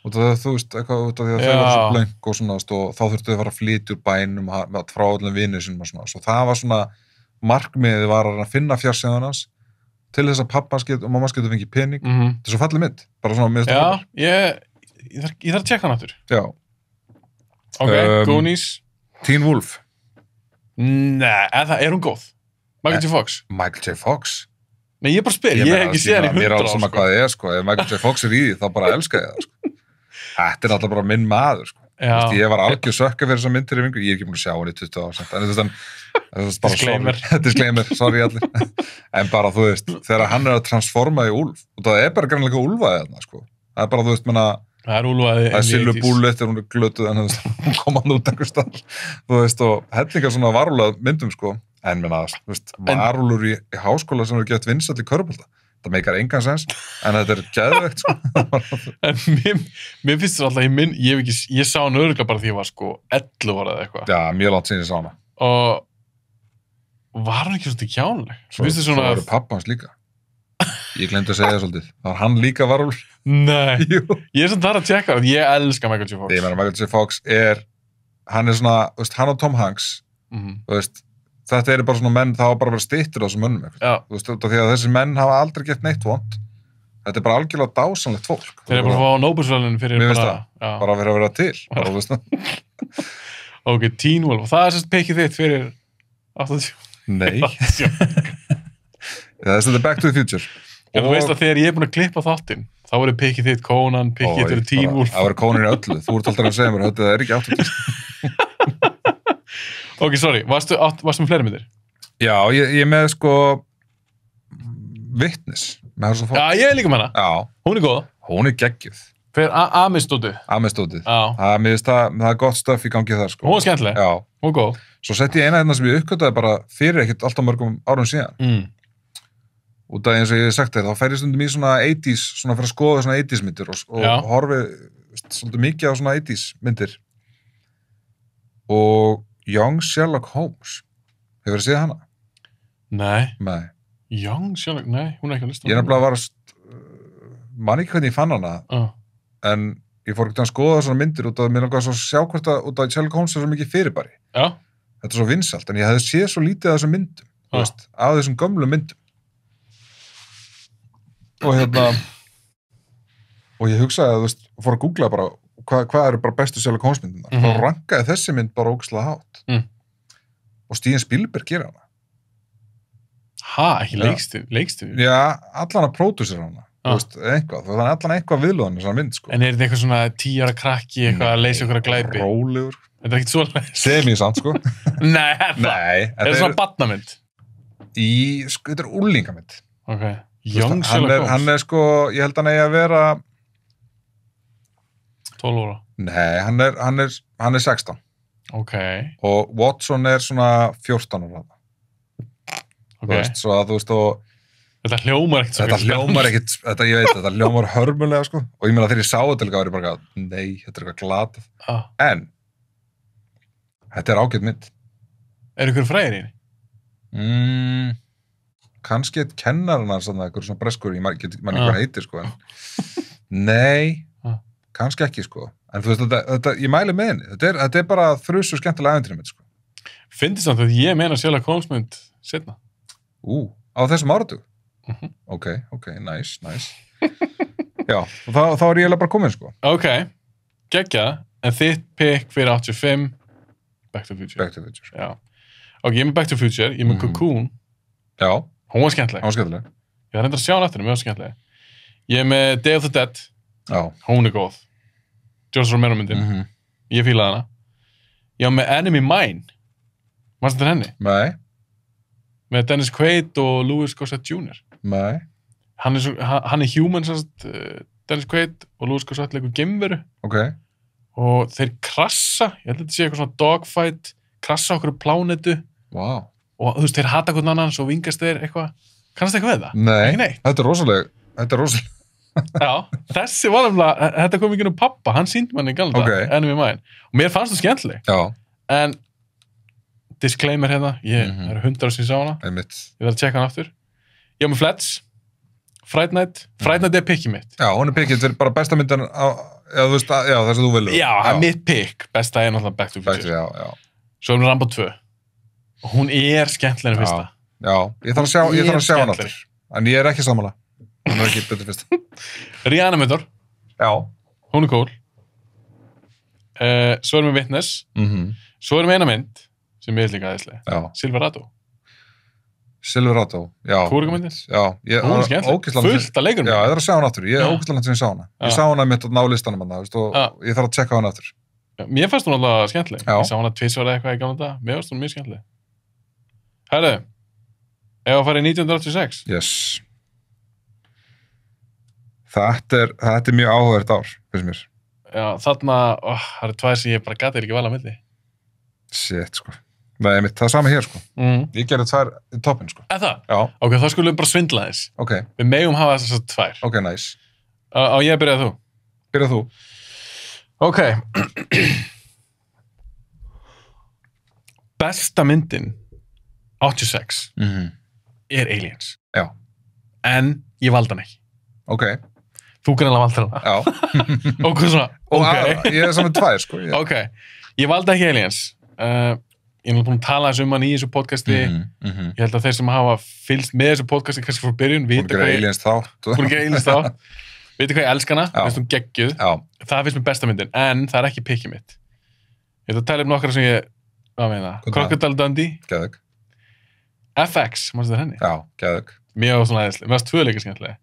Og það, þú veist, eitthvað út af því að þau voru svo blöng og svona, og þá þurftu þau að fara að flytja úr bænum frá öllum vinir sínum og svona. Svo það var svona, markmiðið var að finna fjársjóðan hans til þess að pappa og mamma getur fengið pening. Þetta er svo fallið mynd, bara svona miðast það. Já, ég þarf að tjekka hann aftur. Já. Ok, Goonies. Teen Wolf. Nei, er hún góð? Michael J. Fox? Michael J. Fox? Nei, ég bara spyr, ég hef ekki séð hann í 100 ár. Mér er alls sama hvað það sko. Ef Michael J. Fox í því, þá bara elska ég það, sko. Þetta er alltaf bara minn maður, sko. Vist, ég var algjör sökka fyrir þessar myndir í vingu. Ég er ekki búin að sjá hann í 20 ár. Disclaimer, sorry allir. En bara, þú veist, þegar hann er að transforma í úlf, og það er bara grannlega úlfaði þarna, sko. Það er bara, þú veist, menna, það er úlfaði. Það er Silver Bullet þegar hún er glötuð, en hún kom hann út einhver stað. Þú veist, og hellingar svona varúlega myndum, sko. En menna, þú veist, varúlur í háskóla sem eru gett vinsæll í körfubolta. Það meikar engan sens, en þetta er geðveikt, sko. En mér finnst það alltaf, ég sá hann örugglega bara því ég var, sko, 11 ára eða eitthvað. Já, mjög langt síðan ég sá hana. Og var hann ekki svolítið kjánuleg? Svo eru pappa hans líka. Ég glemdi að segja það svolítið. Það var hann líka varúlur. Nei, ég er svona þar að tjekka það. Ég elska Michael J. Fox. Ég meina, Michael J. Fox hann er svona, þú veist, hann og Tom Hanks, þú veist, þetta eru bara svona menn, það var bara að vera styttur á þessum mönnum, þú veist, því að þessi menn hafa aldrei gett neitt vont. Þetta er bara algjörlega dásamlegt fólk. Þeir eru bara að fá Nóbelsverðlaunin fyrir bara fyrir að vera til. Bara, þú veist. Ok, Teen Wolf, og það er sérst pickið þitt fyrir 80. Nei. Þetta er Back to the Future. Þú veist að þegar ég er búin að klippa þáttinn, þá verður pickið þitt Conan, pickið þitt Teen Wolf. Það verður Conan í öllu. Þú ert alltaf að segja mér, þetta er ekki 80. Ok, sorry, varstu með fleiri myndir? Já, ég er með sko Witness með Harrison Ford. Já, ég er líka með hana. Já. Hún er góð. Hún er geggjuð. Fyrir Amistótið. Það er gott stöff í gangi þar, sko. Hún er skemmtileg. Já. Hún er góð. Svo sett ég eina hérna sem ég uppgötaði bara fyrir ekkert alltaf mörgum árum síðan. Út af eins og ég hef sagt þér, þá fer ég stundum í svona 80s, svona fyrir að skoða svona 80s myndir og horfi svolítið mikið á svona 80s myndir. Og Young Sherlock Holmes. Hefur þið séð hana? Nei. Young Sherlock, nei, hún er ekki að lista. Ég er nefnilega var man ekki hvernig ég fann hana, en ég fór ekki að skoða svona myndir út af mér langar að sjá hvort að út af Sherlock Holmes er svo mikið fyrirbæri. Já. Þetta er svo vinsælt, en ég hefði séð svo lítið af þessum myndum, þú veist, af þessum gömlu myndum. Og ég hugsaði, þú veist, fór að googla bara hvað eru bara bestu Sherlock Holmes myndina. Þá rankaði þessi mynd bara ógeðslega hátt. Og Steven Spielberg gerir hana. Ekki leikstu? Já, allan að pródúsera hana. Þú veist, eitthvað. Þannig allan eitthvað viðlóðan þessar mynd, sko. En er þetta eitthvað svona 10 ára krakki, eitthvað að leysa ykkur að glæpi? Rólegur. Þetta er ekkert svoleiðis. Semi-samt, sko. Nei. Er þetta svona barnamynd? Þetta er úlingamynd. Ok. Young Sherlock Holmes. Hann er sko, ég held hann eigi að vera 12 ára. Nei, hann er 16. Ok. Og Watson er svona 14 ára. Ok. Þú veist, svo að þú veist og Þetta hljómar ekkert. Ég veit, þetta hljómar hörmulega, sko. Og ég meina þegar ég sá þetta líka var ég bara, nei, þetta er eitthvað glatað. En þetta er ágætt mynd. Er ykkur frægir í henni? Kannski eitt kennarinn hans, eitthvað svona breskur, ég man ekki hvað heitir, sko. Nei, kannski ekki, sko. En þú veist, þetta ég mæli með henni. Þetta er bara þrjusu skemmtilega ævintýri mynd, sko. Fyndist samt að ég meina Sherlock Holmes mynd seinna. Á þessum áratug? Ok, nice. Já, og þá er ég eiginlega bara komin, sko. Ok, geggjað, en þitt pick fyrir 85, Back to the Future. Já. Ok, ég er með Back to the Future, ég er með Cocoon. Já. Hún var skemmtileg. Ég var reyndar að sjá hann eftir henni, mjög skemmtileg. Ég er með Day of the Dead. Já. Hún er góð. George Romero myndin. Ég fílaði hana. Ég var með Enemy Mine. Varst þetta henni? Nei. Með Dennis Quaid og Louis Gossett Jr. Nei. hann er human Dennis Quaid og Louis Gossett leikur geimveru og þeir krassa, ég held að þetta sé eitthvað svona dogfight, krassa okkur plánetu wow. Og þú veist, þeir hata hvern annan svo vingast þeir eitthvað, kannast eitthvað við það? Nei, þetta er rosalega Já, þessi var alveg, þetta kom ekki nú pappa, hann sýndi manni í galda, Enemy Mine og mér fannst það skemmtileg en disclaimer hérna, ég er 100 ára sem ég sá hana ég þarf að tjekka hana aftur ég á með Flats, Fright Night er pickið mitt Já, hún er pickið, þetta er bara besta myndan það sem þú vilur Já, mitt pick, besta er náttúrulega Back to the Future Svo er hún Rambo 2 og hún er skemmtileg en fyrsta Já, ég þarf að sjá hana aftur en ég er ekki sammála hún er ekki betur fyrst Reanimator Já Hún er cool Svo erum við Witness Svo erum við eina mynd sem ég er líka aðeinslega Silverado, já Kúrikamyndin Já, hún er skemmtileg, fullt að leikurum Já, ég þarf að sjá hana aftur, ég er ógeðslega sem ég sá hana Ég sá hana mitt á listanum og ég þarf að tjekka hana aftur Mér fannst hún alltaf skemmtileg Ég sá hana tvisvar eitthvað í gamla dag Mér fannst hún mjög skemmtileg Herðu, ef að fara í 1986 Yes Þetta er mjög áhugavert ár, finnst mér. Já, þarna, það eru tvær sem ég bara gati ekki vala á milli. Shit, sko. Nei, það er sama hér, sko. Ég gerði tvær í toppin, sko. Eða það? Já. Ok, þá skulum við bara svindla þess. Ok. Við megum hafa þessar tvær. Ok, nice. Á ég að byrja þú? Byrja þú. Ok. Besta myndin 86 er Aliens. Já. En ég valdi hann ekki. Ok. Þú greinlega valdi hana. Já. Og hvað svona? Ok. Ég er saman tvær, sko. Ok. Ég valdi ekki Aliens. Ég er búin að tala þessu hann í þessu podcasti. Ég held að þeir sem hafa fylgst með þessu podcasti kannski frá byrjun vita hvað ég... Búin að gera Aliens þátt. Vita hvað ég elska hana. Finnst hún geggjuð. Já. Það finnst mér besta myndin. En það er ekki pickið mitt. Ég ætla að tala nokkra sem ég... Hvað meina? Crocodile Dundee. Geðvig. FX, mannstu það henni? Já, geðvig. Mér var svona aðeinslega. Mér varst tvö leikir skemmtilega.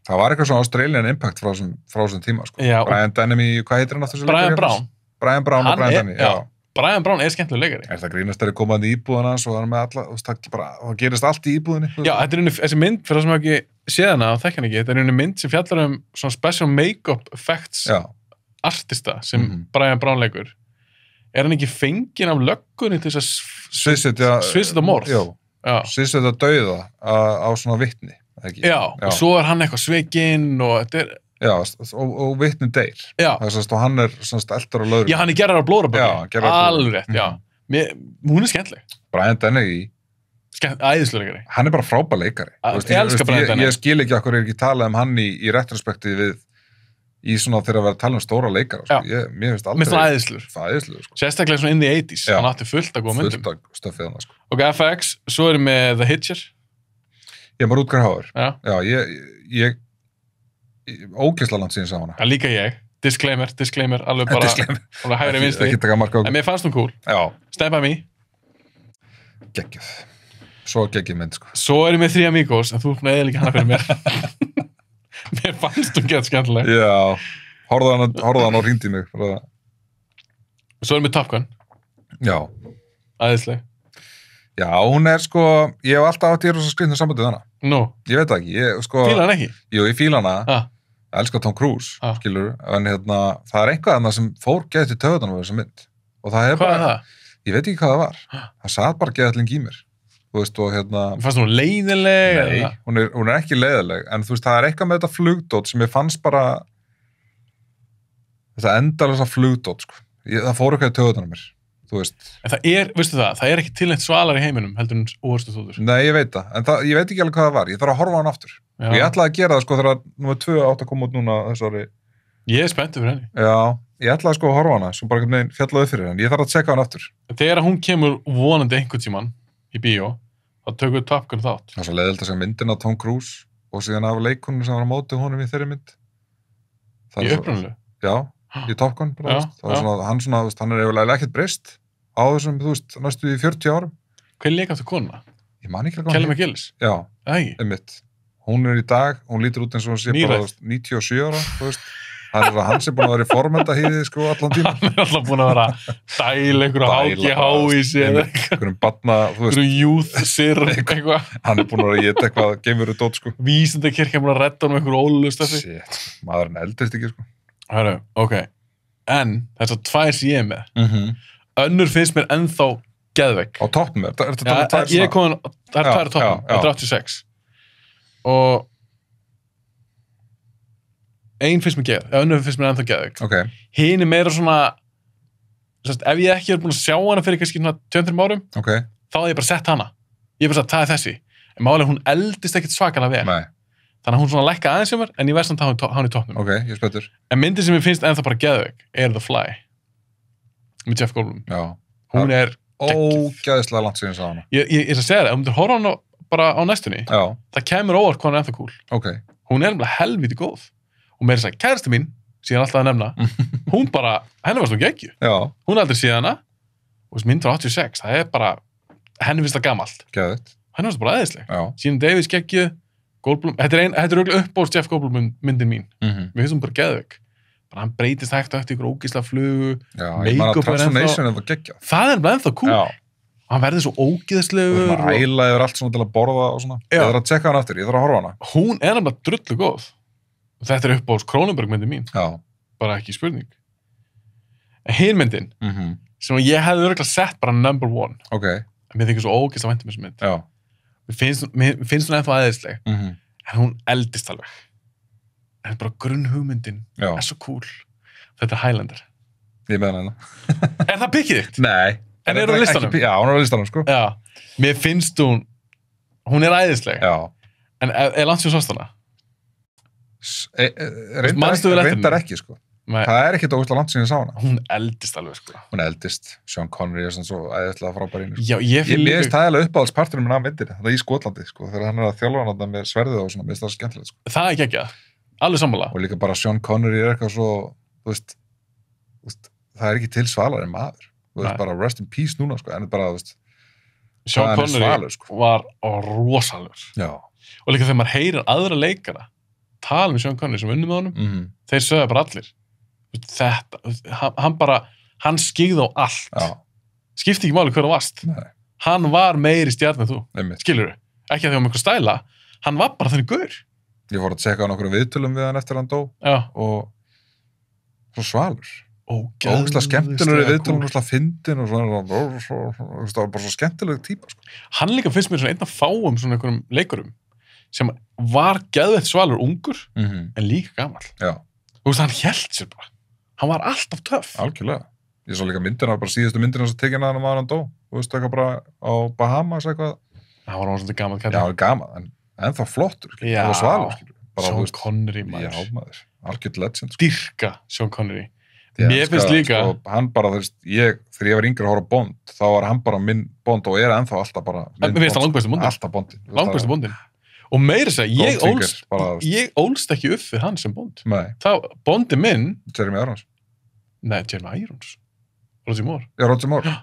Það var eitthvað svona Australian Impact frá þessum tíma, sko. Já. Brian Denny, hvað heitir hann aftur? Brian Brown. Brian Brown og Brian Denny, já. Brian Brown er skemmtileg leikari. Er það grínast þegar komað í íbúðuna og hann með alla, það gerist allt í íbúðinni? Já, þetta er þessi mynd, fyrir það sem ekki séð hana og þekk hann ekki, þetta er mynd sem fjallar svona special make-up effects artista sem Brian Brown leikur. Er hann ekki fenginn af löggunni til þess að sviðsetja morð? Já, sviðsetja dauða á svona vitni. Já, og svo er hann eitthvað svikinn og þetta er... Já, og vitni deyr. Já. Og hann er svona eldur á lögreglu. Já, hann er gerðar á blóraböggi. Alveg rétt, já. Hún er skemmtileg. Brian Denny æðislegur leikari. Hann er bara frábær leikari. Ég elska Brian Denny. Ég skil ekki okkur ekki talað hann í retrospekti í svona þegar að vera að tala stóra leikara. Sko. Mér finnst aldrei... Mér finnst það æðislegur. Sko. Sérstaklega svona in the 80s. Hann átti fullt að góða myndum. Fullt að stöffið hann, sko. Og FX, svo erum við The Hitcher. Ég er Rutger Hauer. Já, ég ógeðslega langt síðan sá hana. Já, líka ég. Disclaimer, alveg bara alveg hægri vinstri. Ekki taka marka á. En mér fannst hún cool. Já. Stand by me. Geggjuð. Svo geggjuð mynd, sko. Svo erum við Three Amigos, en þú er eða líka hana fyrir mér. Mér fannst hún gett skemmtileg. Já. Horfðu hann og hringdi mig. Svo erum við Top Gun. Já. Æðisleg. Já, hún er sko, ég hef alltaf átt í rosa skrýtnu sambandið hana. Nú? Ég veit það ekki, Fíla hann ekki? Jú, ég fíla hana. Ég elska Tom Cruise, skilur, en það er eitthvað annað sem fór geðið til töðunum af þessa mynd. Og það er bara... Hvað er það? Ég veit ekki hvað það var. Það satt bara geðið alling í mér. Þú veist, og Fannst hún leiðileg? Nei, hún er ekki leiðileg, en þú veist, það er eitthvað með þetta flugdót sem ég fannst bara... Þetta endalösa flugdót, sko. Það fór eitthvað í töðunum mér. Þú veist. En það er, veistu það er ekki tilnætt svalar í heiminum heldur en óhörstu þútur. Nei, ég veit það, en ég veit ekki alveg hvað það var. Ég þarf að horfa á hann aftur. Já. Og ég ætlaði að gera það sko þegar nr. 2 átt að koma út núna þessari. Ég er spenntur fyrir henni. Já, ég ætlaði sko að horfa á hana, svo bara einhvern veginn fjallaði fyrir henni. Ég þarf að tjekka hann aftur. Þegar hún kemur vonandi einhvern tímann í bíó, þá tökum við Top Gun þátt. Það er svo leiðilegt að sjá myndina af Tom Cruise og síðan af leikunum sem var á móti honum í þeirri mynd. Í upprunalegu? Já, í Top Gun. Hann er eiginlega ekkert breyst á þessum, þú veist, næstu í 40 árum. Hvað leik aftur kona? Ég man ekki alveg. Kelly McGillis? Já, einmitt. Hún er í dag, hún lítur út eins og hún sé bara 97 ára, þú veist. hann sem búin að vera í formendahýði sko allan tíma. Hann alltaf búin að vera dæla einhverju HGH í sig eða einhverjum barna, einhverju youth serum eitthvað. Hann búin að vera að geta eitthvað geimveru dót sko. Vísindakirkja búin að redda hann með einhverju ólustafi. Shit, maðurinn eldist ekki sko. Hörru, ok. En þessar 2 sem ég er með. Önnur finnst mér ennþá geðveik. Á toppnum er þetta ja, ég er komin, það er 2 toppnum, þetta er 86. Og ein finnst mér geðveik, önnur finnst mér ennþá geðveik. Okay. Hin er meira svona, ef ég ekki er búin að sjá hana fyrir kannski 2-3 árum, okay. Þá hef ég bara sett hana. Ég hef bara sagt, það er þessi. En málega hún eldist ekkert svakalega vel. Nei. Þannig að hún svona lækka aðeins hjá mér, en ég veist að hann í toppnum. Ok, ég spettur. En myndin sem ég finnst ennþá bara geðveik er The Fly. Með Jeff Goldblum. Já. Hún er ógeðslega langt síðan sá hana. Ég er að segja það, ef þú myndir horfa hana bara á næstunni, já. Það kemur óvart hvað hann er ennþá cool. Ok. Hún er alveg helviti góð. Og meira þess að kærasti mín, síðan alltaf að nefna, hún bara, henni varst nú geggju. Já. Hún er aldrei síðan hana, og mynd var 86, það er bara, henni finnst það gamalt. Geðveikt. Henni varst bara æðisleg. Já. Síðan Davies geggju, Goldblum, þetta er örugglega uppbóðs Jeff Goldblum myndin mín. Mér finnst hún bara geðveik. Bara hann breytist hægt eftir ykkur ógeðslega flugu. Já, ég man að Transformation var geggjað. Það er bara ennþá cool. Já. Hann verður svo ógeðslegur. Og æla yfir allt svona til að borða og svona. Já. Ég þarf að tjekka hann aftur, ég þarf að horfa hana. Hún er nefnilega drullu góð. Þetta er uppbóðs Cronenberg myndin mín. Já. Bara ekki spurning. En hin myndin, sem ég hefði örugglega sett bara number 1. Ok. En mér þykir svo ógeðslega vænt þessa mynd. Já. Mér finnst hún ennþá æðisleg. En hún eldist alveg. En bara grunnhugmyndin er svo cool. Þetta er Highlander. Ég með hana. Er það pikkið þitt? Nei. En er hún á listanum? Já, hún er á listanum, sko. Já. Mér finnst hún er æðisleg. Já. En er langt sér sást hana? Reyndar ekki, sko. Nei. Það er ekkert ógeðslega langt síðan ég sá hana. Hún eldist alveg, sko. Hún eldist. Sean Connery er svona svo æðislega frábær í henni. Já, ég finnst það eiginlega uppáhaldsparturinn minn af myndinni. Það er í Skotlandi, sko. Þegar hann er að þjálfa hana með sverðið og svona, mér finnst það skemmtilegt, sko. Það er geggjað. Alveg sammála. Og líka bara Sean Connery er eitthvað svo, þú veist, það er ekki til svalar en maður. Þú veist, bara rest in peace núna, sko. En bara, þú veist, Sean Connery var rosalur. Já. Og líka þegar maður heyrir aðra leikara tala með Sean Connery sem unnum með honum, þeir sögðu bara allir. Þetta, hann skyggði á allt. Já. Skipti ekki máli hver þú varst. Nei. Hann var meiri stjarn en þú. Einmitt. Skilurðu? Ekki að því á með einhver stæla, hann var bara þannig gaur. Ég fór að tjekka á nokkru viðtölum við hann eftir hann dó. Já. Og svo svalur. Ógeðslega skemmtilegur í viðtölum, ógeðslega fyndinn og svona, það var bara svo skemmtileg típa, sko. Hann líka finnst mér svona einn af fáum svona einhverjum leikurum sem var geðveitt svalur ungur, en líka gamall. Já. Þú veist, hann hélt sér bara. Hann var alltaf töff. Algjörlega. Ég svo líka myndina, bara síðustu myndina sem tekinn að hann maður hann dó. Þú veist, eitthvað bara á Bahamas eitthvað. Það var hann svolítið gaman. Já, hann er gaman, en þá flottur, skilur. Já. Það var svalur, skilur. Sean Connery, maður. Já, maður. Algjörð legend, sko. Dyrka Sean Connery. Mér finnst líka. Sko, hann bara, þú veist, þegar ég var yngri að horfa Bond, þá var hann bara minn Bond og er ennþá alltaf bara minn Bond. Alltaf Bondin. Langbæstu Bondin. Og meira þess að ég ólst ekki upp við hann sem Bond. Nei. Bondi minn. Jeremy Irons. Nei, Jeremy Irons. Roger Moore. Já, Roger Moore.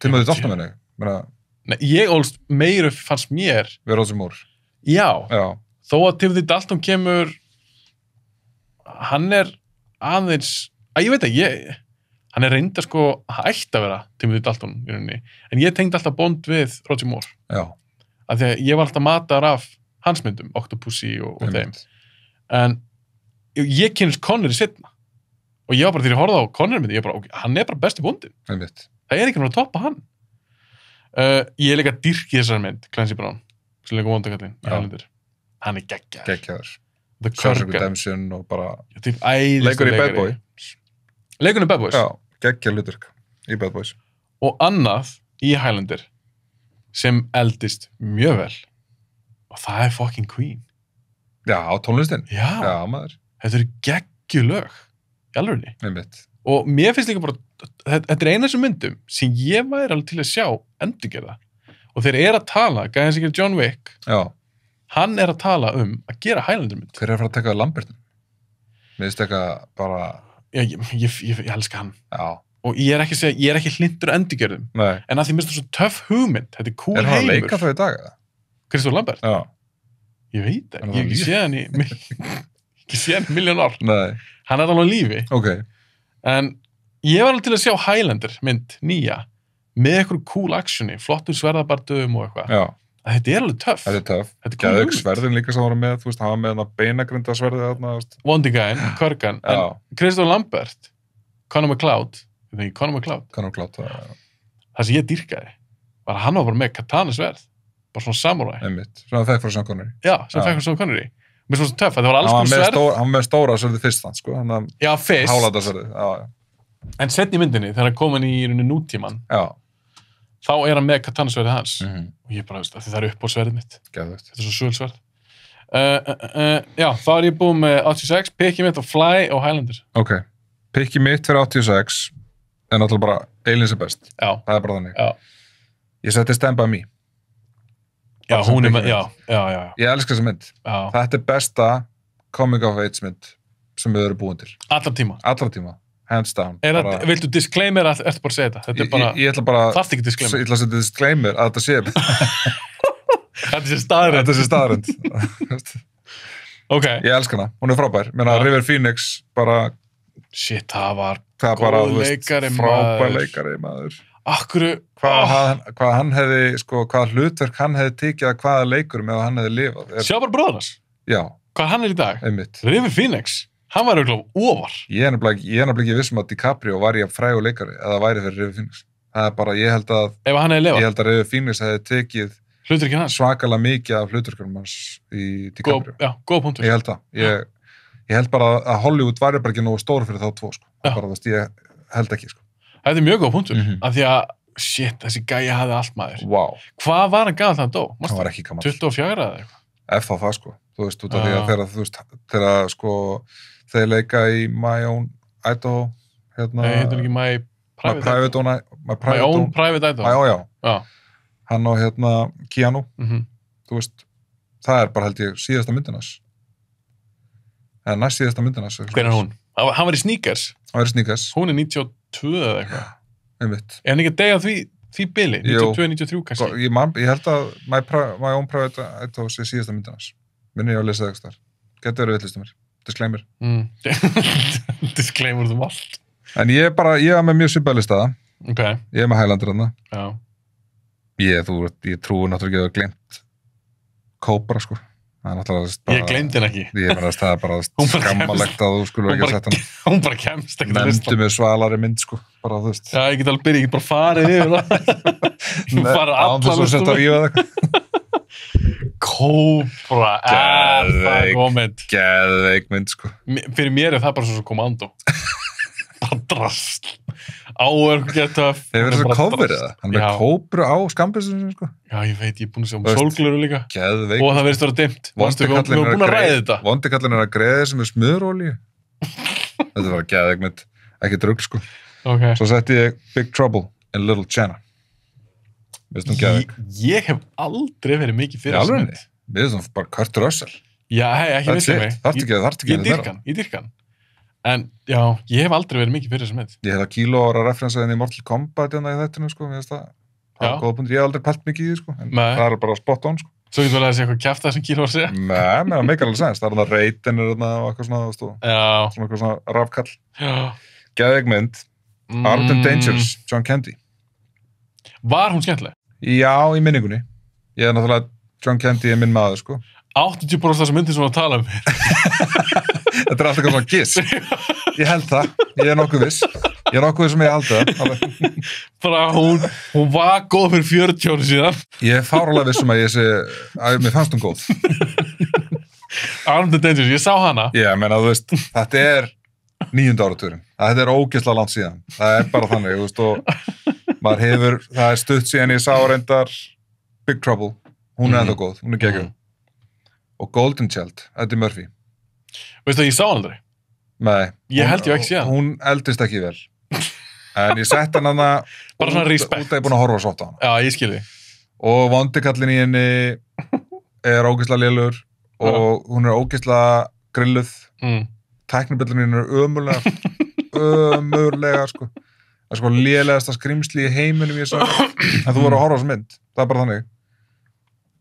Timothy Dalton minni. Nei, ég ólst meira fannst mér. Við Roger Moore. Já. Já. Þó að Timothy Dalton kemur, hann er aðeins, ég veit ekki, hann er reynda sko, það ætti að vera Timothy Dalton í rauninni. En ég tengdi alltaf Bond við Roger Moore. Já. Af því að ég var alltaf mataður af hans myndum, Octopussy og þeim. En ég kynist Connery seinna. Og ég var bara, þegar ég horfði á Connery myndi, hann er bara besti Bondin. Einmitt. Það er ekki náttúrulega að toppa hann. Ég er líka dýrk í þessari mynd, Clancy Brown, sem leikur vondakallinn í Highlander. Hann er geggjaður. Geggjaður. The Shawshank Redemption og bara... Leikur í Bad Boy. Leikur í Bad Boys. Já, geggjaður hlutverk í Bad Boys. Og annað í Highlander sem eldist mjög vel. Og það er fucking Queen. Já, tónlistin. Já. Já, maður. Þetta eru geggjulög. Í alvörunni. Einmitt. Og mér finnst líka bara, þetta er eina þessum myndum sem ég væri alveg til að sjá endurgerða. Og þeir að tala, gæðan sem gerir John Wick. Já. Hann að tala að gera Highlander mynd. Hver að fara að taka Lambertin? Mér finnst eitthvað bara... Já, ég elska hann. Já. Og ég er ekki hlindur endurgerðum. Nei. En að því minnst það svo töff hugmynd. Þetta er cool heimur. Er hann að leika það í dag, eða? Christopher Lambert? Já. Ég veit það. Ég hef ekki séð hann í miljón ár. Nei. Hann er alveg á lífi. Ok. En ég var alveg til að sjá Highlander mynd, nýja, með eitthvað cool actioni, flottur sverðabardum og eitthvað. Já. Þetta er alveg töff. Þetta er töff. Þetta er Gæðug hugmynd. sverðin líka sem voru með, þú veist, hafa með beinagrinda sverðið þarna, þú veist. Vondigæn, Körgan, en Christopher Lambert, Conor McCloud, ég veit ekki, Conor McCloud, Conor McCloud, það sem ég dýrkaði, var að hann var bara með katana sverð, bara svona samurai. einmitt, sem það fekk frá Sean Connery. Já, sem fekk frá Sean Connery. Mér finnst það töff, það var alls konar sverð. Hann var með stóra sverðið fyrst hann, sko. Já, fyrst. Hálandasverðið, já. En seinna í myndinni, þegar hann komin í rauninni nútíman, Já. þá er hann með katana sverðið hans. Og ég bara, veist, það er upp á sverðið mitt. Geðvegt. Þetta er svo svölsverð. Já, þá er ég búið með 86, Picky mitt og Fly og Highlander. Ok. Picky mitt fyrir 86 er náttúrulega bara Aliens er best. Já. Það er bara þannig. Já. Ég setti Stand By Me. Já, hún er með, já. Ég elska þessa mynd. Já. Þetta er besta coming of age mynd sem við erum búin til. Allar tíma. Hands down. Viltu disclaimer að ertu bara að segja þetta? Þetta er bara, ég ætla bara, þarft ekki disclaimer. Ég ætla að setja disclaimer að þetta sé. Þetta sé staðrend. Þetta sé staðrend. Ok. Ég elska hana, hún er frábær. Menna River Phoenix bara... Shit, það var góð leikari maður. Frábær leikari maður. Akkur... Hvað hann hefði, sko, hvaða hlutverk hann hefði tekið að hvaða leikurum ef hann hefði lifað. Sjá bara bróðarnas. Já. Hvað hann er í dag? Einmitt. River Phoenix. Hann var auðvitað ofar. Ég er nefnilega ekki vissum að DiCaprio var ég frægur leikari eða væri fyrir River Phoenix. Það er bara, ég held að River Phoenix hefði tekið svakalega mikið af hlutverkunum hans í DiCaprio. Já, góð punktur. Ég held það. Ég held bara að Hollywood væri bara ekki nógu stór fyrir þá tvo, sko. Bara, veist, ég held ekki, sko. Þetta er mjög góð punktur, af því að, shit, þessi gæja hafði allt maður. Wow. Hvað var hann gamall þegar hann dó? Hann var ekki gamall. 24 eða eitthvað? Ef þá það, sko. Þú veist, út af því að þegar, sko, þeir leika í My Own Idaho, Nei, heitir ekki My Own Private Idaho. Já. Hann og Keanu, þú veist, það er bara held ég síðasta myndinas. Eða næst síðasta myndinas. Hver er hún? Hann var í Sneakers. Hann var í Sneakers. Hún er 92 eða eitthvað. Einmitt. Er hann ekki að deyja því bili? 92-93 kannski? Ég held að My Own Private Idaho sé síðasta myndinas. Minni ég á að lesa það ekki þar. Getur verið vitlistum mér. Disclaimer. Disclaimer allt. En ég var með mjög svipaðlistaða. Ok. Ég er með Highlander þarna. Já. Ég trúi náttúrulega ekki að hafa gleymt Cobra, sko. Það er náttúrulega bara... Ég gleymdi henn ekki. Ég meðast það er bara skammalegt að þú skulle ekki að setja hann. Hún bara kemst ekki að lista. Nefndu með svalari mynd, sko. Bara, þú veist. Já, ég get alveg byrja, ég get bara farið yfir það. Þú farið allar listum. Án þess að setja á rífa það eitthvað. Cobra, það moment. Geðveik mynd, sko. Fyrir mér er það bara svo kommando. Bara drast. Áörg geta... Þeir verið svo coverið það. Hann með Cobra á skambisinu, sko. Já, ég veit, ég er búin að sjá um sólglöru líka. Geðveik. Og það verðist að vera dimmt. Við erum búin að ræða þetta. Vondikallin er að greiða sem er smurolíu. Þetta var geðveik mynd. Ekki drugg, sko. Ok. Svo setti ég Big Trouble in Little China. Veist þú geðveik? Ég hef aldrei verið mikið fyrir þessu mynd. Við veistum bara Kurt Russell. Já, ekki veist mig. Ég dyrkan. En já, ég hef aldrei verið mikið fyrir þessu mynd. Ég hef það kíló ára referensaðin í Mortal Kombat í þættinu, sko. Mér finnst það er góða punktur. Ég hef aldrei pælt mikið í því, sko. En það er bara spot on, sko. Svo getur vel að segja eitthvað kjafta sem kíló að segja? Nei, mér er meikar alveg sens. Það er það reytin og eitthvað svona, svona eitthvað svona rafkall. Geðveik mynd. Armed and Dangerous, John Candy. Var hún skemmtileg? Já, í minningunni. Ég er náttúrulega, John Candy er minn maður, sko. 80% þessar myndir sem hún tala um mér. Þetta er alltaf svona giss. Ég held það. Ég er nokkuð viss. Ég er nokkuð viss sem ég held það. Bara hún var góð fyrir 40 ári síðan. Ég er fárulega viss að mér fannst hún góð. Armed and Dangerous, ég sá hana. Já, menna, þú veist, þetta er 9. áratugurinn. Þetta er ógeðslega langt síðan. Það er bara þannig, þú veist, og maður hefur, það er stutt síðan ég sá reyndar Big Trouble. Hún er ennþá góð, hún er geggjum. Og Golden Child, Eddie Murphy. Veistu það, ég sá hann aldrei? Nei. Ég held ég ekki síðan. Hún eldist ekki vel. En ég sett hann hana bara svona respekt. Út að ég er búin að horfa svo oft á hana. Já, ég skil því. Og vondikallin í henni er ógeðslega lélugur og hún er ógeðslega grilluð. Tæknibillin er ömurlega, sko. Það er sko lélegasta skrimsli í heiminum ég sá. En þú voru að horfa á þessu mynd. Það er bara þannig.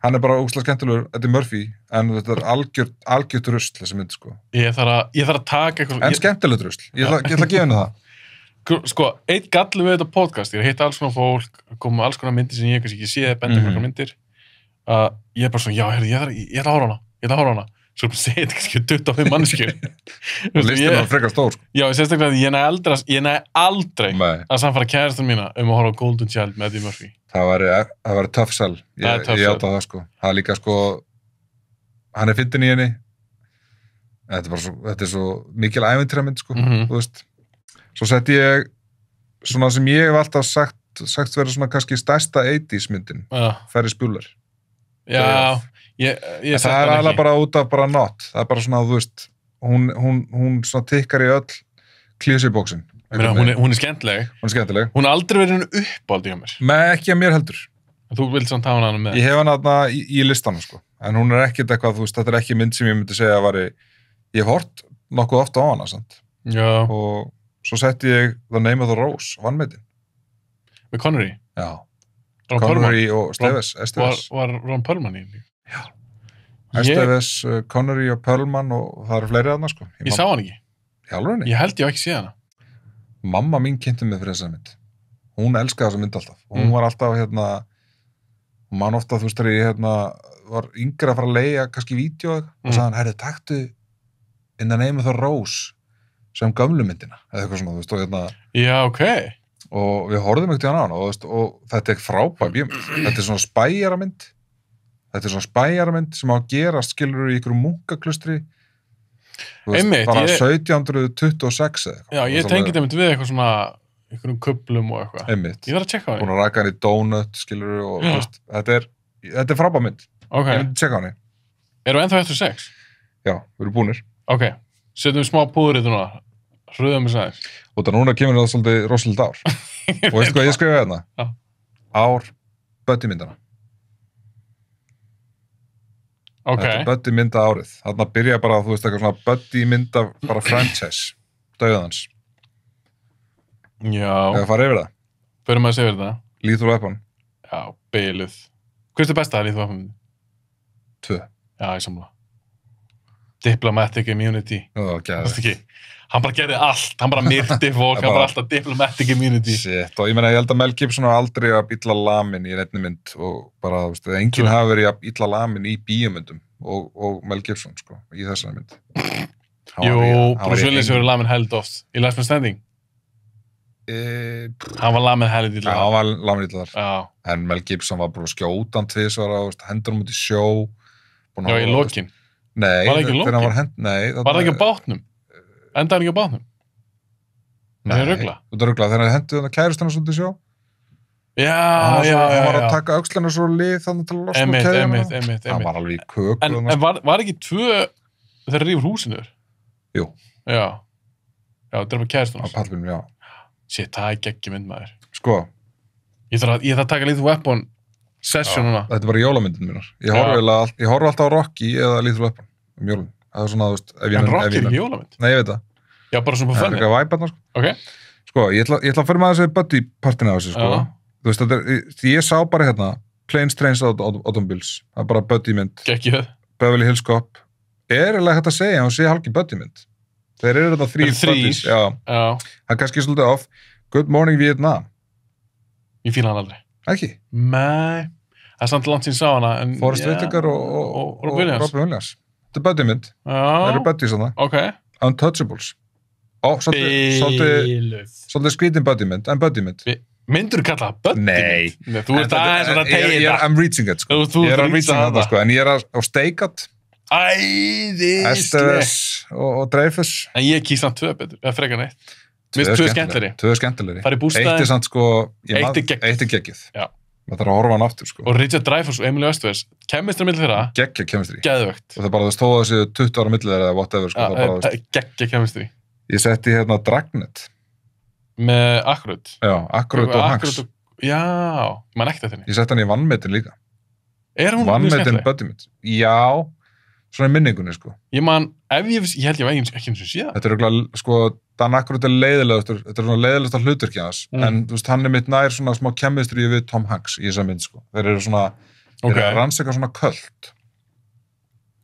hann bara ógeðslega skemmtilegur, Eddie Murphy, en þetta algjört rusl, þessi mynd, sko. Ég þarf að taka eitthvað... En skemmtilegt rusl, ég ætla að gefa henni það. Sko, eitt galli við þetta podcast, ég hitta alls konar fólk, koma alls konar myndir sem ég kannski ekki séð, benda konar myndir, ég bara svona, já, heyrðu, ég ætla að horfa hana. Svo segir þetta kannski 25 manneskjur. Og listin var frekar stór, sko. Já, sérstaklega ég næ aldrei að samfara kærastan mína að horfa á Golden Child með Eddie Murphy. Það var tough sell. Ég átta það, sko. Það er líka, sko, hann er fyndin í henni. Þetta er svo mikil ævintýramynd, sko, þú veist. Svo setti ég, svona sem ég hef alltaf sagt vera svona kannski stærsta 80s myndin, Ferris Bueller. Já, ég það er alveg bara út af bara not. Það er bara svona, þú veist, hún svona tikkar í öll klísubóksin. Hún er skemmtileg. Hún er aldrei verið henni uppáld hjá mér. Nei, ekki að mér heldur. Þú vilt samt hafa hana með. Ég hef hana í listanum, sko. En hún er ekkert eitthvað, þú veist, þetta er ekki mynd sem ég myndi segja að ég hef hort nokkuð ofta á hana, sant? Já. Og svo setti ég The Name of the Rose, vanmetin. Með Connery? Já. Connery og Esteves. Var Ron Perlman í? Já. Esteves, Connery og Perlman og það eru fleiri aðna, sko. Ég sá hann ekki. Í alveg? Ég held ég ekki séð hana. Mamma mín kynnti mig fyrir þessa mynd. Hún elskaði þessa mynd alltaf. Hún var alltaf, hún man ofta, þú veist, þegar ég, var yngri að fara að leigja kannski vídeo og sagði hann, herri, taktu In the Name of the Rose sem gömlu myndina, eða eitthvað svona, þú veist, og Já, ok. Og við horfðum ekkert í hann á hana og þetta er frábær bíómynd. Þetta er svona spæjaramynd. Þetta er svona spæjaramynd sem á að gerast, skilur í ykkur munkaklustri. Einmitt, bara 1726 eða eitthvað. Já, ég tengi þetta mynd við eitthvað svona, einhverjum kuplum og eitthvað. Einmitt. Ég þarf að tjekka á henni. Búin að raka henni í donut, skilur og, þú veist, þetta er frábær mynd. Ok. Ég myndi tjekka á henni. Erum við ennþá eftir 6? Já, við erum búnir. Ok, setjum við smá púðrið núna. Hröðum við sæðis. Og það núna kemur það svolítið rosalega ár. Og veistu hvað ég skrifaði hérna? Já. Ár Buddy-myndana. Ok. Þetta er Buddy-mynda árið. Þarna byrja bara, þú veist, eitthvað svona Buddy-mynda bara franchise. Dauðans. Já. Þegar farið yfir það. Förum að segja yfir það. Lethal Weapon. Já, beiluð. Hvað er það besta að Lethal Weapon? 2. Já, ég samla. Diplomatic Immunity. Það er ekki. Hann bara gerði allt, hann bara myrti fólk, hann bara alltaf Diplomatic Immunity. Shit, og ég meina, ég held að Mel Gibson var aldrei að illa lamin í neinni mynd og bara, þú veist, enginn hafi verið að illa lamin í bíómyndum og Mel Gibson, sko, í þessari mynd. Jú, Bruce Willis hefur lamin held oft í Last Man Standing. Hann var lamin held illa. Já, hann var lamin illa þar. Já. En Mel Gibson var bara skjótan tvisvara, hendur út í sjó. Já, í lokin. Nei, var það ekki lokin? Var það ekki á bátnum? Endaði hann ekki á bátnum? Nei, það er ruggla. Þú ert ruggla, þegar hann hendur kærustana svolítið í sjó. Já. Hann var að taka öxlina svo lið þannig til að losna kæðina. Einmitt. Hann var alveg í köku. En var ekki 2 þegar rífur húsinu? Jú. Já, þetta er bara kærustana. Á pallbílum, já. Shit, það er geggjum mynd maður. Sko. Ég þarf að taka Lethal Weapon session núna. Þetta er bara jólamyndin mínar. Ég horf alltaf á Rocky eða Lethal Weapon jólum. Það er svona, þú veist, En Rocky er ekki jólamynd? Nei, ég veit það. Já, bara svona på fenni? Það er eitthvað væparnar, sko. Ok. Sko, ég ætla að fyrir maður þessi buddy-partina á þessu, sko. Þú veist, því ég sá bara hérna Planes, Trains, Automobiles. Það er bara buddy-mynd. Gekkið. Beverly Hills Cop. Er eiginlega hægt að segja að hún sé hálfgeð buddy-mynd. Þeir eru þetta 3 buddies. Já. Það er kannski svolítið off. Good Morning Vietnam. Ég fíla hann aldrei. Ekki? Nei. Það er samt langt sín sá hana. Forrest Whitaker og Robin Williams. Þetta er buddy-mynd. Það eru buddies svona. Ok. Untouchables. Svolítið skrítin buddy-mynd, en buddy-mynd. Myndur þú kalla það buddy-mynd? Nei. Þú ert aðeins svona tegið það. I'm reaching it, sko. Ég er að reaching þetta, sko. En ég er á Steigat. Æðislega. Esteves og Dreyfus. En ég kýst hann 2 betur, eða frekar neitt. Mér finnst 2 skemmtilegri. 2 skemmtilegri. Fari bústaðin. Eitt er samt, sko. Eitt er geggið. Já. Það þarf að horfa hann aftur, sko. Og Richard Dreyfuss og Emilio Estevez, kemistri milli þeirra. Geggja kemistri. Geðvögt. Og það bara það stóða þessi 20 ára milli þeirra eða whatever, sko. Geggja kemistri. Ég setti hérna Dragnet. Með Akrut. Já, Akrut og Hanks. Já, maður ekkert eftir henni. Ég setti hann í Vanmetin líka. Er hún mjög skemmtileg? Vanmetin buddy-mynd. Já, svona í minningunni, sko. Ég held ég var ekki eins og síðan. Þetta er örugglega, sko, Dan Akrut er leiðilegastur, þetta er svona leiðilegasta hlutverki hans, en þú veist, hann er mitt nær svona smá kemistri við Tom Hanks í þessa mynd, sko. Þeir eru svona, Þeir eru að rannsaka svona köld.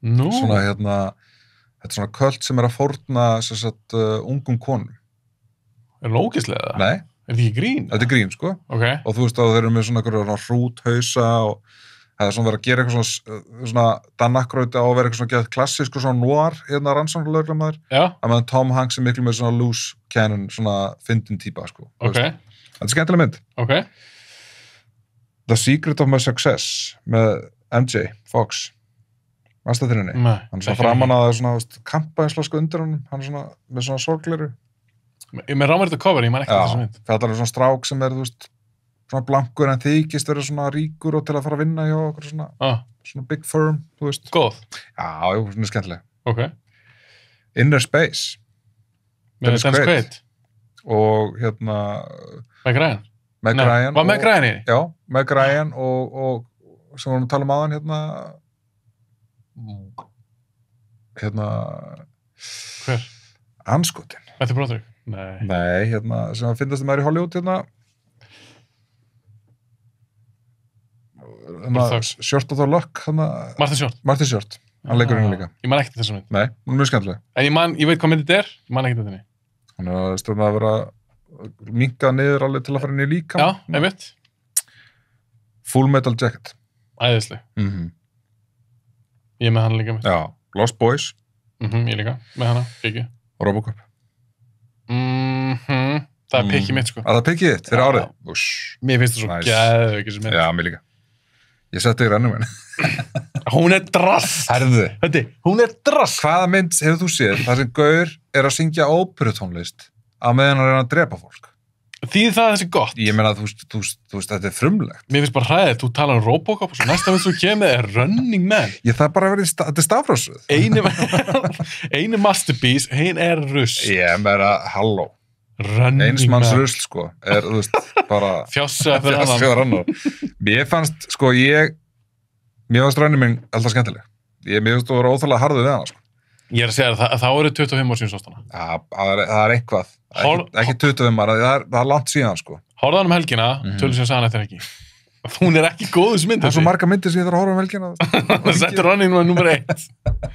Svona þetta er svona köld sem er að fórna ungum konum. Er það ógeðslega það? Nei. Er þetta ekki grín? Þetta er grín, sko. Okay. Og þú veist að þeir eru með svona hrúthausa og það er svona verið að gera eitthvað svona Dan Aykroyd á að vera eitthvað svona klassísku svona noir rannsóknarlögreglamaður. Já. Að meðan Tom Hanks er miklu með svona loose cannon, svona fyndin típa, sko. Okay. Þetta er skemmtileg mynd. Okay. The Secret of My Success með MJ Fox. Varstu það þinni? Nei. Hann er svona framan að svona kampa eins og undir honum. Hann er svona með svona sorgleiru. Með rámur þetta cover, ég man ekki þessu mynd. Það er svona strák sem er, þú veist, svona blankur en þykist verið svona ríkur og til að fara að vinna hjá okkur svona big firm, þú veist. Góð? Já, svona skemmtileg. Ok. Inner Space. Með Dennis Quaid. Og Meg Ryan. Meg Ryan. Var Meg Ryan í? Já, Meg Ryan og sem við varum að tala um áðan Hver? Anskotin. Matthew Broderick? Nei, sem að finnast maður í Hollywood Short of the Luck Martin Short, hann leikur henni líka. Ég man ekkert þessum mynd. Nei, hún er mjög skemmtileg. En ég veit hvað myndið er, ég man ekkert þetta. Hann er stundum að vera minkað niður alveg til að fara inn í líkam. Já, einmitt. Full Metal Jacket. Æðisleg. Ég er með hana líka. Já, Lost Boys. Ég líka, með hana, Piggy. Og Robocop. Það er Piggy mitt, sko. Það er Piggy þitt, fyrir árið. Mér finnst það svo gæðveik þessi mynd. Já, mér líka. Ég setti þig rennum henni. Hún er drass. Herðu. Hún er drass. Hvaða mynd hefur þú séð þar sem gaur er að syngja óperutónlist á meðan hann er að drepa fólk? Því það er þessi gott. Ég meina, þú veist, þetta er frumlegt. Mér finnst bara hræðið, þú talar um Robocop og svo næsta mynd sem þú kemur er Running Man. Það er bara að vera þetta er stafrósuð. Einu masterpiece, hinn er rusl. Ég meina, halló. Eins manns rusl, sko, er, þú veist, bara... Fjássa fyrir annan. Mér fannst, sko, mér fannst Running Man alltaf skemmtileg. Mér finnst þú að vera óþarlega harður við hana, sko. Ég er að segja að það eru 25 ár síðan sástana. Já, það er eitthvað. Ekki 25 ára, það er langt síðan, sko. Horfðu hann helgina, tölum sem sagði hann eftir ekki. Hún er ekki góð þessi mynd. Það er svo marga myndir sem ég þarf að horfa helgina. Settur Running Man nummer 1.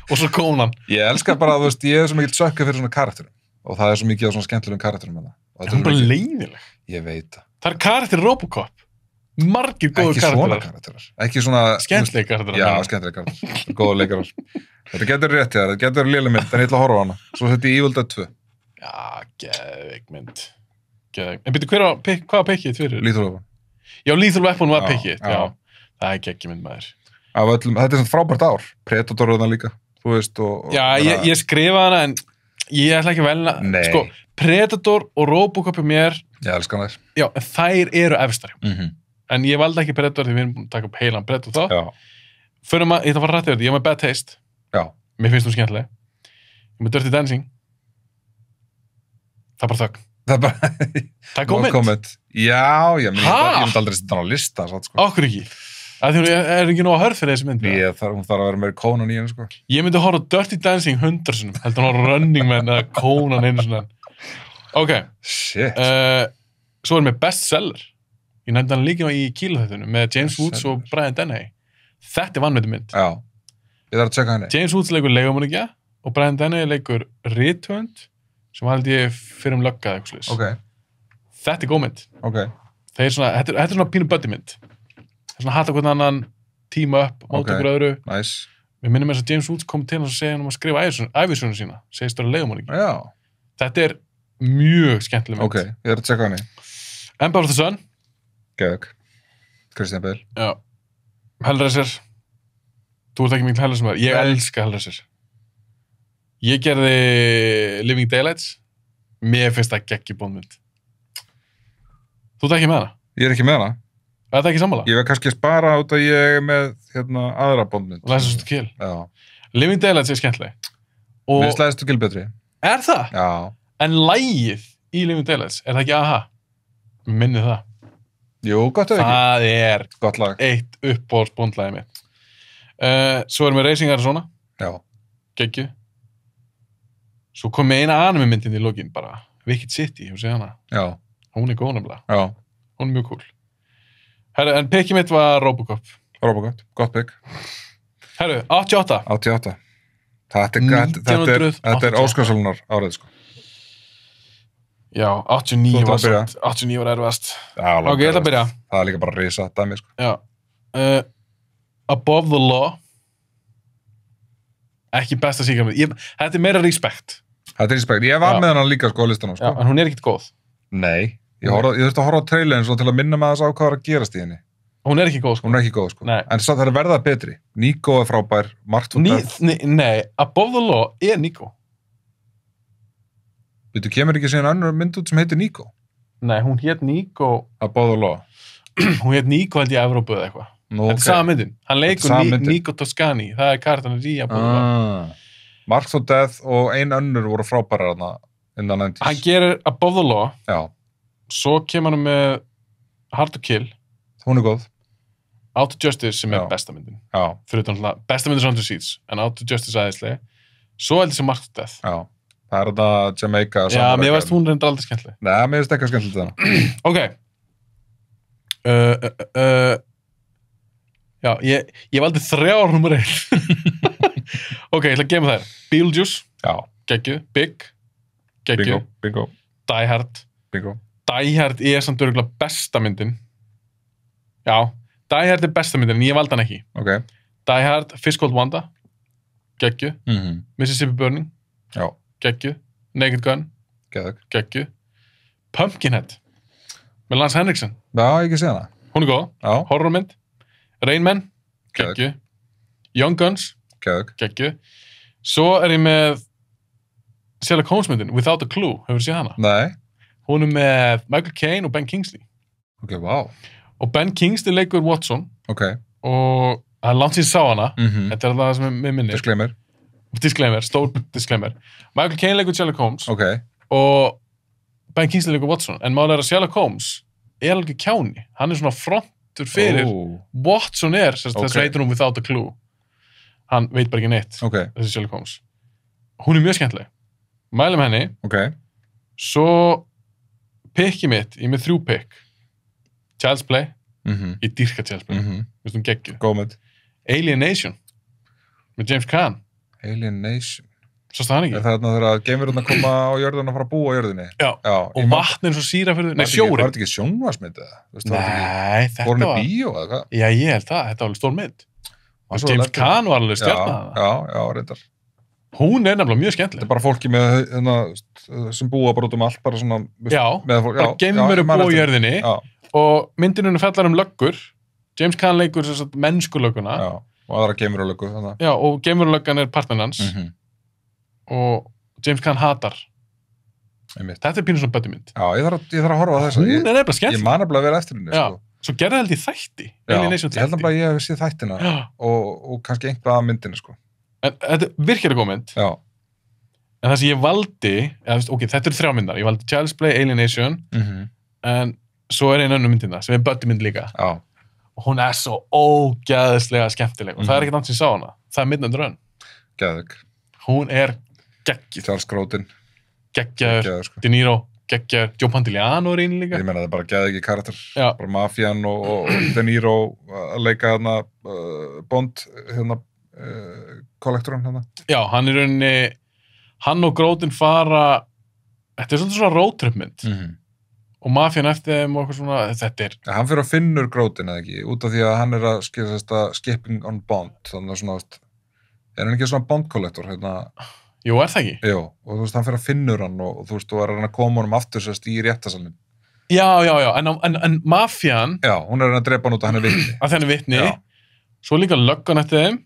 Og svo Conan. Ég elska bara, þú veist, ég er svo mikið sökka fyrir svona karakterum. Og það er svo mikið á svona skemmtilegum karakterum með það. Það er bara leiðileg. Ég veit það. Það er karakter Robocop. Margir góður karakterar. Ekki svona skemmtileg karakterar. Já, skemmtileg karakterar. Góður leikarar. Þetta getur rétt, þetta getur léleg mynd, en ég ætla að horfa á hana. Svo þetta í Evil Dead 2. Já, geðveik mynd. En byrju, hvað var pikkið fyrir? Lethal Weapon. Já, Lethal Weapon var pikkið. Já, það er geggjum mynd maður. Þetta er svona frábært ár. Predator þarna líka, þú veist. Já, ég skrifaði hana, en ég ætla ekki að velna. Sko, Predator og Robocop er mér. Ég elska þær. Já, en þær eru efstar. En ég valdi ekki Predator því við erum búin að taka upp heilan Predator þá. Fyrir maður, ég ætla að fara rætt yfir þetta, ég var með Bad Taste. Já. Mér finnst þú skemmtileg. Ég með Dirty Dancing. Það er bara þögn. Það er góð mynd. Já, ég myndi aldrei setja hann á lista. Okkur ekki. Það er ekki nóg að hörð fyrir þessi mynd. Hún þarf að vera meira Conan í henni, sko. Ég myndi horfa á Dirty Dancing 100 sinum. Heldur hann á Running Man eða Conan einu sinum. Ok. Shit. Svo er mér Bestseller. Ég nefndi hann líka í Kílóþættinu með James Woods og Brian Dennehy. Þetta er vannmyndu mynd. Já. Ég þarf að tjekka henni. James Woods leikur leigumorðingja og Brian Dennehy leikur rithöfund sem held ég fyrir löggað eitthvað slúðis. Ok. Þetta er góð mynd. Ok. Þetta er svona pínu buddy mynd. Það er svona hata hvernig annan, tíma upp, móta okkur öðru. Nice. Mér minnum þess að James Woods kom til hans og segja hann að skrifa ævisöguna sína. Segist vera leigumorðingja. Já. Þetta er mjög skemmtileg mynd. Ok, ég þarf að tjekka henni. Empire of the Sun. Geðvik. Christian Bale. Já. Hellraiser. Þú ert ekki mikil Hellraiser maður. Ég elska Hellraiser. Ég gerði Living Daylights. Mér finnst það geggjum bónmynd. Þú ert ekki með hana? Ég er ekki með hana. Er það ekki sammála? Ég var kannski að spara út að ég er með aðra bónmynd. License to Kill. Já. Living Daylights er skemmtileg. Mér finnst License to Kill betri. Er það? Já. En lagið í Living Daylights, er það ekki aha? Minnið það. Jú, gott ef ekki. Það er gott lag. Eitt uppbóðsbóndlagið mitt. Svo erum við Racing Arizona. Já. Geggju. Svo kom með eina anime myndin í lokin bara. Wicked City, ég sé hana. Já. Hún er góð nefnilega. Já. Hún er mjög cool. Herra, en pikkið mitt var Robocop. Robocop, gott pick. Herru, 88. 88. Þetta er Óskarsvölunar árið, sko. Já, 89 var erfast. Já, ok, ég ætla að byrja. Það er líka bara risa dæmi, sko. Já. Above the Law. Ekki besta síkramið. Þetta er meira respect. Þetta er respect. Ég var með hana líka, sko, á listanum, sko. Já, en hún er ekkert góð. Nei. Ég þurfti að horfa á trailerin svo til að minna með þess á hvað var að gerast í henni. Hún er ekki góð, sko. Hún er ekki góð, sko. Nei. En það er verða betri. Nico er frábær, Mark to Death. Nei, Above the Law er Nico. Þú kemur ekki síðan önnur mynd út sem heitir Nico? Nei, hún hét Nico... Above the Law. Hún hét Nico held í Evrópu eða eitthvað. Þetta er sama myndin. Hann leikur Nico Toscani. Það er karakterinn í Above the Law. Mark to Death og ein önnur voru frábærar þarna innan 90s. Hann gerir Above the Law. Já. Svo kemur hann með Hard to Kill. Hún er góð. Out of Justice sem er besta myndin. Já. Fyrir utan besta myndin Sound of Seeds, en Out of Justice aðeinslega. Svo heldur sem Mark to Death. Já. Það er þetta Jamaica. Já, mér veist hún reyndar aldrei skemmtileg. Nei, mér veist ekki skemmtileg þarna. Ok. Já, ég valdi 3 nummer 1. Ok, ég ætla að gefa þær. Beetlejuice. Já. Geggju. Big. Geggju. Bingo. Die Hard. Bingo. Die Hard er samt örugglega besta myndin. Já, Die Hard er besta myndin, en ég valdi hann ekki. Ok. Die Hard, Fish Called Wanda. Geggju. Mississippi Burning. Já. Geggju. Naked Gun. Geggju. Pumpkinhead. Með Lance Henriksen. Já, ekki sé hana. Hún er góð. Já. Horrormynd. Rain Man. Geggju. Young Guns. Geggju. Svo er ég með Sherlock Holmes myndin, Without a Clue. Hefur þið séð hana? Nei. Hún er með Michael Caine og Ben Kingsley. Ok, wow. Og Ben Kingsley leikur Watson. Ok. Og það er langt síðan sá hana. Þetta er það sem er með minni. Disclaimer, stór disclaimer. Michael Caine leikur Sherlock Holmes. Ok. Og Ben Kingsley leikur Watson. En málega er að Sherlock Holmes er alveg kjáni. Hann er svona frontur fyrir. Watson er, þess að heitir hún Without a Clue. Hann veit bara ekki neitt. Ok. Þessi Sherlock Holmes. Hún er mjög skemmtileg. Mælum henni. Ok. Svo pikki mitt, ég með 3 pikk. Child's Play. Ég dýrka Child's Play. Þú veist geggju. Gómið. Alienation. Með James Caan. Alienation. Sástu hann ekki? Er það þegar geimverurnar koma á jörðuna að fara að búa á jörðunni? Já. Og vatn er svo síra fyrir... Nei, sjórin. Var þetta ekki sjónvarsmynd eða? Nei, þetta var... Voru henni bíó eða hvað? Já, ég held það. Þetta var alveg stór mynd. Og James Caan var alveg stjarnar. Já, reyndar. Hún er nefnilega mjög skemmtileg. Þetta er bara fólki með, sem búa bara út allt, bara svona... Já, bara geimverur búa á jörðinni. Og myndinunum fellar löggur. James Caan leikur mennskulögguna. Já, og aðra geimverulöggu. Já, og geimverulöggan er partnerinn hans. Og James Caan hatar. Þetta er pínu svona böttumynd. Já, ég þarf að horfa á þess að... Hún er nefnilega skemmtileg. Ég man nefnilega að vera eftir henni, sko. Svo gerði held ég þætti. Já, ég held að ég hef séð þættina og kannski einhvað af myndinni, sko. En þetta er virkilega góð mynd. Já. En það sem ég valdi, ok, þetta eru 3 myndar. Ég valdi Child's Play, Alienation, en svo er einu önnur myndina, sem er böttumynd líka. Já. Og hún er svo ógeðslega skemmtileg. Og það er ekkert annars sem ég sá hana. Það er Midnight Run. Geðvig. Hún er geggjuð. Charles Grodin. Geggjaður. De Niro, geggjaður. Joe Pantoliano er einu líka. Ég meina það er bara geðvigi karakter. Já. Bara mafían og De Niro að leika hérna Bond, hérna kollektorinn hérna. Já, hann er rauninni, hann og Grodin fara, þetta er svona roadtrip mynd. Og mafían eftir þeim og eitthvað svona, þetta er... Ja, hann fyrir að finnur Grodin eða ekki, út af því að hann er að skipping on Bond, þannig að svona, er hann ekki svona Bond-kollektor, hérna... Jú, er það ekki? Jú, og þú veist, hann fyrir að finnur hann og þú veist, þú er hann að koma honum aftur sérst í réttasalinn. Já, en mafían... Já, hún er hann að drepa hann út að hann er vitni. Að hann er vitni, svo líka löggan eftir þeim,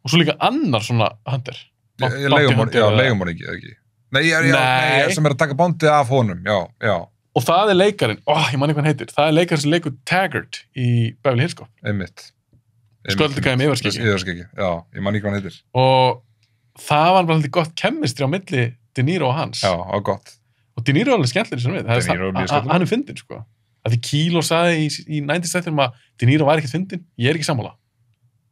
og svo líka annar svona hunter. Leigum hann ekki. Nei, sem er að taka Bondið af honum, já. Og það er leikarin, ég man ekki hvað hann heitir, það er leikarin sem leikur Taggart í Beverly Hills Cop. Einmitt. Sköldugæði með yfirskeggi. Já, ég man ekki hvað hann heitir. Og það var bara alltaf gott kemistri á milli De Niro og hans. Já, gott. Og De Niro er alveg skemmtileg sem við. De Niro er mjög skemmtileg. Hann er fyndin, sko. Að því Kíló sagði í 90s-þættinum að De Niro væri ekkert fyndin. Ég er ekki sammála.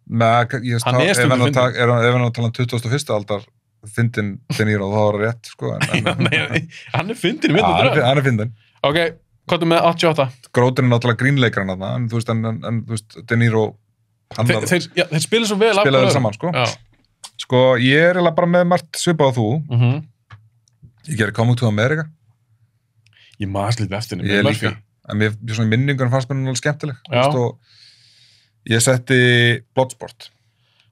Hann er stundum fyndin. Ef hann að tala um 21. aldar fyndin De Niro, þá var það rétt, sko. Nei, hann er fyndin í myndin. Hann er fyndin. Ok, hvað er með 88? Grodin er náttúrulega grínleikarinn þarna, en þú veist, De Niro Þeir spila svo vel spilaðu saman, sko. Sko, ég eiginlega bara með margt svipað á þú. Ég gerir Coming to America. Ég maður slítið eftir henni. Ég líka. En mér svona minningunum fannst mér alveg skemmtileg. Og ég setti Bloodsport.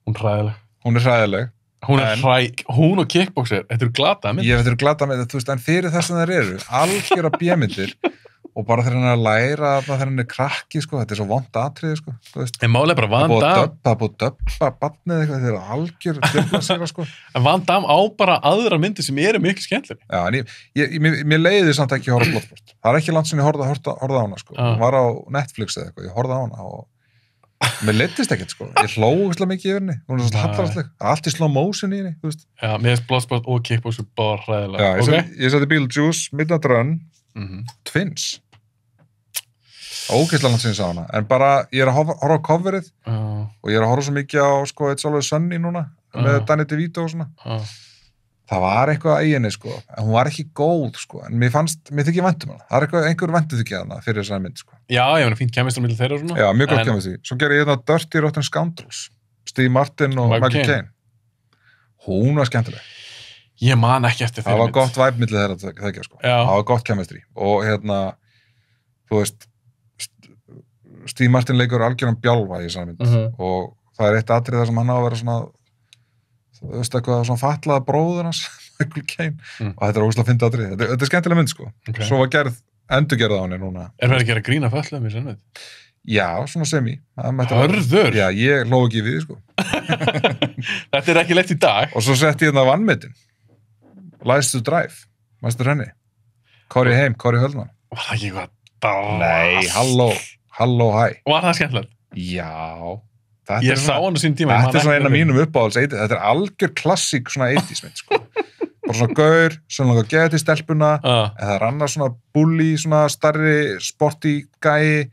Hún er hræðileg. Hún og Kickboxer, þetta eru glataða myndir. Þetta eru glataða myndir, þú veist, en fyrir þess að þær eru, algjöra B-myndir, og bara þegar hann er að læra þegar hann er krakki, sko, þetta er svo vont atriði, sko. En málega bara Van Damme. Það er búið að döppa barnið eitthvað, þetta er algjör döpplasegra, sko. En Van Damme á bara aðra myndir sem eru mikið skemmtileg. Já, en mér leiði samt ekki að horfa Bloodsport. Það er ekki langt sem ég horfði á hana, sko. Hún var á Netflix eða eitthvað, ég horfði á hana og mér leiddist ekkert, sko. Ég hló ógeðslega mikið yfir henni. Hún er svona hallarsleg. Allt í slow motion í henni, þú veist. Já, mér finnst Bloodsport og Kickboxer bara hræðilega. Já, ég setti Beetlejuice, Midnight Run, Twins. Ógeðslega langt sem ég sá hana. En bara, ég er að horfa á coverið og ég er að horfa svo mikið á, sko, It's Always Sunny núna með Danny DeVito og svona. Það var eitthvað í henni, sko. En hún var ekki góð, sko. En mér þykir vænt hana. Það er einhver væntu þykir hana fyrir þessari mynd, sko. Já, ég meina fínt kemistri á milli þeirra og svona. Já, mjög gott kemistri. Svo gerir ég þetta Dirty Rotten Scoundrels. Steve Martin og Michael Caine. Hún var skemmtileg. Ég man ekki eftir þeirra mynd. Það var gott vibe milli þeirra þekkja, sko. Það var gott kemistri. Og þú veist, Steve Martin leikur algjöran bjálfa í þessari mynd. Og það er eitt atrið þar sem hann á að vera svona þú veist eitthvað svona fatlaða bróður hans Michael Caine og þetta er ógeðslega fyndið atriði. Þetta er skemmtileg mynd, sko. Svo var endurgerð á henni núna. Er verið að gera grín af fötluðum í senn mynd? Já, svona semi. Hörður? Já, ég hló ekki við, sko. Þetta er ekki lett í dag. Og svo setti ég hérna Vanmetin. Lies to Drive. Manstu henni? Corey Höllman. Var það ekki eitthvað? Nei, halló, hæ. Var það skemmtilegt? Já. Ég sá hann á sín tíma. Þetta er svona eina mínum uppáhalds. Þetta er algjör klassík svona 80s mynd, sko. Bara svona gaur, svona langar að geða til stelpuna, en það er annars svona bully, svona starri, sporty gæi,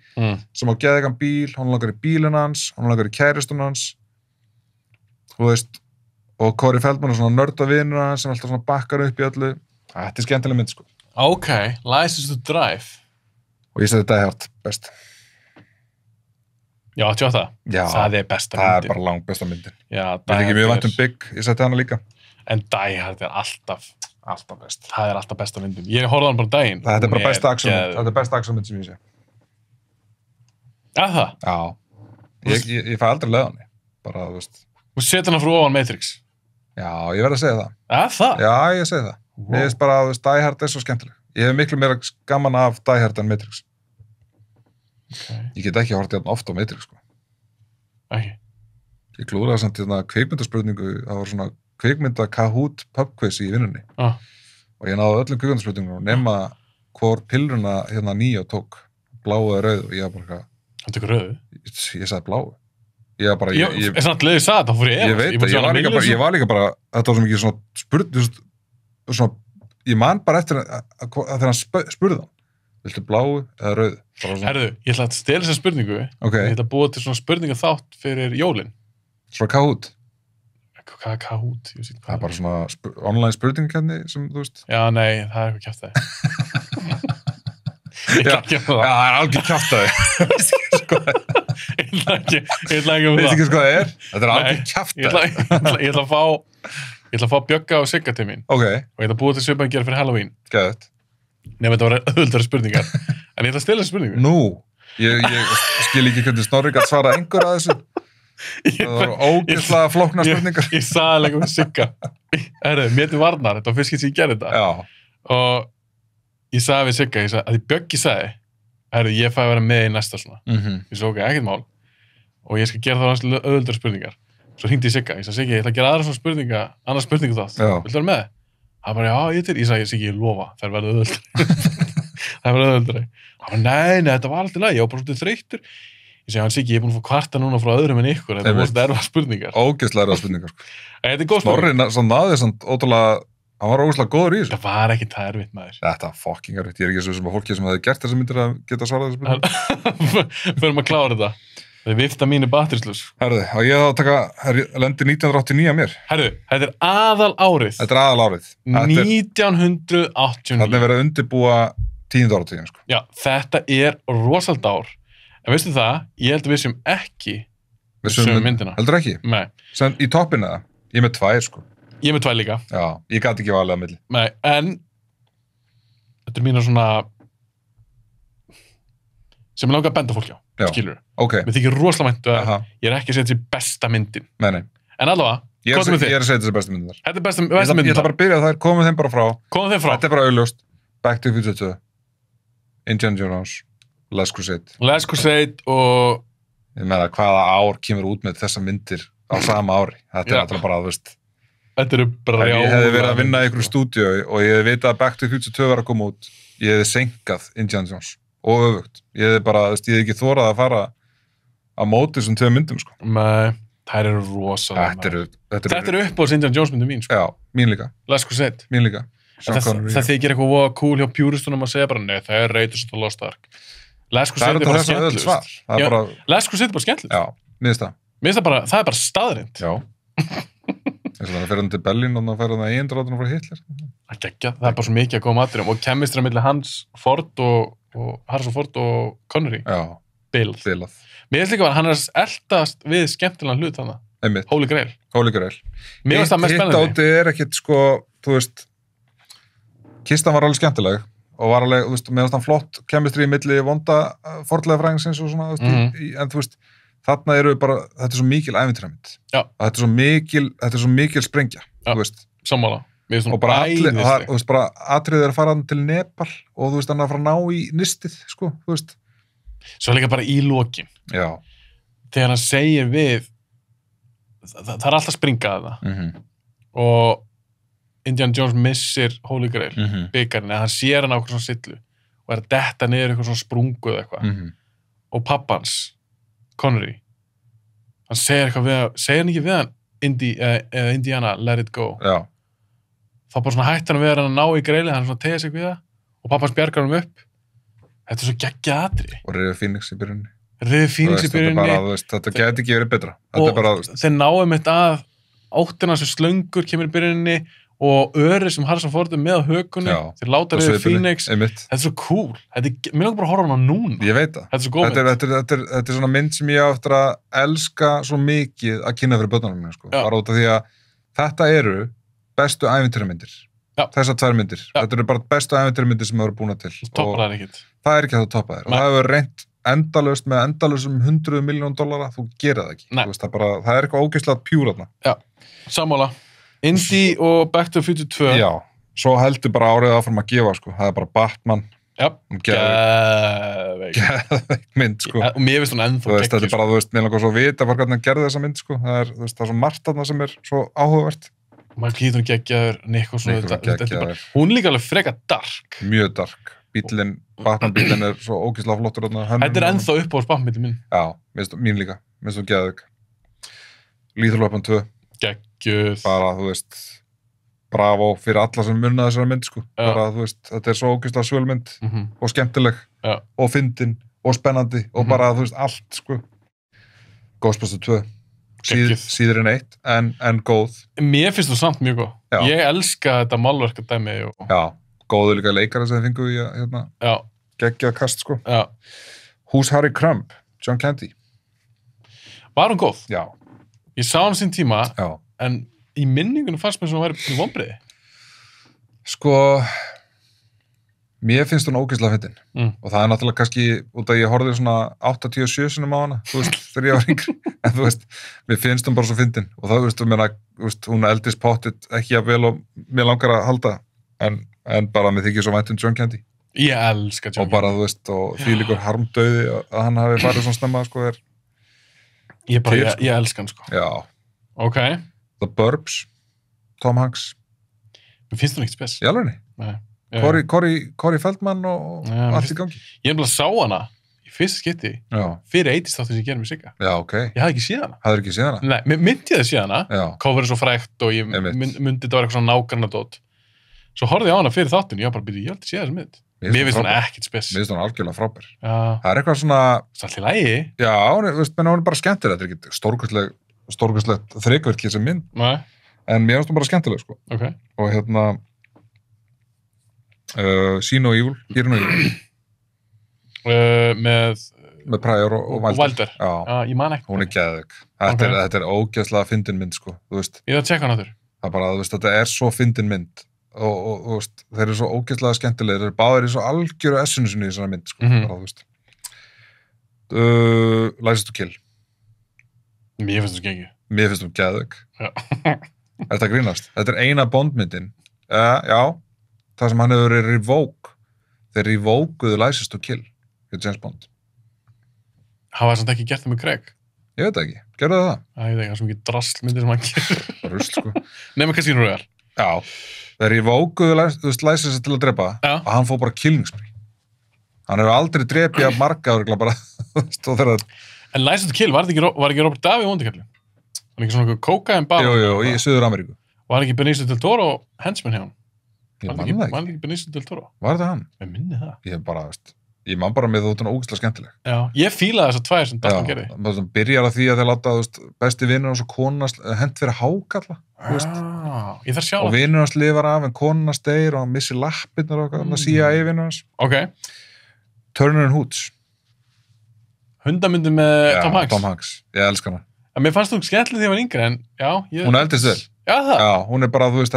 sem á geða eitthvað bíl, hann langar í bílinn hans, hann langar í kæristun hans, þú veist, og Corey Feldman er svona nörda vinur hans, sem alltaf svona bakkar upp í öllu. Þetta er skemmtileg mynd, sko. Ok, License to Drive. Og ég seti Die Hard best. Já, 88. Já, það er besta myndin. Það er bara langt besta myndin. Já, Die Hard er... Ég mjög vænt Big, ég seti hana líka. En Die Hard er alltaf best. Það er alltaf besta myndin. Ég horfði hann bara daginn. Þetta er bara besta aksjómynd. Þetta er besta aksjómynd sem ég sé. Það? Já. Ég fæ aldrei leið hann. Bara, þú veist. Þú setur hana frá ofan Matrix. Já, ég verð að segja það. Það? Já, ég segi það. Mér finnst bara, þú veist, Die Hard er svo skemmtileg. Ég hef miklu meira gaman af Die Hard en Matrix. Ég get ekki horft hérna oft á Matrix, sko. Ekki? Ég klúraði samt hérna kvikmyndaspurningu, það var svona kvikmynda Kahoot pubquiz í vinnunni. Og ég náði öllum kvikmyndaspurningum nema hvor pillruna hérna Neo tók, bláu eða rauð, og ég var bara hann tók rauðu? Ég sagði bláu. Ég var bara... Er það alltaf leiðið sagði, þá fór ég efast. Ég veit, ég var líka bara, þetta var svo mikið svona spurning, svona, ég man bara eftir að þegar hann spurði hann. Viltu bláu eða rauðu? Herðu, ég ætla að stela þessa spurningu. Okay. Ég ætla að búa til svona spurninga þátt fyrir jólin. Svona Kahoot? Hvað er Kahoot? Það er bara svona online spurningakenni sem þú veist. Já, nei, það er eitthvað kjaftaði. Ég ætla ekki að það. Já, það er algjör kjaftaði. Ég ætla ekki að Veit ekki hvað það er? Þetta er algjör kjaftaði. Ég ætla að fá Bjögga og Sigga til mín. Ok. Og ég ætla að búa til svipaðan gera fyrir Halloween. Geðvægt. Nefnir þetta var auðvöldari spurningar. En ég ætla að stela þessu spurningu. Nú, ég skil ekki hvernig Snorri gat svara einhver að þessu. Það var ógeðslega flóknar spurningar. Ég sagði alveg um Sigga. Mér til varnar, þetta var fyrst sem ég gerði þetta. Já. Og ég sagði við Sigga, að því Bjöggi sagði, ég fæ að vera með í næsta svona. Ég sagði, ok, ekkert mál. Og ég skal gera það hans auðvöldari spurningar. Svo hringdi ég Sigga, ég sagði, Siggi, ég ætla að gera aðra svona spurninga, annars spurningu þátt. Viltu vera með? Það bara, já, ég sagði, Siggi, ég lofa, það verður auðvöldari. Það verður auðvöldari. Það var, nei, þetta var alltaf læg, ég var bara svolítið þreyttur. Ég segi, Siggi, ég er búin að fá kvarta núna frá öðrum en ykkur, þetta var svona erfað spurningar. Ógeðslega erfað spurningar, sko. Þetta er góð spurning. Snorri, náði þess ótrúlega, hann var ógeðslega góður í þessu. Það var ekki það erfitt, maður. Þetta var fucking erfitt, ég er ekki svo sem að fólki sem hefði gert þessi myndir að geta svarað þessu spurningar. Förum að klára þetta. Það er vifta mínu batterislus. Herðu, og ég þá taka, lendi 1989 að mér. Herðu, þetta er aðal árið. Þetta er aðal árið. 1989. Þarna er verið að undirbúa 10. áratíðin, sko. Já, þetta er rosald ár. En veistu það, ég held að við sem ekki sömu myndina. Heldur ekki? Nei. Sem í toppinu það? Ég er með 2, sko. Ég er með 2 líka. Já, ég gat ekki valið á milli. Nei, en þetta er mína svona sem ég langar að benda fólki á, skilur. Ok. Mér þykir rosalega vænt að ég er ekki að setja þessi besta myndin. Nei. En allavega, hvað sem þið? Ég er að setja þessi besta myndin þar. Þetta er besta myndin. Ég ætla bara að byrja þær, komum þeim bara frá. Þetta er bara auðljóst. Back to the Future 2, Indiana Jones, Last Crusade og ég meina hvaða ár kemur út með þessa myndir á sama ári. Þetta er alltaf bara, þú veist. Þetta eru bara ég hefði verið að vinna í einhverju stúdíu og ég hefði vitað að Back to the Future 2 var að koma út, ég hefði senkað Indiana Jones og öfugt. Ég hefði bara, þú veist, ég hefði ekki þorað að fara á móti þessum 2 myndum, sko. Nei, þær eru rosalega. Þetta eru uppáhalds Indiana Jones myndum mín, sko. Já, mín líka. Last Crusade. Mín líka. Það þykir eitthvað cool hjá pjúristunum að segja bara, nei, það er Raiders of the Lost Ark. Last Crusade er bara skemmtlust. Last Crusade er bara skemmtlust. Já, mér finnst það. Það er bara staðrind. Já. Það fer hann til Berlín og það fer hann að eigindraðunum frá Hitler. Það er bara svo mikið að koma aðrjum og kemistri á milli Harrison Ford og Connery. Já. Bilað. Mér finnst líka að hann er eldast við skemmtilegan hlut þannig. Einmitt. Holy Grail. Mér finnst það mest spennandi. Hitt átti er ekkit, sko, þú veist, kistan var alveg skemmtileg og var alveg, þú veist, mér finnst hann flott kemistri í milli vonda fornleifafræðingsins og svona, en þú veist, þarna eru bara, þetta er svo mikil ævintýramynd. Já. Þetta er svo mikil sprengja, þú veist. Sammála. Og bara þú veist, bara atriðið er að fara til Nepal og þú veist, hann er að fara að ná í nistið, sko, þú veist. Svo líka bara í lokin. Já. Þegar hann segir við, það er alltaf springað það. Og Indiana Jones missir Holy Grail, byggarinn, eða hann sér hann á eitthvað svona sillu og er að detta niður eitthvað svona sprungu eða eitthvað. Og pappans, Connery, hann segir hann ekki við hann, Indiana, let it go. Já. Þá bara svona hætti hann að vera hann að ná í greili, hann svona tegja sig við það og pappans bjargar hann upp. Þetta er svo geggjað atriði. Og River Phoenix í byrjunni. Þetta geti ekki verið betra. Og þeir náum þetta að óttina sem slöngur kemur í byrjunni og öri sem Harrison Ford er með á hökunni, þeir láta River Phoenix. Þetta er svo cool. Mér langar bara að horfa hana núna. Ég veit það. Þetta er svo góð mynd. Þetta er svona mynd sem ég á eftir að elska svo mikið að kynna fyrir börnunum, sko. Bara út af því að þetta eru bestu ævintýramyndir. Þessar 2 myndir. Þetta eru bara bestu ævintýramyndir sem það eru búin til. Toppar það ekkert. Það er ekki að það toppa þér. Og það hefur reynt endalaust með endalausum $100 million. Þú gerir það ekki. Þú veist, það er eitthvað ógeðslega pjúr þarna. Já, sammála. Indy og Back to the Future 2. Já, svo heldur bara árið áfram að gefa, sko. Það er bara Batman. Já, geðveik mynd, sko. Og mér finnst hún ennþá geggjuð. Þetta er bara, þú veist, mér langar svo að vita hvernig hann gerði þessa mynd, sko. Það er svo margt þarna sem er svo áhugavert. Michael Keaton geggjaður, Nicholson geggjaður. Hún er líka alveg freka dark. Mjög dark. Batman-bílinn er svo ógeðslega flottur. Þetta er ennþá upp á Batman-bílinn minn. Já, mín líka. Mér finnst þú geðveik. Lethal Weapon 2. Geggjuð. Bara, þú veist, bravo fyrir alla sem munna þessari mynd, sko. Bara, þú veist, þetta er svo ógeðslega svölmynd og skemmtileg og fyndin og spennandi og bara, þú veist, allt, sko. Ghostbusters 2. Síður en 1, en góð. Mér finnst þú samt mjög góð. Já. Ég elska þetta málverkadæmi. Já, góðu líka leikara sem þið fengu í að geggjað kast, sko. Já. Who's Harry Crumb? John Candy. Var hún góð? Já. Ég sá hann sín tíma, en í minningunum fannst mér sem að væri vonbrigði. Sko, mér finnst hún ógeðslega fyndin. Og það er náttúrulega kannski, út af ég horfði svona 87 sinum á hana, þú veist, þegar ég var yngri. En þú veist, mér finnst hún bara svo fyndin. Og það, þú veist, hún eldist pottit ekki að vel og mér langar að halda. En bara mér þykir svo vænt John Candy. Ég elska John Candy. Og bara, þú veist, og því líkur harmdauði að hann hafi farið svona snemma, sko, Ég elska hann, sko. Já. Ok. The Burbs, Tom Hanks. Mér finnst hún ekkert spes. Í alvegni? Nei. Corey Feldman og allt í gangi. Ég sá hana í fyrsta skipti fyrir 80s þáttur sem ég gerði með Sigga. Já, ok. Ég hafði ekki séð hana. Hafðir ekki séð hana? Nei, myndi ég það séð hana. Já. Coverið svo frægt og ég myndi þetta var eitthvað svona nágrannadót. Svo horfði ég á hana fyrir þáttun og ég bara byrjuði, ég held að séð þessa mynd. Mér finnst hún ekkert spes. Mér finnst hún algjörlega frábær. Já. Það er eitthvað svona... Allt í lagi. Já, hún er bara skemmtileg. Þetta er ekki stórkostlegt þrekvirki sem mynd. Nei. En mér finnst hún bara skemmtileg, sko. Ok. Og See No Evil, Hear No Evil. Með með Pryor og Wilder. Já, ég man ekki. Hún geðveik. Þetta ógeðslega fyndin mynd, sko, þú veist. Ég þarf að tjekka hann aftur. Það bara, þú veist, þetta svo fyndin mynd og þú veist, þeir svo ógeðslega skemmtilegir, þeir báðir í svo algjöru essinu sinni í þessari mynd, sko, bara, þú veist. License to Kill. Mér finnst það ekki. Mér finnst það geðveik. Þetta grínast. Þetta eina Bond-myndin. Já, það sem hann hefur verið revoke. Þeir revokuðu License to Kill fyrir James Bond. Hafa samt ekki gert það með Craig? Ég veit ekki. Gerðu það? Ég veit ekki, það er svo mikið drastlmyndir sem hann gerir. Rusl, sko. Nei, með Casino Royale. Já. Þeir revokuðu License til að drepa og hann fór bara killing spree. Hann hefur aldrei drepið að marga örgla bara, þú veist, En License to Kill, var ekki Robert Davi vondikallin? Var ekki svona kókain bara? Jú, í Suður-Ameríku. Var ekki Benicio del Toro hensman hjá hann? Ég man það ekki. Var ekki Benicio del Toro? Var þetta hann? Ég minni það. Ég man bara með þú út hann ógeðslega skemmtileg. Já, ég fílaði þessar tvær sem Dalton gerði. Já, það byrjar að því að þeir láta, þú veist, besti vinur hans og konunast hent fyrir hákalla, þú veist. Ég þarf sjá það. Og vinur hans lifar af en konunast deyr og hann missir lappirnar og eitthvað, CIA vinur hans. Ok. Turner and Hooch. Hundamyndi með Tom Hanks. Tom Hanks, ég elska hana. En mér fannst þú skemmtileg þegar ég var yngri, en já. Hún eldist vel. Já, það. Já, hún bara, þú veist,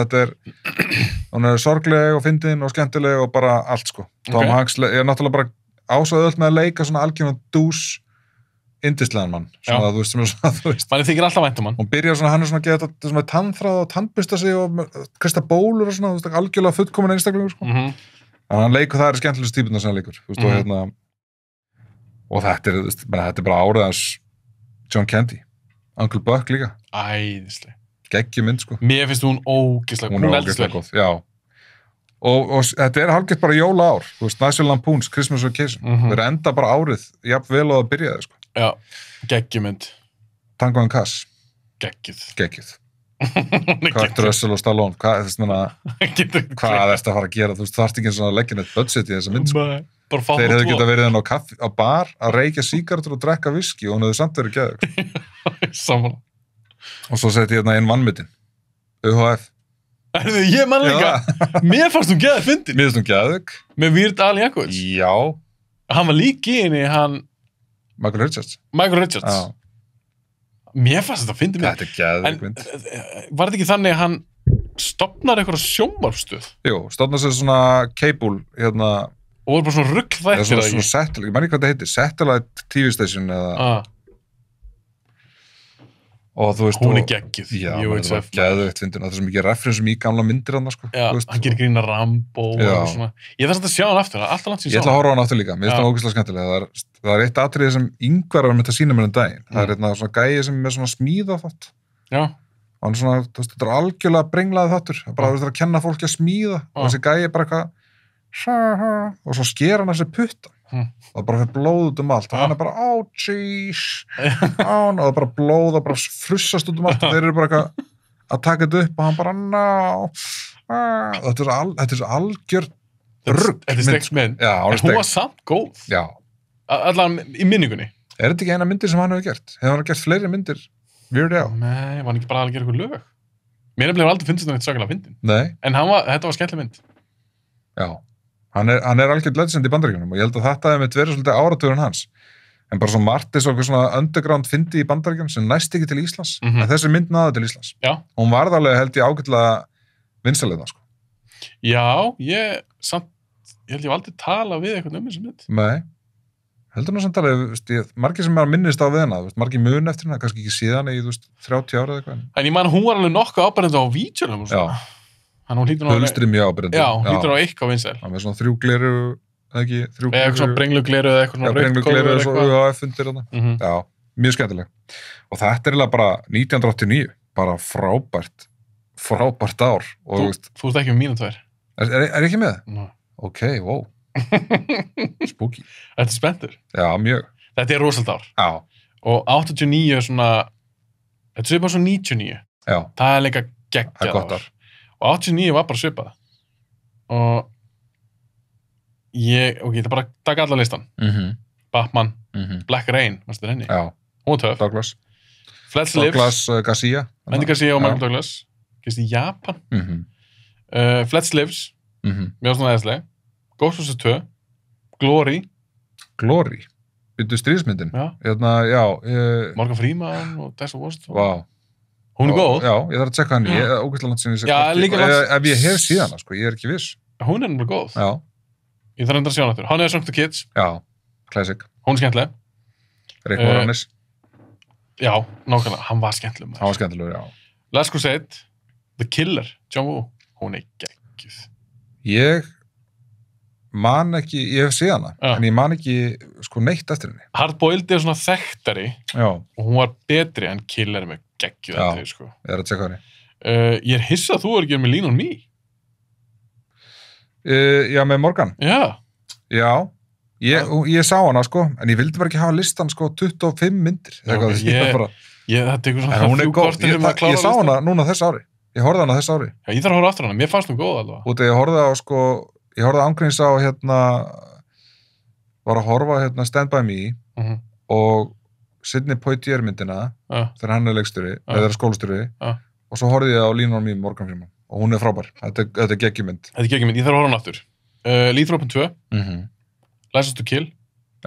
hún sorgleg og fyndin og skemmtileg og bara allt, sko. Tom Hanks náttúrulega bara ásöðult með að leika svona algjörna dús yndislegan mann. Svona, þú veist, sem svona, þú veist. Manni þykir alltaf vænt hann. Hún byrjar svona, hann svona að geta svona tannþráð og tannbusta sig og krista bólur og svona, þú veist, algjörlega fullkomin einstaklingur, sko. Þannig hann leikur það skemmtilegust típuna sem hann leikur, þú veist, og þetta er bara árið hans John Candy. Uncle Buck líka. Æðisleg. Geggjum mynd, sko. Mér finnst hún ógeðslega. Hún ógeðslega góð, já. Og þetta hálfgett bara jólaár. Þú veist, National Lampoon's Christmas Vacation. Þeir enda bara árið, jafn vel og það byrjaði, sko. Já, geggjum mynd. Tango and Cash. Geggjuð. Kurt Russell og Stallone. Hvað ertu að fara að gera? Þú veist, þarft ekki svona að leggja neitt budget í þessa mynd, sko. Þeir hefðu getað verið hann á bar að reykja sígarettur og drekka viski og hún hefði samt verið geðug. Saman. Og svo seti ég hérna einn mannmyndin. UHF. Ég man líka. Mér fannst hún geðug fyndin. Mér fannst hún geðug. Með Weird Al Yankovic. Já. Hann var líki inni, Michael Richards. Já. Mér fannst þetta fyndin mynd. Þetta geðug mynd. Var þetta ekki þannig að hann stofnar eitthvað sjónvarpsstöð? Jú, stofnar sér svona cable, hérna. Og voru bara svona rugl þættir það ekki? Svona satellite, ég man ekki hvað það heitir, satellite TV station eða... Og þú veist... Hún geggjuð. Já, það var geðveikt fyndin. Það er svo mikið referensum í gamla myndir hann, sko. Já, hann gerir grína Rambo og svona. Ég þarf að sjá hann aftur, alltaf langt sem ég ætla að horfa hann aftur líka, mér finnst það ógeðslega skemmtilega. Það er eitt atriði sem Ingvar var með að sýna mér daginn. Það er hérna svona gæi sem er svona smíða þátt. Já. Og hann svona, þú veist, þetta er algjörlega brenglaði þáttur. Bara þú veist, að kenna fólki að smíða. Og þessi gæi er bara eitthvað og svo sker hann þessi putta og bara fyrir blóð út um allt og hann er bara, jeez og það bara blóð og bara frussast út um allt og þeir eru bara eitthvað að taka þetta upp og hann bara, þetta er svo algjör rugg. Þetta er steikt mynd, en hún var samt góð. Já. Allan í minningunni. Er þetta ekki eina myndir sem hann hefur gert? Hefur hann gert fleiri myndir? Weird Al? Nei, var hann ekki bara að gera eitthvað lög? Mér hefði aldrei finnst þetta neitt svakalega fyndin. Nei. En þetta var skemmtileg mynd. Já. Hann er algjörð legend í Bandaríkjunum og ég held að þetta hefði verið svolítið áratugurinn hans. En bara svo margt er svona underground fyndi í Bandaríkjunum sem næst ekki til Íslands. En þessi mynd náði til Íslands. Já. Hún varð alveg held ég ágætlega vinsælega, sko. Já, ég held ég aldrei tala við eitthvað þessi mynd. Nei. Heldur nú samt alveg, margir sem er að minnist á við hana, margir mun eftir hana, kannski ekki síðan í 30 ára eða eitthvað. En ég man hún var alveg nokkuð áberandi á vídeóum og svona. Hulstri mjög ábyrjandi. Já, hlýtur á eitthvað vinsæl. Það með svona 3 gleru, eða ekki? Eða eitthvað svona brenglugleru eða eitthvað svona brenglugleru eða svona UHF undir þarna. Já, mjög skemmtileg. Og þetta er eiginlega bara 1989, bara frábært ár. Þú ert ekki með mínu tvær. Er ekki með? Ná. Ok, wow. Spooky. Þetta er spenntur. Já, mjög. Þetta er rosalega ár. Já. Og 89 er svona, þetta er bara svona 99. Já. Það er líka geggjað ár. Og 89 var bara svipað. Og ég ætla bara að taka alla listan. Batman, Black Rain, mannstu þetta henni? Já. Hún var töff. Douglas. Fletch Lives. Douglas Garcia. Andy Garcia og Michael Douglas. Gist í Japan. Fletch Lives. Mjög svona eðisleg. Ghostbusters 2. Glory. Býttu stríðsmyndin? Já. Morgan Freeman og Denzel Washington. Vá. Hún góð. Já, ég þarf að tjekka hann. Ógeðslega langt sinni. Já, líka langt. Ef ég hef síðan hana, sko, ég ekki viss. Hún náttúrulega góð. Já. Ég þarf enda að sjá hana aftur. Hann Song to Kids. Já, classic. Hún skemmtileg. Rick Moranis. Já, nákvæmlega. Hann var skemmtileg. Hann var skemmtilegur, já. Last Crusade, The Killer, John Woo. Hún geggjuð. Ég man ekki, ég hef séð hana, en ég man ekki sko neitt eftir henni. Hardboiled svona þekktari og hún var betri en Killer með geggjuð eftir, sko. Ég að tjekka henni. Ég hissa að þú að gera með Lean on Me. Já, með Morgan. Já, ég sá hana, sko, en ég vildi bara ekki hafa listan, sko, 25 myndir. Þetta er eitthvað svona fjúkortir með að klára listan. Ég sá hana núna þess ári. Ég horfði hana þess ári. Já, ég þarf að horfa aftur hana. Mér fannst hún góð allavega. Út af ég horfði ángríns á var að horfa Stand By Me og Sidney Poitier myndina þegar hann leikstjóri, eða skólastjóri og svo horfði ég á Lean on Me Morgan Freeman og hún frábær. Þetta er geggjumynd. Þetta er geggjumynd. Ég þarf að horfa hana aftur. Lethal Weapon 2. License to Kill.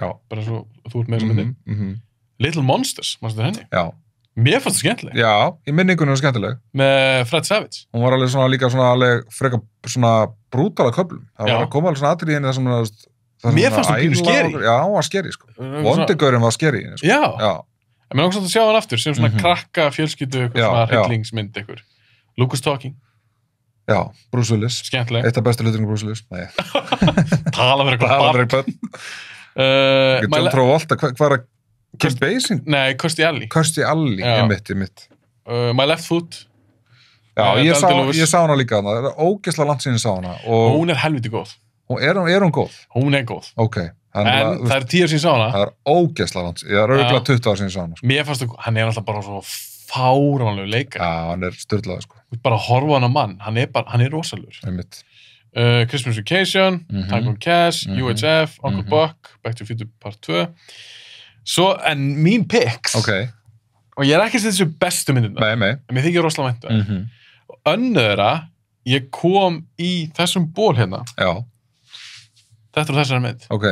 Já. Bara svo þú ert með þessu myndi. Little Monsters, mannstu henni? Já. Mér fannst það skemmtileg. Já, í minningunum var skemmtileg. Með Fred Savage. Hún var alveg líka alveg frekar svona brútala köflum. Það var að koma alveg svona atriði inn í það sem mér fannst það pínu skeri. Já, hún var skeri, sko. Vondigurinn var skeri. Sko. Já. En mér langar að sjá hann aftur sem svona krakka fjölskyldu, svona hryllingsmynd ykkur. Lucas Talking. Já, Bruce Willis. Skemmtileg. Eitt af bestu hluturinn Bruce Willis. Nei. Tala fyrir eitthvað. John Travolta, hvað er Kim Basinger? Nei, Kirstie Alley. Kirstie Alley, ég mitt. My Left Foot. Já, ég sá hana líka hana. Það er ógeðslega langt síðan ég sá hana. Og hún er helviti góð. Er hún góð? Hún er góð. Ok. En það er 10 ár síðan ég sá hana. Það er ógeðslega langt. Ég er örgulega 20 ár síðan ég sá hana. Mér fannst það, hann er alltaf bara svo fáránlegu leikari. Já, hann er styrlaður, sko. Bara horfa hann á mann. Hann er rosalur. Einmitt. Christmas Vacation, Tango and Cash, UHF, Uncle Buck, Back to the Future Part 2. Svo, en mín picks, og ég er ekki að þessu bestu myndina, en mér þykir rosalega væntu. Og önnur ég kom í þessum ból hérna. Já. Þetta þessari mynd. Ok.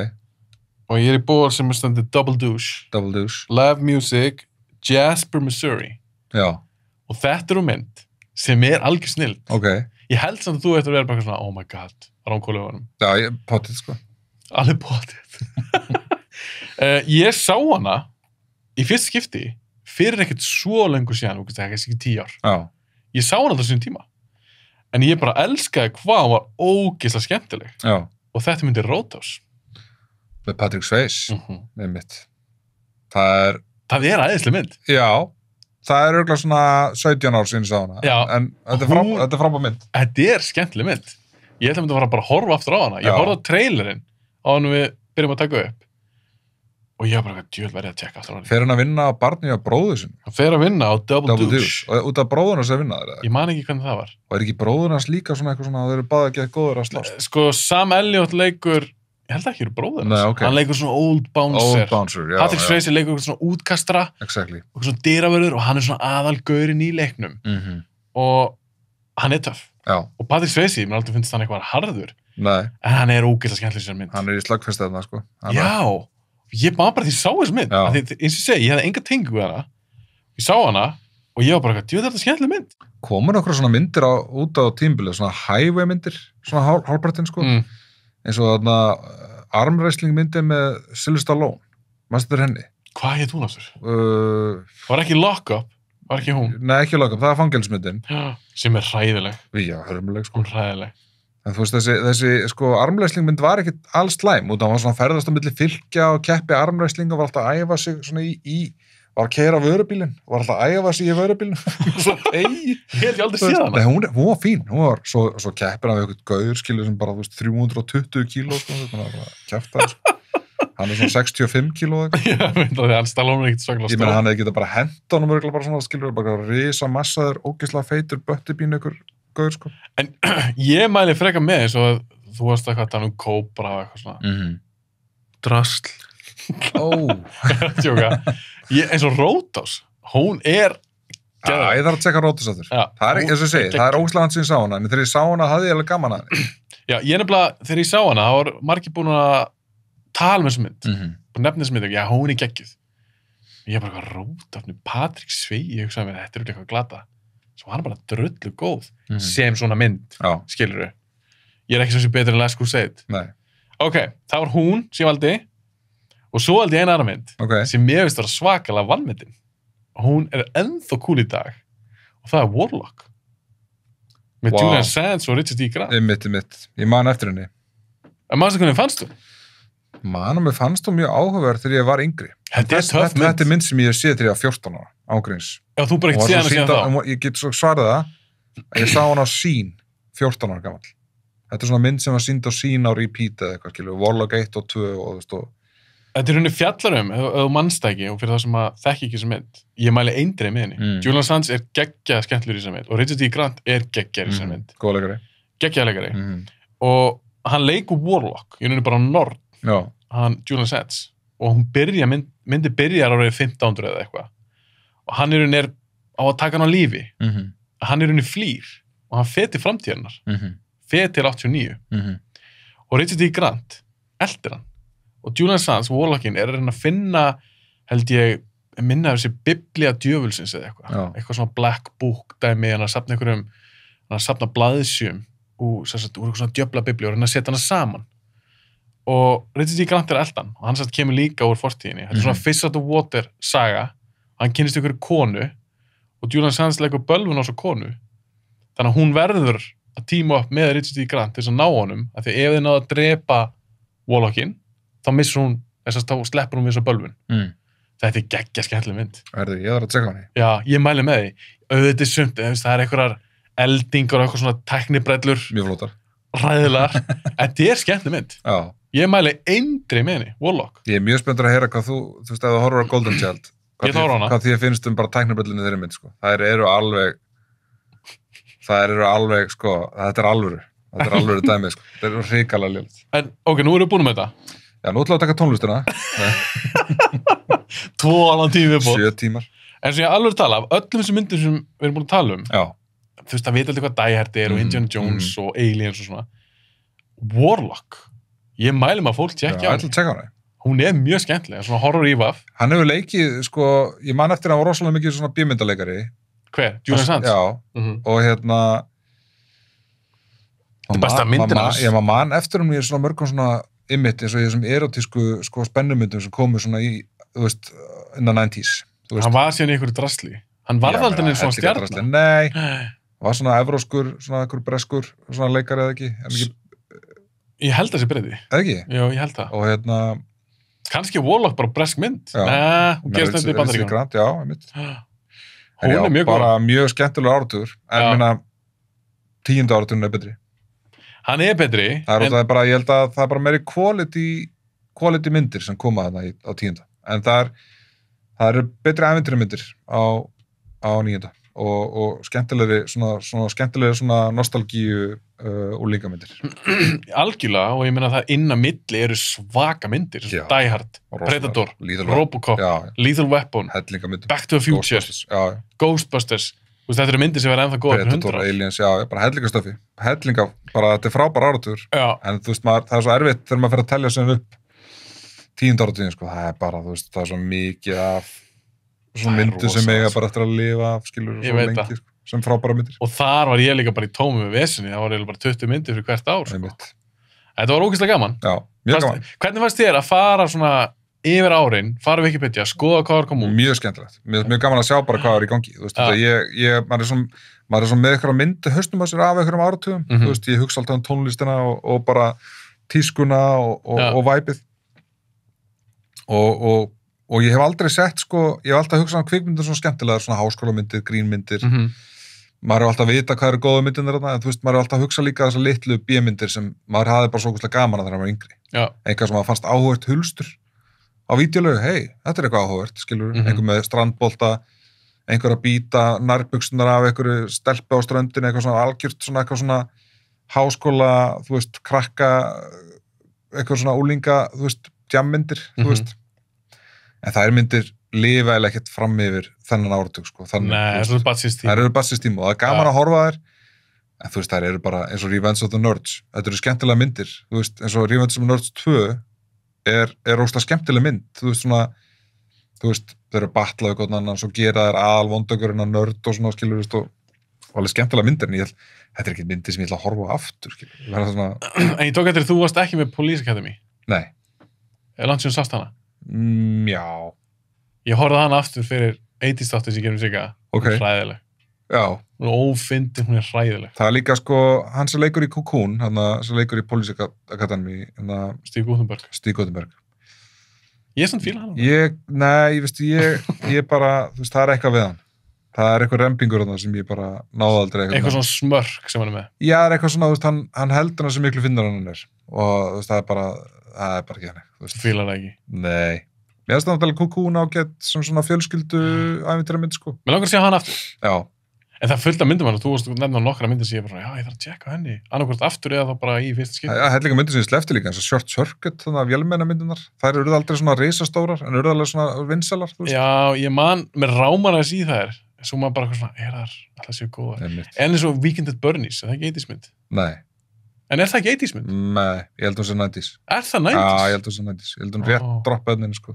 Og ég er í ból sem stendur Double Douche. Double Douche. Live Music, Jasper, Missouri. Já. Og þetta mynd sem er algjör snill. Ok. Ég held samt að þú ættir að vera bara svona, oh my god, ránkólu á honum. Já, potið, sko. Alveg potið. Ég sá hana í fyrst skipti fyrir ekkert svo lengur síðan, það er ekki 10 ár. Já. Ég sá hana alltaf síðan tíma. En ég bara elskaði hvað hún var ógeðslega skemmtileg. Já. Og þetta myndi Roadhouse. Með Patrick Swayze, með mitt. Það er æðisleg mynd. Já. Það er örgulega svona 17 ár síðan ég sá hana. Já. En þetta er frábær mynd. Þetta er skemmtileg mynd. Ég ætla að mynda bara að horfa aftur á hana. Ég horfði á trailerinn á hann við byrjum að taka upp. Og ég var bara djöld verið að tjekka aftur á hann. Fer hann að vinna á barni á bróður sinni? Hann fer að vinna á Double Douche. Og út af bróðurnars að vinna þeirra? Ég man ekki hvernig það var. Og er ekki bróðurnars líka svona eitthvað svona að þeir eru báða ekki að góður að slást? Sko, Sam Elliott leikur, ég held ekki eru bróðurnars. Nei, ok. Hann leikur svona Old Bouncer. Old Bouncer, já. Patrick Swayze leikur svona útkastra. Exactly. Og svona dyravörður og hann er svona aðalgaurinn í leiknum. Og hann er töff. Já. Og Patrick Swayze, mér aldrei finnst hann eitthvað harður. Nei. En hann er ógeðslega skemmtileg sem mynd. Hann er í slagfesti þarna, sko. Já. Ég bara því sá þessu mynd. Eins og ég segi, ég hefði enga tengingu við hana. Ég sá hana og ég var bara eitthvað, þetta er skemmtileg mynd. Komur nokkra svona myndir út á tímabilið, svona highway myndir, svona hálfpartinn, sko. Eins og þarna armwrestling myndir með Sylvester Stallone. Manstu þér henni? Hvað heit hún aftur? Var ekki Lock Up? Var ekki hún? Nei, ekki Lock Up, það er fangelsmyndin. Sem er hræðileg. Já, hörmuleg, sko. Hún hræðileg. En þú veist, þessi sko, armwrestlingmynd var ekkit alls slæm, út af hann var svona ferðast á milli fylkja og keppi armwrestling og var alltaf að æfa sig svona var að keyra vörubílinn og var alltaf að æfa sig í vörubílinn og svo Ég held ég aldrei séð hana. Nei, hún var fín, hún var svo keppir hann við eitthvað gaur, skilur sem bara, þú veist, 320 kíló, sko, þannig að það kepta sko. Hann er svona 65 kíló eitthvað. Já, veit það, hann Stallone ekkert svaklega stór. Ég meina, hann hefði getað bara hent honum örgulega bara svona, skilur, bara risa massaður, ógeðslega feitur, böttibín ykkur gaur, sko. En ég mæli frekar með eins og þú varst eitthvað að tala kóbra og eitthvað svona. Drasl. Tjóka. Eins og Roadhouse, hún er Já, ég þarf að tjekka Roadhouse aftur. Það er, eins og ég segi, það er ógeðslega hans sem ég sá hana, en þegar ég sá hana hafði ég alveg gaman að henni. Já, ég nefnilega, þegar ég sá hana, þá var margir búin að tala með þessu mynd, bara nefna þessu mynd, já, hún geggjuð. Ég bara eitthvað rótafni, Patrik Svei, ég hugsaði mér, þetta eitthvað glata. Svo hann bara drullu góð, sem svona mynd, skilurðu. Ég ekki svo sem betri en Last Crusade. Nei. Ok, það var hún sem ég valdi, og svo valdi ég eina aðra mynd, sem ég veist var svakalega vanmyndin. Hún ennþá cool í dag, og það Warlock. Með Julian Sands og Richard D. Grant. Mitt. Ég man eftir henni. En manstu hvernig fannst þú? Mér fannst þú mjög áhugaverð þegar ég var yngri. Þetta mynd sem ég sé þegar ég var 14 ára, ágríns. Já, þú bara ekkert séð hana síðan þá. Ég get svo svarað það, að ég sá hana á Sýn, 14 ára gamall. Þetta svona mynd sem var sýnd á Sýn á repeat eða eitthvað, skilur, Warlock 1 og 2 og þú veist og... Þetta henni fjallar ef þú mannst ekki, og fyrir það sem að þekki ekki þessa mynd, ég mæli eindreið með henni. Julian Sands geggjað skemmtilegur í þessa mynd, og Richard D. Grant geggjað í þessa mynd. Góð leikari. Geggjaður leikari. Og hann leikur Warlock, ég nefnir bara Nord, Julian Sands, og myndi byrjar árið 1500 eða eitthvað. Og hann á að taka hann á lífi. Hann flýr, og hann fer til framtíðarinnar. Fer til 89. Og Richard D. Grant eldir hann. Og Julian Sands, Warlockin, að reyna að finna, held ég, minna af þessi biblía djöfulsins eða eitthvað. Eitthvað svona black book dæmi, hann að safna blaðsjum úr eitthvað svona djöfla biblíu og reyna að setja hana saman. Og Richard D. Grant eldan, og hann kemur líka úr fortíðinni. Þetta svona Fish Out of Water saga, hann kynnist ykkur konu, og Julian Sands leikur bölvun á svo konu. Þannig að hún verður að tíma upp með Richard D. Grant til þess að ná honum, af því ef þið náðu að drepa Warlockin, þá missur hún, þá sleppur hún við þessa bölvun. Þetta geggja skemmtileg mynd. Ég þarf að tjekka henni. Já, ég mæli með því. Auðvitað sumt, það einhverjar eldingar og eitthvað svona tæknibrellur. Mjög flottar. Ræðilegar. Þetta skemmtileg mynd. Já. Ég mæli eindreið með henni, Warlock. Ég mjög spenntur að heyra hvað þú veist, ef þú horfir á Golden Child, hvað þér finnst bara tæknibrellinu þeirri mynd, sko. Það eru alveg, sko, þetta alvöru. Þetta alvöru dæmið, sko. Þetta hrikalega lélegt. En, ok, nú erum við búin með þetta. Já, nú ætlum við að taka tónlistina. 2,5 tími viðbót. 7 tímar. En svo ég alveg tala, af öllum þessum myndir sem við erum búin að tala þú veist, það veit alltaf hvað Die Hard og Indiana Jones og Aliens og svona. Warlock. Ég mæli maður fólk tjekkja á henni. Hún mjög skemmtileg, svona horror ívaf. Hann hefur leikið, sko, ég man eftir að hann var rosalega mikið svona bíómyndaleikari. Hver? Julian Sands? Já, og þetta besta myndin hans. Ég man eftir í svona mörgum svona eins og þessum erotísku sko spennumyndum sem komu svona í, þú veist, in the 90s. Hann var síðan í einhverju drasli. Hann varð aldrei eins svona stjarna. Nei, hann var svona evróskur, svona einhver breskur, svona leikari eða ekki. Ég held það sé breyði. Eða ekki? Já, ég held það. Og kannski Warlock bara bresk mynd. Hún gerist þetta í Bandaríkjunum. Já, einmitt. Hún mjög góð. Bara mjög skemmtilega áratugur, en minna 10. áratugurinn betri. Hann betri. Það ég held að það bara meiri quality myndir sem koma þarna á 10. En það eru betri ævintýramyndir á 9. Og skemmtilegri svona nostalgíu úrlingamyndir. Algjörlega, og ég meina það inn á milli eru svaka myndir, Die Hard, Predator, Robocop, Lethal Weapon, Back to the Future, Ghostbusters. Þetta eru myndir sem verða ennþá góða fyrir 100. Predator, Aliens, bara hellingastöfi. Þetta frábær áratugur. En þú veist, það svo erfitt þegar maður fer að telja sem upp 10. áratugin, sko. Það bara, þú veist, það svo mikið af svona myndir sem eiga bara eftir að lifa, skilur, svo lengi, sko, sem frábæra myndir. Og þar var ég líka bara í tómi með vesinni, það var eiginlega bara 20 myndir fyrir hvert ár, sko. Þetta var ógeðslega gaman. Já, mjög gaman. Hvernig fannst þér að fara svona yfir árin, fara Wikipedia, skoða hvað var að koma út? Mjög skemmtilegt. Mjög gaman að sjá bara hvað var í gangi. Þú veist, maður er svona með eitthvað myndi höstum að sér af einhverjum áratugum. Þú veist, ég hugsa alltaf tónlistina og bara tískuna og væpið. Og ég hef aldrei sett, sko, ég hef alltaf hugsað kvikmyndir svona skemmtilegar, svona háskólamyndir, grínmyndir. Maður er alltaf að vita hvað eru góða myndirnir þarna, en þú veist, maður er alltaf að hugsa líka þessar litlu B-myndir sem maður hafði bara svo ógeðslega gaman að þegar maður var yngri. Eitthvað sem maður fannst áhugavert hulstur á vídeolögu, þetta er eitthvað áhugavert, skilur, einhver með strandbolta, einhver að býta nærbuxurnar af einhverju stelpu á ströndinu, eitthvað svona algjört, svona eitthvað svona háskóla, þú veist, krakka, eitthvað svona úlinga, þú veist, jammyndir, þú veist. En það myndir lifa eða ekkert fram yfir þennan áratug, sko. Nei, það eru badsistíma. Það eru badsistíma og það er gaman að horfa þær, en þú veist, það eru bara eins og Revenge of the Nerds. Þetta eru skemmtilega myndir, þú veist, eins og Revenge of the Nerds 2, óslega skemmtileg mynd, þú veist, þau eru batlaðu gott annan, svo gera þær aðalvondökurinn að nörd og svona, skilur, og alveg skemmtilega myndir, en þetta er ekki myndi sem ég ætla að horfa á aftur, skilur. En ég tók eftir þú varst ekki með Police Academy? Nei. Langt sem sást hana? Já. Ég horfði hana aftur fyrir 80s þáttu sem ég gerum sigga. Okay. Hún er hræðileg. Já. Hún er ófyndin, hún er hræðileg. Það er líka, hann sem leikur í Cocoon, hann sem leikur í Police Academy, Stíg Guttenberg. Ég er samt fíla hann. Ég bara, þú veist, það er eitthvað við hann. Það er eitthvað rempingur þarna sem ég bara náði aldrei. Eitthvað svona smörk sem hann er með. Já, það er eitthvað svona, þú veist, hann heldur hann sem miklu finnur hann er. Og þú veist, það er bara ekki hann. Þú fílar það ekki? Nei. Mér finnst það náttúrulega Cocoon ágætt sem svona fjölskyldu ævintýramynd, sko. Mér langar að sjá hann aftur. Já. En það fullt af myndum hann og þú varst nefna nokkra myndir sem ég bara, já, ég þarf að tjekka henni. Annarkvort aftur eða þá bara í fyrsta skipti. Það er líka myndir sem ég slefti líka, eins og Short Circuit, þannig að vélmennamyndunar. Þær eru aldrei svona risastórar, en eru alveg svona vinsalar, þú veist. Já, ég man, mér rámar aðeins í þær. Svo maður bara svona, það alltaf séu góða. En eins og Weekend at Bernie's, er það ekki 80s mynd? Nei. En er það ekki 80s mynd? Nei, ég held hún sé 90s. Er það 90s? Já, ég held hún sé 90s. Ég held hún rétt droppaði henni, sko.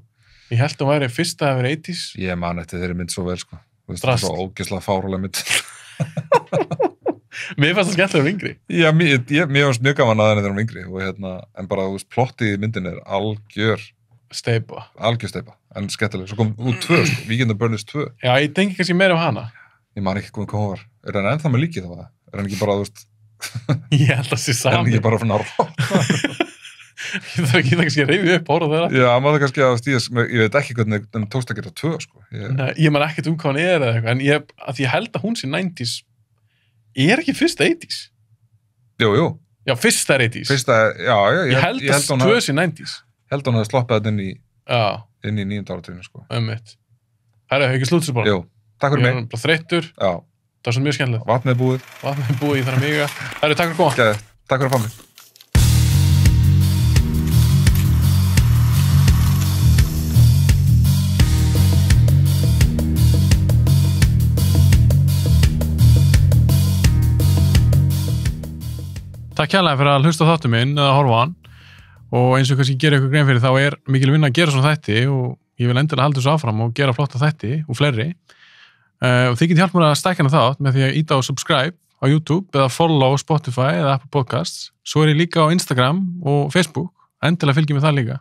Ég held hún væri fyrst að vera 80s. Ég man eftir þeirri mynd svo vel, sko. Það er svo ógeðslega fárulega mynd. Mér fannst það skemmtilega yngri. Já, mér fannst mjög gaman að henni þegar hún yngri. Og en bara, þú veist, plottið í myndin er algjör steypa, en skemmtileg. Svo kom út 2, sko, Weekend at Bernie's 2. Já, ég tengi kannski meira á hana. Ég man ekki hvað hún var. Er hann ennþá með líkið þá? Er hann ekki bara, þú veist... Ég held að sé sami. Er hann ekki bara svona rótt? Ég þarf ekki kannski að reyfi upp ára þeirra. Já, maður kannski að ég veit ekki hvernig hann tókst að gera 2, sko. Nei, ég man ekkert hvað hann er eða eitthvað, en ég held að hún sé 90s. Ég er ekki fyrst 80s. Jú. Já, fyrsta er 80s. Já, ég held að 2 sé 90s. Held hún að sloppið þetta inn í 9. áratuginu, sko. Það er ekki slútsur bara. Jú, takk fyrir mig. Ég er bara þreyttur. Já. Það er svona mjög skemmtilegt. Vatnið búið, ég þarf að miga. Takk fyrir að koma. Takk fyrir að fá mig. Takk kærlega fyrir að hlusta á þáttu minn eða horfa á hann. Og eins og kannski gera ykkur grein fyrir þá er mikil vinna að gera svona þætti og ég vil endilega halda þessu áfram og gera flotta þætti og fleiri. Og þið getið hjálpa mér að stækka hana þátt með því að íta á subscribe á YouTube eða follow Spotify eða Apple Podcasts. Svo er ég líka á Instagram og Facebook. Endilega fylgjum við það líka.